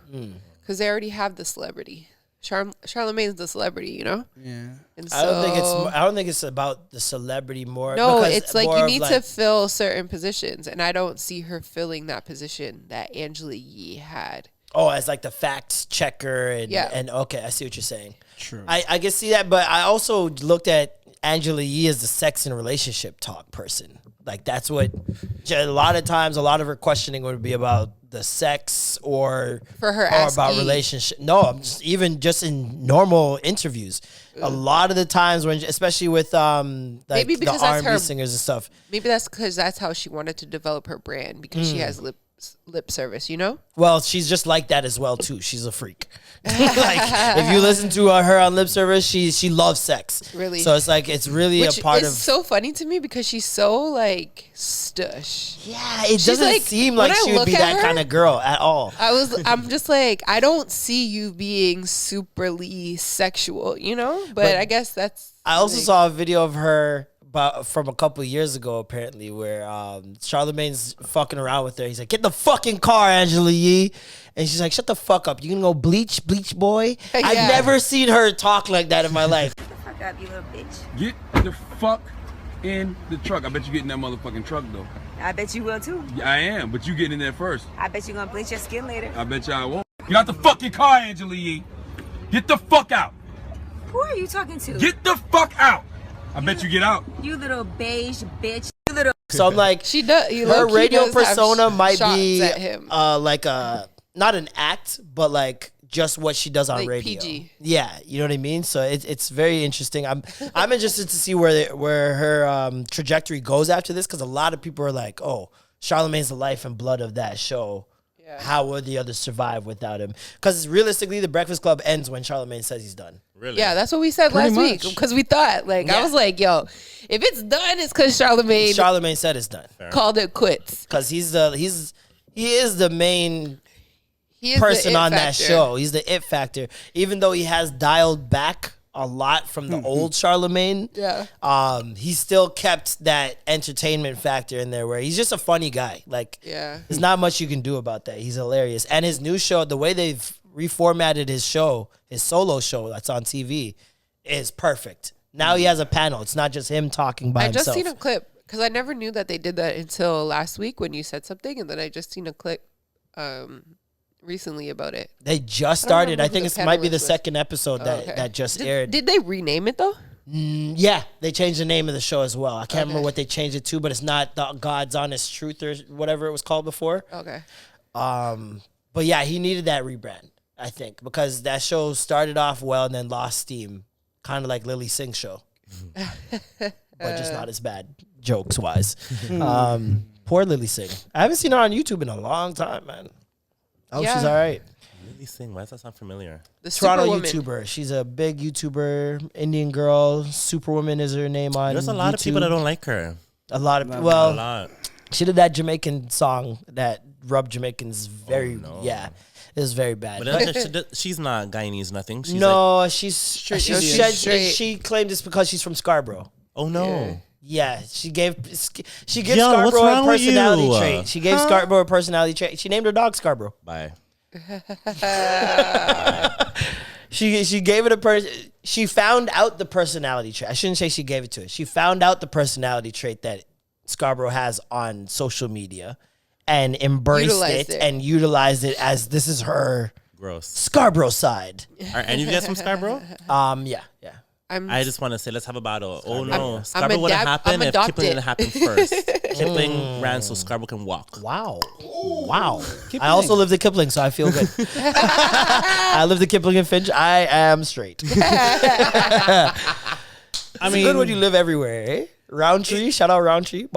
because they already have the celebrity. Charlamagne's the celebrity, you know. Yeah, And I don't think it's about the celebrity more. No, because it's like more you of, need like, to fill certain positions, and I don't see her filling that position that Angela Yee had. Oh, as like the facts checker and Yeah. and okay, I see what you're saying. true. I can see that, but I also looked at Angela Yee as the sex and relationship talk person. Like that's what a lot of times, a lot of her questioning would be about the sex or For her or Ask about E. relationship. No, I'm even just in normal interviews. A lot of the times when, especially with like Maybe the because that's R&B her- singers and stuff. Maybe that's because that's how she wanted to develop her brand because she has lip service, you know? Well, she's just like that as well too. She's a freak. Like if you listen to her on lip service, she loves sex. Really? So it's like it's really Which a part is of. so funny to me because she's so like stush. Yeah, it She's doesn't like- seem when like I she would look be at that her- kind of girl at all. I'm just like, I don't see you being superly sexual, you know? But I guess that's. I also like, saw a video of her from a couple of years ago, apparently, where Charlamagne's fucking around with her. He's like, "Get the fucking car, Angela Yee," and she's like, "Shut the fuck up! You can go bleach, boy." I've Yeah. never seen her talk like that in my life. Fuck up, you little bitch. Get the fuck in the truck. I bet you get in that motherfucking truck though. I bet you will too. Yeah, I am, but you get in there first. I bet you gonna bleach your skin later. I bet you I won't. Get out the fucking car, Angela Yee. Get the fuck out. Who are you talking to? Get the fuck out. I bet you get out. You little beige bitch. You little. So I'm like, She does. her radio persona might be at him. like a not an act, but like just what she does on Like radio. PG. Yeah, you know what I mean. So it's very interesting. I'm interested to see where her trajectory goes after this because a lot of people are like, oh, Charlamagne's the life and blood of that show. Yeah. How would the others survive without him? Because realistically, the Breakfast Club ends when Charlamagne says he's done. Really? Yeah, that's what we said Pretty last week much. because we thought like Yeah. I was like, yo, if it's done, it's because Charlamagne Said it's done called it quits. because he is the main. He is person the it on that factor. show. He's the it factor. Even though he has dialed back a lot from the old Charlemagne, he still kept that entertainment factor in there where he's just a funny guy. Like, there's not much you can do about that. He's hilarious. And his new show, the way they've reformatted his show, his solo show that's on TV, is perfect. Now he has a panel. It's not just him talking by himself. I just seen a clip because I never knew that they did that until last week when you said something, and then I just seen a clip recently about it. They just started. I think it might be the second episode that just aired. Did they rename it though? Yeah, they changed the name of the show as well. I can't remember what they changed it to, but it's not the God's Honest Truth or whatever it was called before. Okay. But yeah, he needed that rebrand, I think, because that show started off well and then lost steam, kind of like Lily Singh's show, but just not as bad jokes wise. Poor Lily Singh. I haven't seen her on YouTube in a long time, man. I hope she's all right. Lily Singh, why does that sound familiar? The Toronto Superwoman. YouTuber. She's a big YouTuber, Indian girl. Superwoman is her name on There's a lot of people YouTube. that don't like her. A lot of A well, lot. she did that Jamaican song that rubbed Jamaicans very it was very bad. But she's not Guyanese, nothing. She's no, like, she claimed it's because she's from Scarborough. Oh no. Yeah, she gives Yo, Scarborough what's a wrong with personality you? trait. She gave Scarborough a personality trait. She named her dog Scarborough. Bye. She gave it she found out the personality trait. I shouldn't say she gave it to it. She found out the personality trait that Scarborough has on social media and embraced it and utilized it as this is her Scarborough side. Are any of you guys from Scarborough? Yeah. I just want to say, let's have a battle. Oh no, I'm Scarborough would have happened if adopted. Kipling didn't happen first. Kipling ran so Scarborough can walk. Wow. I also lived in Kipling, so I feel good. I lived in Kipling and Finch. I am straight. I mean, good when you live everywhere, eh? Roundtree, shout out Roundtree.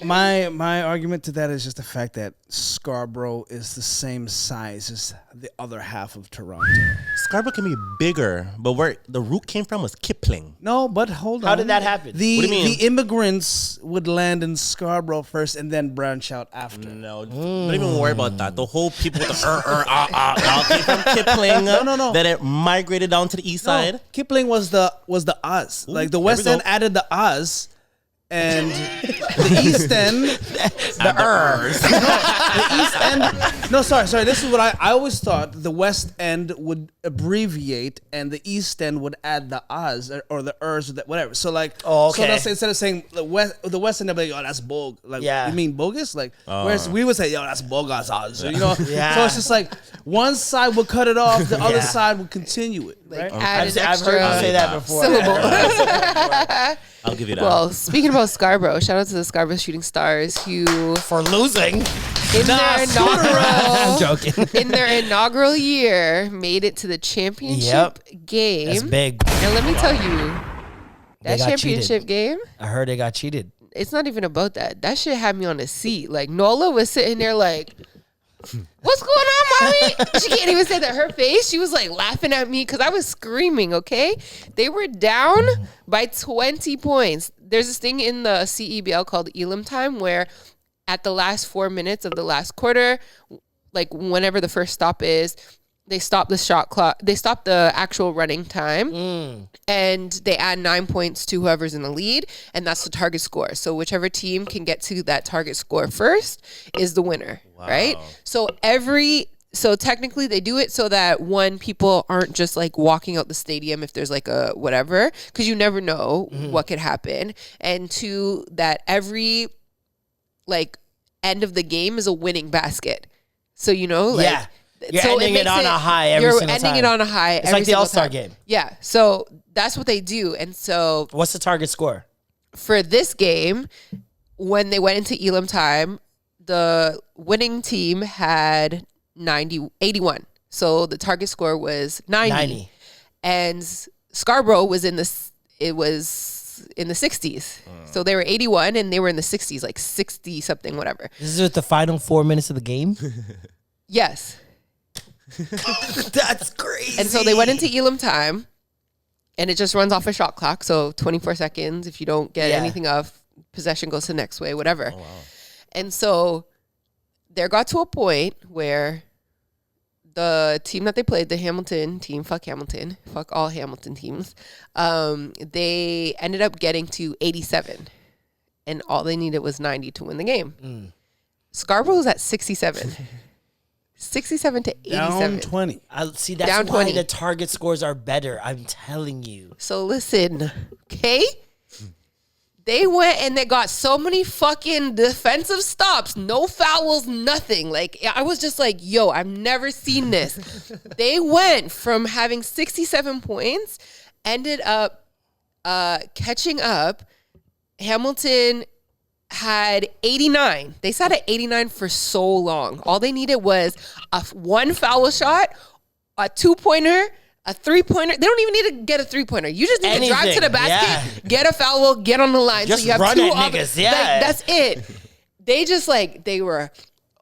My argument to that is just the fact that Scarborough is the same size as the other half of Toronto. Scarborough can be bigger, but where the root came from was Kipling. No, but hold on. How did that happen? What do you mean? The immigrants would land in Scarborough first and then branch out after. No, don't even worry about that. The whole people with the all came from Kipling. No. Then it migrated down to the east side. Kipling was the Oz. Like the West End added the Oz. And the East End, the East End. No, sorry. This is what I always thought. The West End would abbreviate, and the East End would add the Oz or the Ers, or whatever. So like, so that's, instead of saying the West End, they'd be like, oh, that's bog. Like, you mean bogus? Like, whereas we would say, yo, that's bogus Oz. You know. So it's just like one side would cut it off, the other side would continue it. Right? Add an I've heard you say that before. syllable. I'll give you that. Well, speaking about Scarborough, shout out to the Scarborough Shooting Stars who for losing in their inaugural I'm joking. in their inaugural year made it to the championship game. That's big. And let me tell you, They that got championship cheated. game, I heard they got cheated. it's not even about that. That shit had me on a seat. Like Nola was sitting there like, what's going on, mommy? She can't even say that. Her face, she was like laughing at me because I was screaming, okay? They were down by 20 points. There's this thing in the CEBL called Elam time where at the last 4 minutes of the last quarter, like whenever the first stop is, they stop the shot clock. They stop the actual running time, and they add 9 points to whoever's in the lead, and that's the target score. So whichever team can get to that target score first is the winner, right? So technically they do it so that one, people aren't just like walking out the stadium if there's like a whatever, because you never know what could happen, and two, that every like end of the game is a winning basket. So you know, like. You're ending it on a high every single time. You're ending it on a high. It's like the All-Star game. Yeah. So that's what they do. And so what's the target score? For this game, when they went into Elam time, the winning team had 81. So the target score was 90. And Scarborough was in the 60s. So they were 81 and they were in the 60s, like 60 something, whatever. This is with the final 4 minutes of the game? Yes. That's crazy. And so they went into Elam time, and it just runs off a shot clock. So 24 seconds. If you don't get anything off, possession goes to the next way, whatever. Oh, wow. And so there got to a point where the team that they played, the Hamilton team, fuck Hamilton, fuck all Hamilton teams, they ended up getting to 87. And all they needed was 90 to win the game. Scarborough was at 67. 67 to 87. Down 20. See, that's Down why 20. the target scores are better. I'm telling you. So listen, okay? They went and they got so many fucking defensive stops, no fouls, nothing. Like, I was just like, yo, I've never seen this. They went from having 67 points, ended up catching up. Hamilton had 89. They sat at 89 for so long. All they needed was one foul shot, a 2-pointer, a 3-pointer. They don't even need to get a 3-pointer. You just need to drive to the basket, get a foul, get on the line. Just so you have run two at niggas, yeah. Like, that's it. They just they were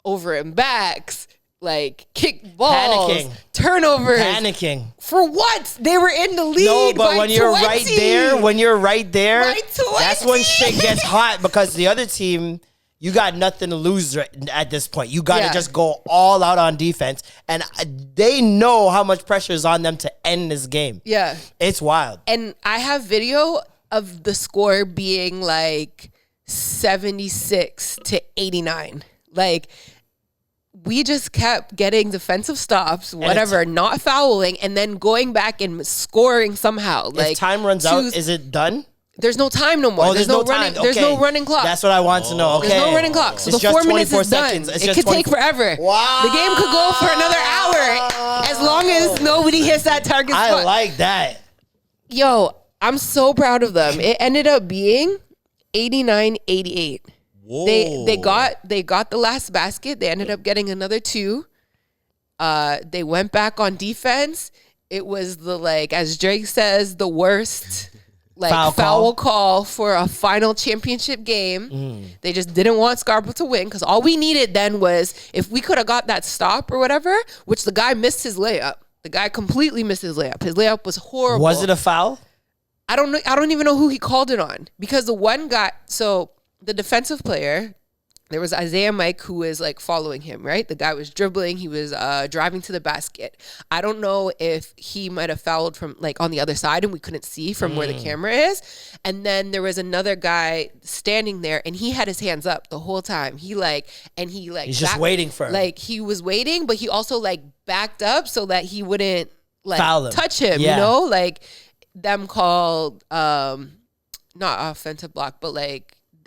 over in backs, like kick balls, Panicking. turnovers. Panicking. For what? They were in the lead. No, but by when you're 20. right there, By 20. that's when shit gets hot because the other team, you got nothing to lose at this point. You got to just go all out on defense. And they know how much pressure is on them to end this game. Yeah. It's wild. And I have video of the score being like 76 to 89. Like, we just kept getting defensive stops, whatever, not fouling, and then going back and scoring somehow. Like, if time runs out, is it done? There's no time no more. Oh, there's no running. time. There's Okay. no running clock. That's what I want to know. Okay. There's no running clock. So It's the just 4 minutes 24 is done. seconds. It's It just could take 24 forever. Wow. The game could go for another hour as long as nobody hits that target spot. I like that. Yo, I'm so proud of them. It ended up being 89-88. Whoa. They got the last basket. They ended up getting another 2. They went back on defense. It was as Drake says, the worst foul call for a final championship game. They just didn't want Scarborough to win because all we needed then was if we could have got that stop or whatever, which the guy missed his layup. The guy completely missed his layup. His layup was horrible. Was it a foul? I don't know. I don't even know who he called it on because the one guy. So the defensive player, there was Isaiah Mike who was following him, right? The guy was dribbling. He was driving to the basket. I don't know if he might have fouled from on the other side and we couldn't see from where the camera is. And then there was another guy standing there and he had his hands up the whole time. He's just waiting for him. He was waiting, but he also backed up so that he wouldn't Foul him. touch him, Yeah. you know? Them called not offensive block, but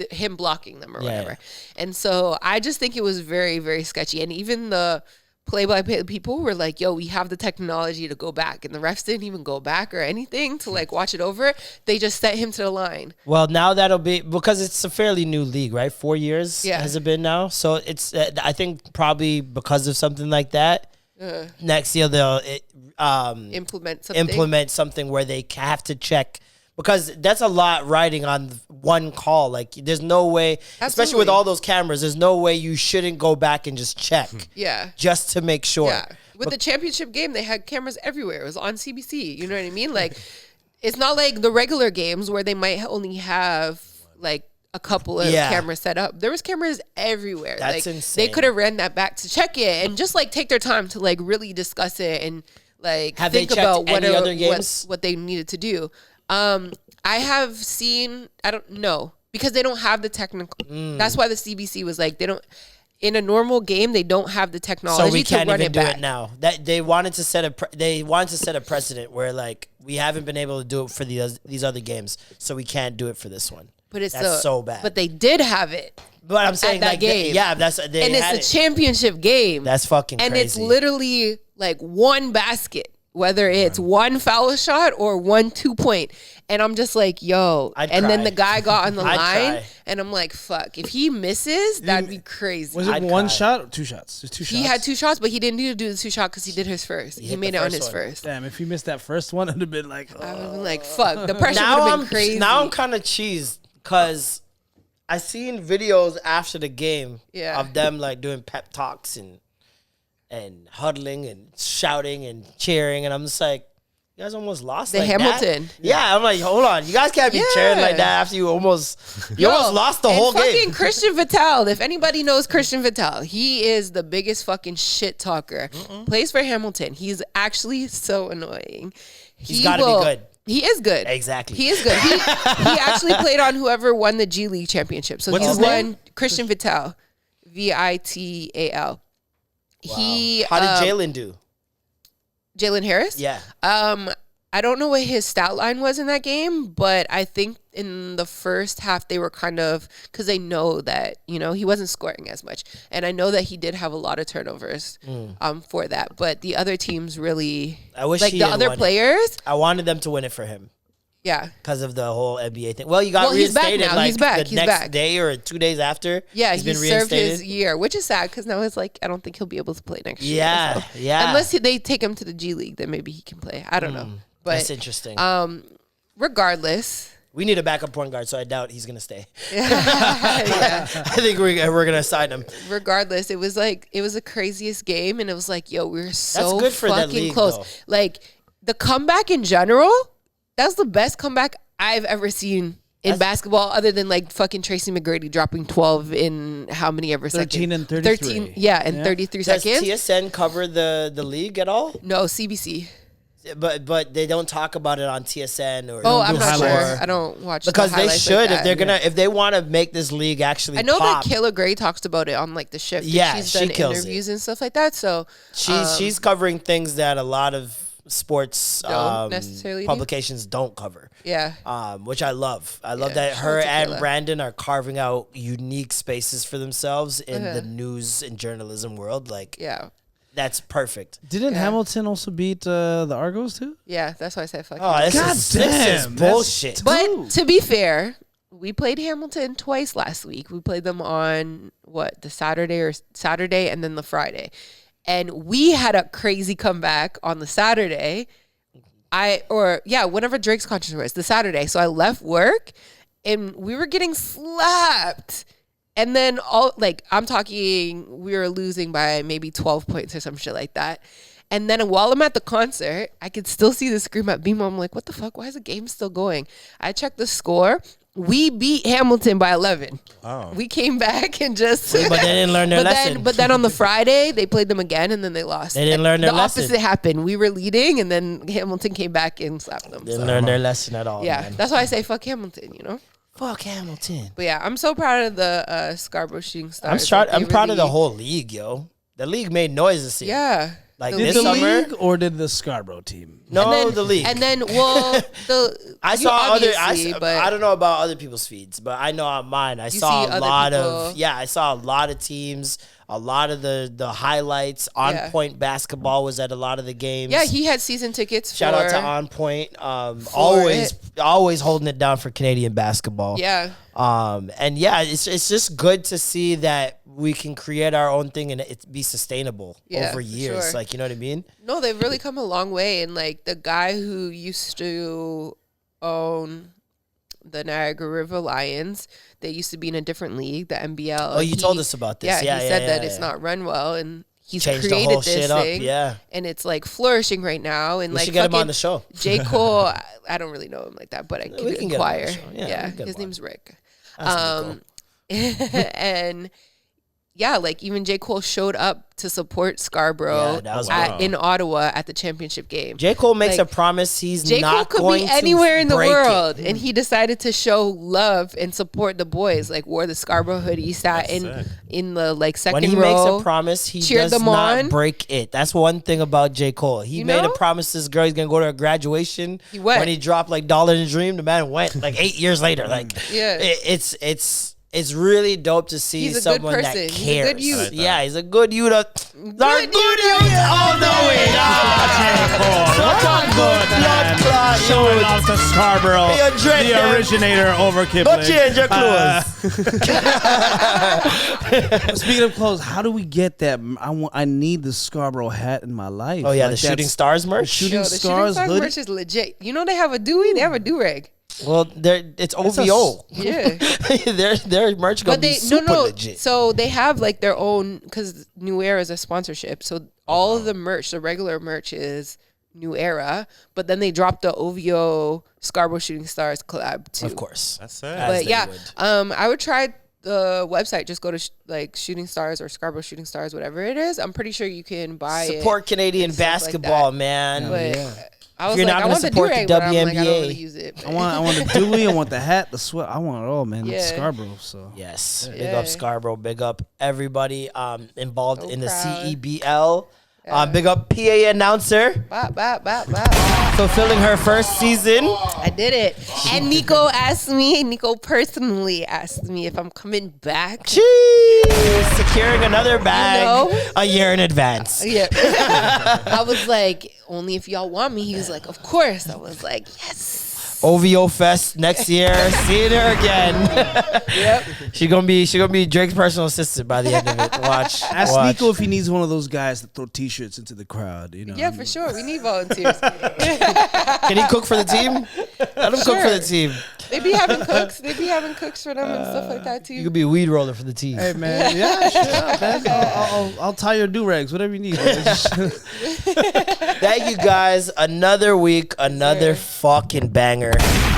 him blocking them or whatever. And so I just think it was very, very sketchy. And even the play-by-play people were like, yo, we have the technology to go back. And the refs didn't even go back or anything to watch it over. They just sent him to the line. Well, now that'll be because it's a fairly new league, right? 4 years has it been now? So it's I think probably because of something like that. Next year they'll implement something where they have to check because that's a lot riding on one call. There's no way, especially with all those cameras, there's no way you shouldn't go back and just check. Just to make sure. Yeah. With the championship game, they had cameras everywhere. It was on CBC. You know what I mean? It's not like the regular games where they might only have a couple of cameras set up. There was cameras everywhere. That's insane. They could have ran that back to check it and just take their time to really discuss it and have think they checked about any other games? what they needed to do. I have seen, I don't know, because they don't have the technical. That's why the CBC was they don't. In a normal game, they don't have the technology so we can't to run even it do back. it now. That they wanted to set a precedent where we haven't been able to do it for these other games, so we can't do it for this one. But that's so bad. But they did have it. But I'm saying that game. and it's a championship game. That's fucking crazy. And it's literally one basket, whether it's one foul shot or 1 2-point. And I'm just yo. Then the guy got on the line, and I'm fuck. If he misses, that'd be crazy. Was it one shot or 2 shots? There's 2 shots. He had 2 shots, but he didn't need to do the 2 shot because he did his first. He made it on his first. Damn, if he missed that first one, it'd have been I would have been fuck. The pressure would have been crazy. Now I'm kind of cheesed because I seen videos after the game of them doing pep talks and huddling and shouting and cheering, and I'm just You guys almost lost The like Hamilton. that. Yeah, I'm like, hold on. You guys can't be cheering like that after you almost lost the whole game. Fucking Christian Vitale. If anybody knows Christian Vitale, he is the biggest fucking shit talker. Plays for Hamilton. He's actually so annoying. He's got to be good. He is good. Exactly. He is good. He actually played on whoever won the G League championship. So What's he's his won name? Christian Vitale. Vital. Wow. He How did Jalen do? Jalen Harris? Yeah. I don't know what his stat line was in that game, but I think in the first half they were kind of, because they know that, you know, he wasn't scoring as much. And I know that he did have a lot of turnovers for that. But the other teams really, I wish like he the had other won it. players. I wanted them to win it for him. Yeah. Because of the whole NBA thing. Well, you got He's back reinstated now. like He's back. the He's next back. day or 2 days after. Yeah, he's he been served reinstated. his year, which is sad because now it's like, I don't think he'll be able to play next year. Yeah, So. yeah. Unless they take him to the G League, then maybe he can play. I don't know. But That's interesting. Regardless. We need a backup point guard, so I doubt he's going to stay. Yeah. I think we're going to sign him. Regardless, it was the craziest game, and it was like, yo, we were so good for that fucking league, close. though. Like the comeback in general, that's the best comeback I've ever seen in basketball, other than like fucking Tracy McGrady dropping 12 in how many ever 13 seconds? and 33. 13, yeah, and 33 Does seconds. TSN cover the league at all? No, CBC. But they don't talk about it on TSN or. Oh, I'm not highlights. sure. I don't watch Because the they highlights should like that. if they want to make this league actually. I know pop, that Kayla Gray talks about it on like the shift. Yeah, she's she done kills interviews and stuff like that. So she's covering things that a lot of sports Don't necessarily do. publications don't cover. Yeah. Which I love. I love Yeah, that shout her out to and Kayla. Brandon are carving out unique spaces for themselves in Uh-huh. the news and journalism world. Like, Yeah. that's perfect. Didn't Hamilton also beat the Argos too? Yeah, that's why I said fuck. Oh, this is bullshit. But to be fair, we played Hamilton twice last week. We played them on the Saturday and then the Friday. And we had a crazy comeback on the Saturday. Whenever Drake's concert was, the Saturday. So I left work and we were getting slapped. And then I'm talking, we were losing by maybe 12 points or some shit like that. And then while I'm at the concert, I could still see the scream at Bimo. I'm like, what the fuck? Why is the game still going? I checked the score. We beat Hamilton by 11. Oh. We came back and just... But they didn't learn their lesson. But then on the Friday, they played them again and then they lost. They didn't learn their lesson. The opposite happened. We were leading and then Hamilton came back and slapped them. Didn't learn their lesson at all. Yeah, man. that's why I say fuck Hamilton, you know? Fuck Hamilton. But yeah, I'm so proud of the Scarborough Shooting Stars. I'm proud of the whole league, yo. The league made noise this year. Yeah. Like Did this the summer. league or did the Scarborough team? No, the league. And then, I saw obviously, but I don't know about other people's feeds, but I know on mine. I saw see a other lot people. of I saw a lot of teams, a lot of the highlights. On Yeah. Point basketball was at a lot of the games. yeah, he had season tickets. Shout out to On Point. Always holding it down for Canadian basketball. Yeah. And yeah, it's just good to see that we can create our own thing and it be sustainable Yeah, over for years. sure. Like, you know what I mean? No, they've really come a long way. And like the guy who used to own the Niagara River Lions, they used to be in a different league, the NBL. Oh, you told us about this. Yeah, he said that yeah. it's not run well, and he's Changed the created whole this shit up, thing, yeah. and it's like flourishing right now. And We like should get him on fucking the show. J. Cole, I don't really know him like that, but I We could can get him on the inquire. show. Yeah, we Yeah, can get his him on. name's Rick. That's And yeah, like even J. Cole showed up to support Scarborough Yeah, that was in Ottawa at the championship game. J. Cole makes Like, a promise he's J. Cole not could going be anywhere in the break world, it. and he decided to show love and support the boys. Like wore the Scarborough hoodie, sat in the like second When he row. makes a promise, he cheered does them not on. break it. That's one thing about J. Cole. He You made a know? promise to this girl he's gonna go to her graduation. He went. When he dropped like Dollar in a Dream, the man went like 8 years later. Like Yeah. it's really dope to see He's a good someone that person. He's a cares. good youth. Yeah, he's a good youth. Good youth all the way. Such a good blood clot Showing youth. off to Scarborough, Hey, you dread the them. originator over Kipling. Don't change your clothes. Speaking of clothes, how do we get that? I need the Scarborough hat in my life. Oh yeah, Like the Shooting that's- Stars merch. Shooting Yo, the Stars Shooting Stars hoodie. merch is legit. You know they have a Dewey. They have a do-rag. Well, it's OVO. Yeah. their merch gonna But be they super legit. So they have like their own, because New Era is a sponsorship. So all of the merch, the regular merch is new era, but then they dropped the OVO Scarborough Shooting Stars collab too. Of course. That's it. But yeah, I would try the website. Just go to like Shooting Stars or Scarborough Shooting Stars, whatever it is. I'm pretty sure you can buy support Canadian basketball, like man. But I was If you're like, not I going want to support the do-rag, but I'm like, I don't WNBA, really use it. I want the Dewey, I want the hat, the sweat. I want it all, man. Yeah. It's Scarborough, so. yes, big Yeah. up Scarborough, big up everybody involved So in the proud. CEBL. Big up PA announcer Bop, bop, bop, bop. fulfilling her first season. I did it. And Nico personally asked me if I'm coming back. Jeez, securing another bag know? a year in advance. Yeah. I was like, only if y'all want me. He was like, of course. I was like, yes. OVO Fest next year. Seeing her again. Yep. She gonna be Drake's personal assistant by the end of it. Watch. Ask watch. Nico if he needs one of those guys to throw T-shirts into the crowd. You know. Yeah, for sure. We need volunteers. Can he cook for the team? Let him cook for the team. They be having cooks. They be having cooks for them and stuff like that too. You could be a weed roller for the team. Hey man, yeah, sure, man. I'll tie your do-rags, whatever you need. Thank you guys. Another week, another fucking banger.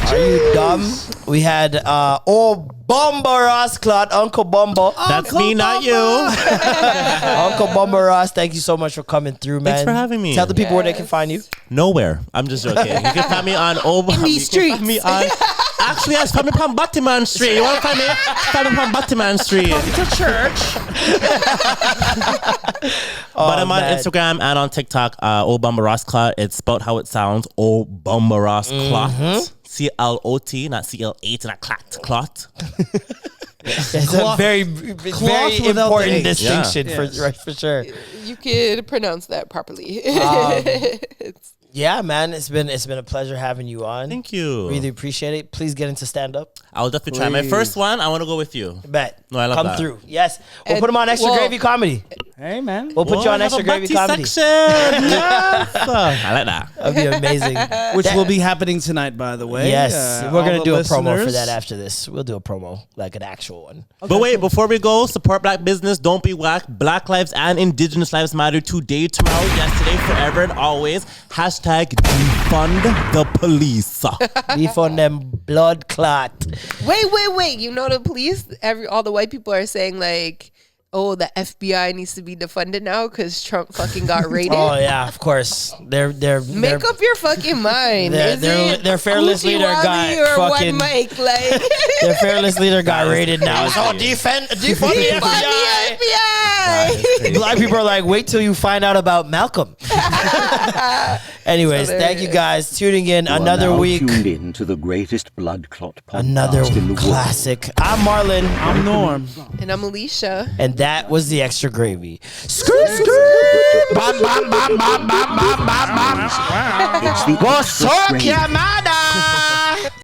Are you dumb? We had OhBumbaRossclott, Uncle Bumba. That's me, not you. Uncle BUMBARASS, thank you so much for coming through, man. Thanks for having me. Tell the people where they can find you. Nowhere. I'm just joking. You can find me on these streets. Actually, yes, find me on Batman Street. You want to find me? Find me on Batman Street. to church. But I'm on man. Instagram and on TikTok, OhBumbaRossclott. It's spelled how it sounds, OhBumbaRossclott. CLOT, not CL8, not clot. It's a very without the important H. distinction Yeah. for sure. You could pronounce that properly. Yeah, man, it's been a pleasure having you on. Thank you. Really appreciate it. Please get into stand up. I'll definitely try. My first one, I want to go with you. Bet. No, I love Come that. through. Yes. We'll And- put him on Extra well- Gravy Comedy. Hey man. We'll put you on Extra Gravy Comedy. Section. Yes. I like that. That'd be amazing. Which will be happening tonight, by the way. Yes, we're all gonna the do a promo for listeners. that after this. We'll do a promo, like an actual one. But wait, before we go, support black business. Don't be whack. Black lives and indigenous lives matter today, tomorrow, yesterday, forever, and always. Hashtag defund the police. Defund them blood clot. Wait. You know the police? All the white people are saying like, oh, the FBI needs to be defunded now because Trump fucking got raided. Oh yeah, of course. They're Make up your fucking mind. Is it their fearless Gucci leader Wally got or fucking one mic, like their fearless leader got raided now. So defund the FBI. FBI. Black people are like, wait till you find out about Malcolm. Anyways, thank you guys tuning in. You are Another now week, tuned in to the greatest blood clot podcast another in the world. classic. I'm Marlon. I'm Norm. And I'm Alicia. And that was the Extra Gravy. Skirt, skirt. Bam, bam, bam, bam, bam, bam, bam, bam. It's the What's extra up, gravy. Yamada?